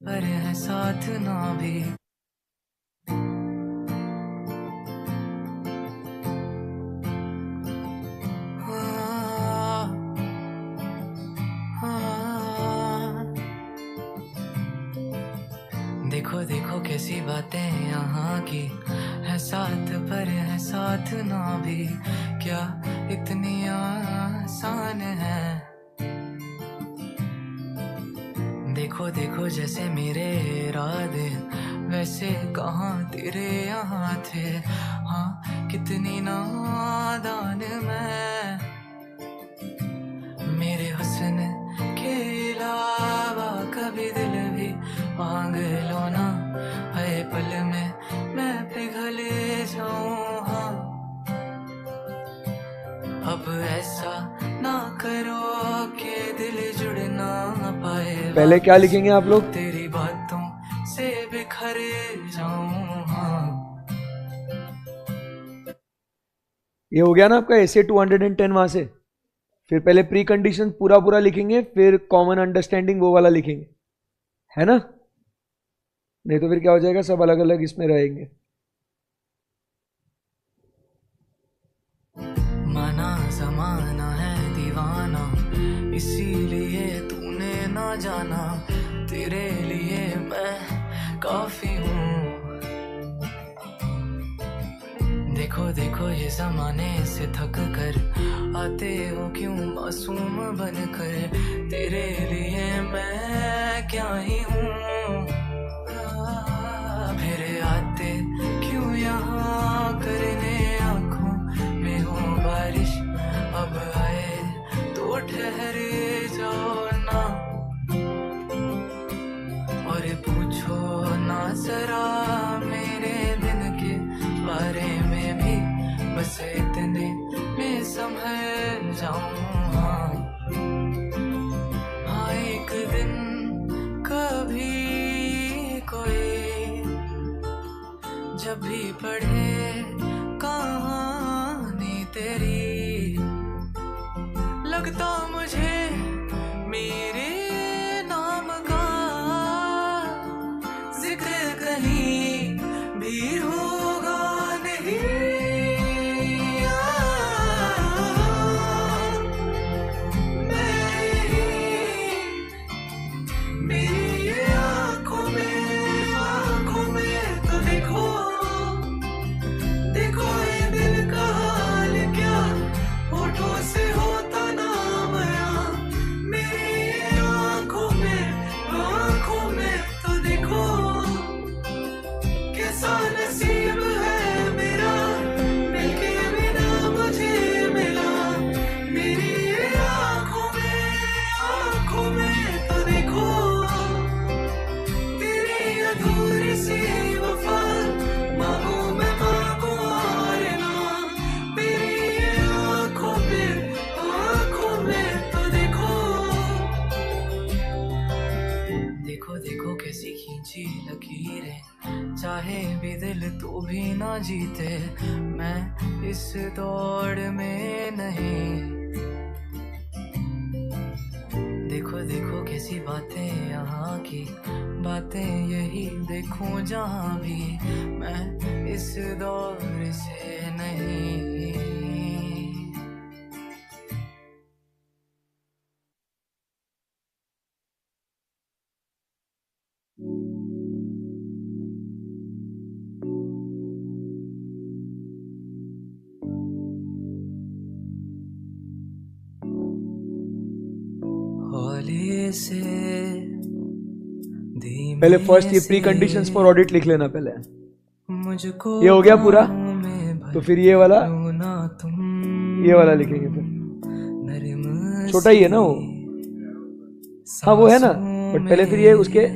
पर है साथ ना भी। हाँ, हाँ। देखो देखो कैसी बातें यहाँ की, है साथ पर है साथ ना भी, क्या इतनी आसान है। देखो देखो जैसे मेरे इरादे वैसे कहाँ तेरे यहाँ थे, हाँ कितनी नादान मैं, मेरे हुस्न के इलाज अब ऐसा ना करो कि दिल जुड़ ना पाए। पहले क्या लिखेंगे आप लोग? तेरी बातों से बिखर जाऊं। हाँ ये हो गया ना आपका ऐसे 210 वहां से। फिर पहले प्री कंडीशन पूरा पूरा लिखेंगे, फिर कॉमन अंडरस्टैंडिंग वो वाला लिखेंगे, है ना? नहीं तो फिर क्या हो जाएगा, सब अलग अलग इसमें रहेंगे। माना जमाना है दीवाना, इसीलिए तूने ना जाना। तेरे लिए मैं काफी हूँ। देखो देखो ये जमाने से थक कर आते हो क्यों मासूम बनकर। तेरे लिए मैं क्या ही हूँ। फिर आते क्यों यहाँ करने आँखों में हो बारिश। अब आए तो ठहर जाओ ना, और पूछो ना जरा मेरे दिन के बारे में भी। बस इतने में संभल जाऊं। हाँ एक दिन कभी कोई जब भी पढ़े कहानी तेरी, लगता मुझे मेरे नाम का जिक्र कहीं भी होगा नहीं। मेरी ये आँखों में तो देखो, देखो ये दिल का हाल क्या होठों से होता नाम आया। मेरी ये आँखों में तो देखो, कैसा नसीब है मेरा मिलके बिना मुझे मिला। मेरी ये आँखों में तो देखो, तेरी अधूरी सी वफा मांगू मैं मांगू और ना। मेरी ये आँखों में तो देखो, देखो देखो कैसी खींची लकीरें। चाहे भी दिल तो भी ना जीते, मैं इस दौड़ में नहीं। देखो देखो कैसी बातें यहाँ की, बातें यही देखूं जहाँ भी। मैं इस दौर से नहीं। हौले से पहले फर्स्ट ये प्री कंडीशंस फॉर ऑडिट लिख लेना पहले। मुझको ये हो गया पूरा, में तो फिर ये वाला ना तुम लिखेंगे फिर। नरम छोटा ही है ना वो, हाँ वो है ना, बट पहले फिर ये उसके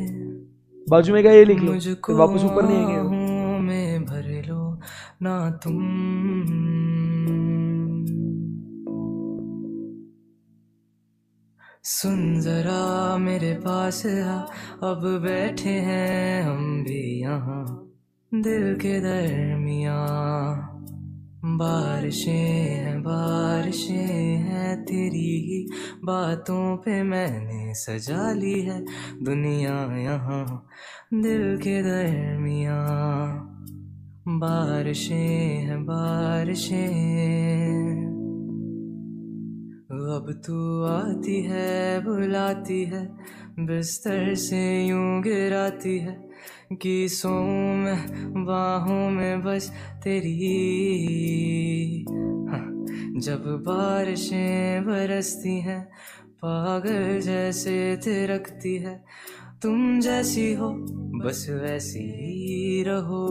बाजू में का ये लिख लो, फिर वापस ऊपर नहीं आएंगे। में भर लो ना तुम। सुन जरा मेरे पास आ, अब बैठे हैं हम भी यहाँ दिल के दरमियाँ। बारिशें हैं तेरी ही बातों पे मैंने सजा ली है दुनिया यहाँ दिल के दरमियाँ। बारिशें अब तू आती है बुलाती है बिस्तर से यूं गिराती है कि सोऊं मैं बाहों में बस तेरी। हाँ, जब बारिशें बरसती हैं पागल जैसे थिरकती है तुम जैसी हो बस वैसी ही रहो।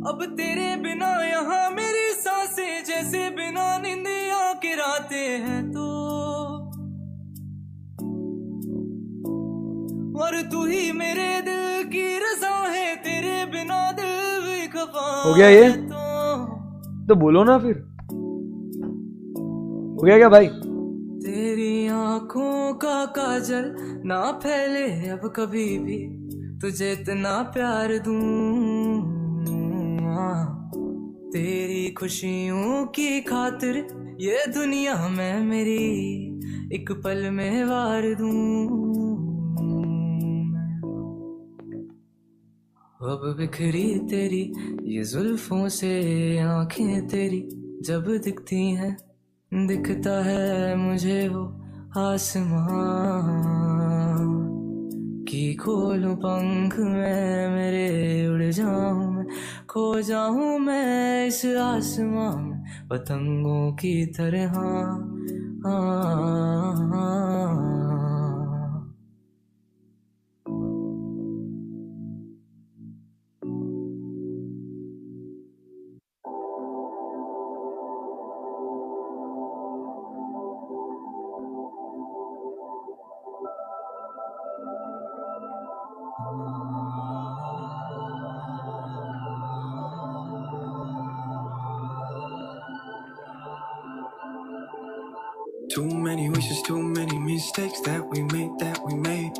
अब तेरे बिना यहाँ मेरी सांसें जैसे बिना नींदियां की रातें हैं तो, और तू ही मेरे दिल की रज़ा है, तेरे बिना दिल भी खफा हो गया ये? है तो बोलो ना फिर, हो गया क्या भाई? तेरी आंखों का काजल ना फैले अब कभी भी, तुझे इतना प्यार दूं, तेरी खुशियों की खातिर ये दुनिया में मेरी एक पल में वार दूं। अब बिखरी तेरी ये जुल्फों से आंखें तेरी जब दिखती हैं, दिखता है मुझे वो आसमां कि खोलूं पंख मैं मेरे, उड़ जाऊं मैं, खो जाऊं मैं इस आसमां में पतंगों की तरह। Too many wishes, too many mistakes that we made.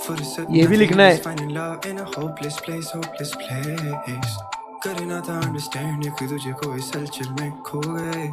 For the sudden ये भी लिखना है। finding love in a hopeless place. करना था understand कि तुझे कोई सलचल में खो गए,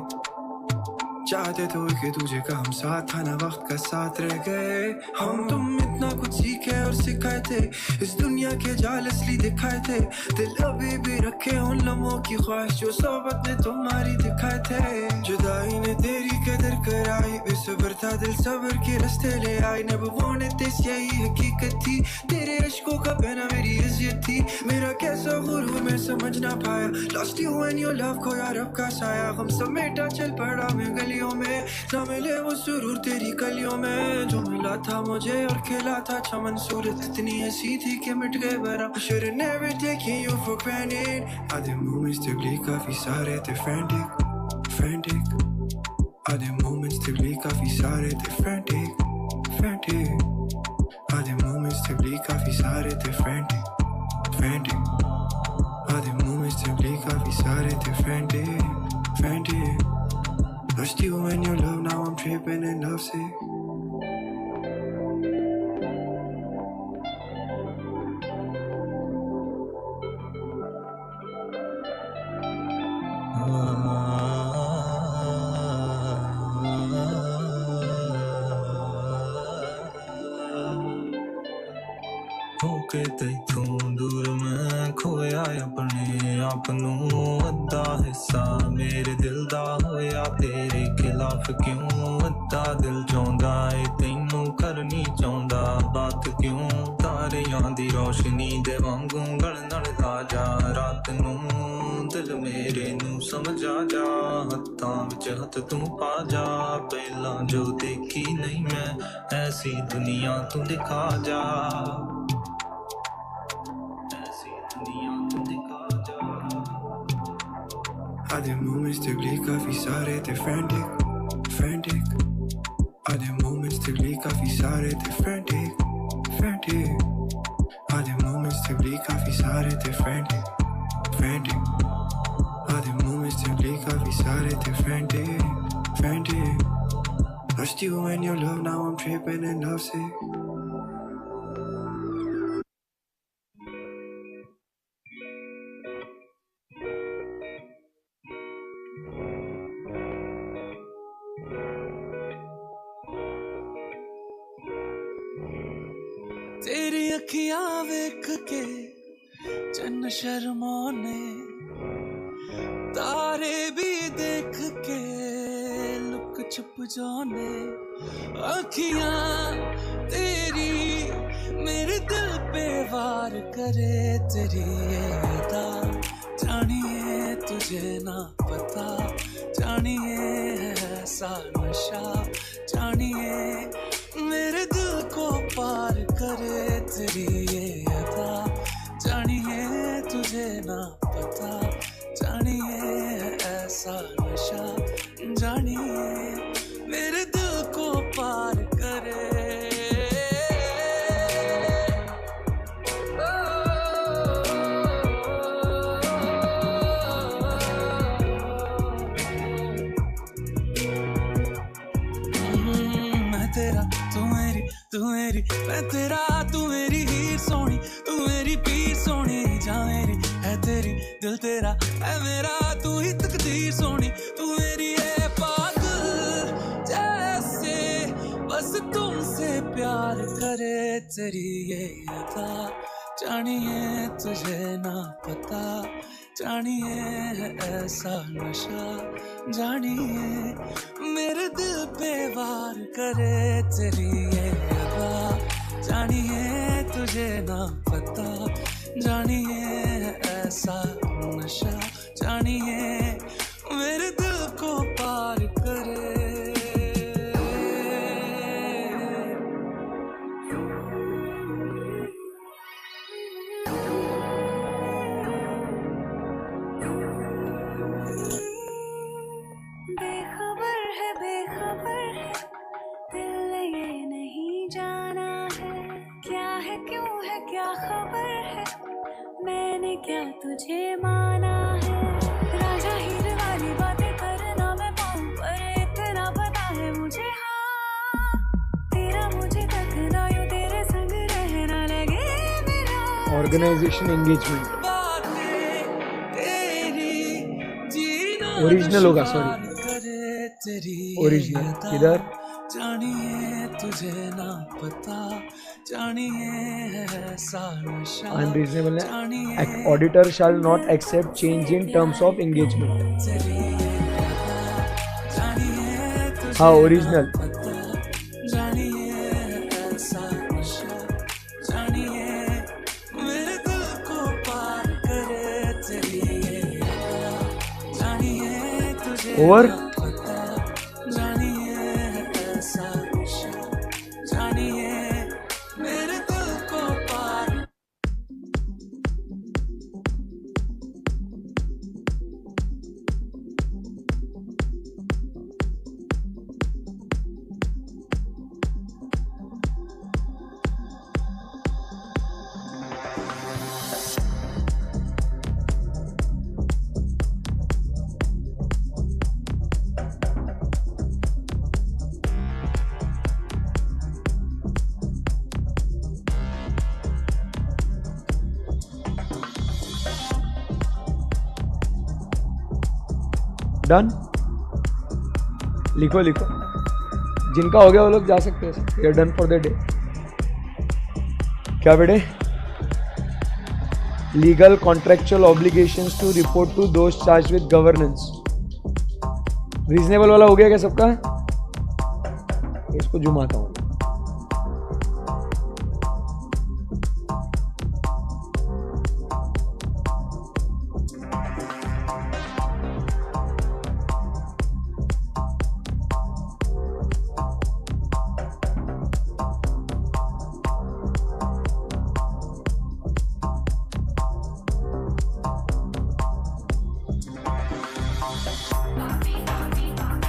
चाहते तो कि तुझे का हम साथ था ना वक्त का साथ रह गए। हम तुम इतना कुछ सीखे और सिखाए थे, इस दुनिया के जाल असली दिखाए थे, दिल अभी भी रखे उन लम्हों की ख्वाहिश जो सोबत ने तुम्हारी दिखाए थे। जुदाई ने तेरी कदर कराई, बेसब्र था दिल सब्र के रास्ते ले आई, नबवों ने तेज यही हकीकत थी, तेरे अश्कों का बहना मेरी इज्जत थी, मेरा कैसा गुरूर मैं समझ ना पाया, lost you and your love खोया रब का साया, हम समेटा चल पड़ा मैं गलियों में, ना मिले वो सुरूर तेरी कलियों में, जो मिला था मुझे और खिला था चमन, सूरत इतनी ऐसी थी कि मिट गए बरा, should have never taken you for granted, आधे moments तकलीफ काफी सारे थे frantic, आधे moments तकलीफ काफी सारे थे frantic, आधे moments तकलीफ काफी सारे थे frantic, आधे moments तकलीफ काफी सारे थे frantic, lost you and your love, now I'm tripping and lovesick. होके तैथों दूर मैं खोया अपने आप नूं, अद्धा हिस्सा मेरे दिल दा होया तेरे खिलाफ क्यों, अद्धा दिल चाहुंदा ए तैनूं करनी चाहुंदा बात क्यों, तारियां दी रोशनी दे वांगू गलनण दा जा रात नूं, दिल मेरे नूं समझ आ जा, हत्थां विच हत्थ तू पा जा, पहला जो देखी नहीं मैं ऐसी दुनिया तू दिखा जा, आधे moments तकलीफ काफी सारे थे frantic, आधे moments तकलीफ काफी सारे थे frantic, आधे moments तकलीफ काफी सारे थे frantic, आधे moments तकलीफ काफी सारे थे frantic, lost you and your love, now I'm tripping and lovesick. तेरी अखियां वेख के चन्न शर्माने, तारे भी देख के लुक छुप जाने, अखियां तेरी मेरे दिल पे वार करे, तेरी ये अदा जानिए तुझे ना पता, जानिए ऐसा नशा, जानिए मेरे दिल को पार करे, तेरी ये अदा जानिए तुझे ना पता। जानिए मेरे दिल को पार करे। मैं तेरा तू मेरी मैं तेरा तू मेरी हीर सोनी, तू मेरी पीर सोनी, जा मेरी है तेरी दिल तेरा है मेरा, तू ही तकदीर सोनी, तू मेरी है पागल जैसे बस तुमसे प्यार करे। तेरी ये अदा जानिए तुझे ना पता, जानिए है ऐसा नशा, जानिए मेरे दिल पे वार करे। तेरी ये अदा जानिए तुझे ना पता, जानिए है ऐसा नशा, जानिए मेरे दिल को पार करे। बेखबर है दिल ये नहीं जाना है, क्या है क्यों है क्या खबर है, मैंने क्या तुझे माना है। राजा हीर वाली बातें करना मैं पाऊं, पर इतना पता है मुझे हाँ, तेरा मुझे तकना यूं तेरे संग रहना लगे मेरा। ऑर्गेनाइजेशन एंगेजमेंट ओरिजिनल होगा, सॉरी ओरिजिनल इधर। जानिए तुझे ना पता, जानिए ऐसा नशा, unreasonable auditor shall not accept change in terms of engagement. हाँ ओरिजिनल। जानिए ऐसा नशा, जानिए मेरे दिल को पार करे। तेरी जानिए तुझे ओवर डन। लिखो लिखो, जिनका हो गया वो लोग जा सकते हैं। We are done for the day. क्या बेटे? Legal contractual obligations to report to those charged with governance. Reasonable वाला हो गया क्या सबका? इसको जुमाता हूँ।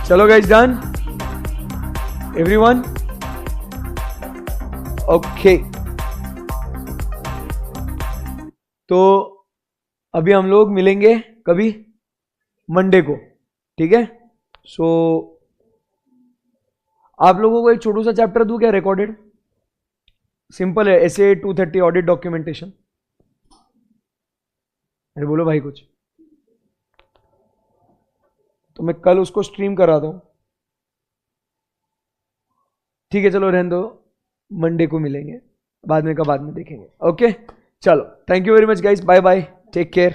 चलो गाइस, डन एवरीवन? ओके, तो अभी हम लोग मिलेंगे कभी? मंडे को, ठीक है? सो आप लोगों को एक छोटू सा चैप्टर दूं क्या रिकॉर्डेड? सिंपल है, एसए 230 ऑडिट डॉक्यूमेंटेशन। अरे बोलो भाई कुछ। तो मैं कल उसको स्ट्रीम करा दूं, ठीक है? चलो रहने दो, मंडे को मिलेंगे, बाद में का बाद में देखेंगे। ओके चलो, thank you very much guys, bye bye, take care.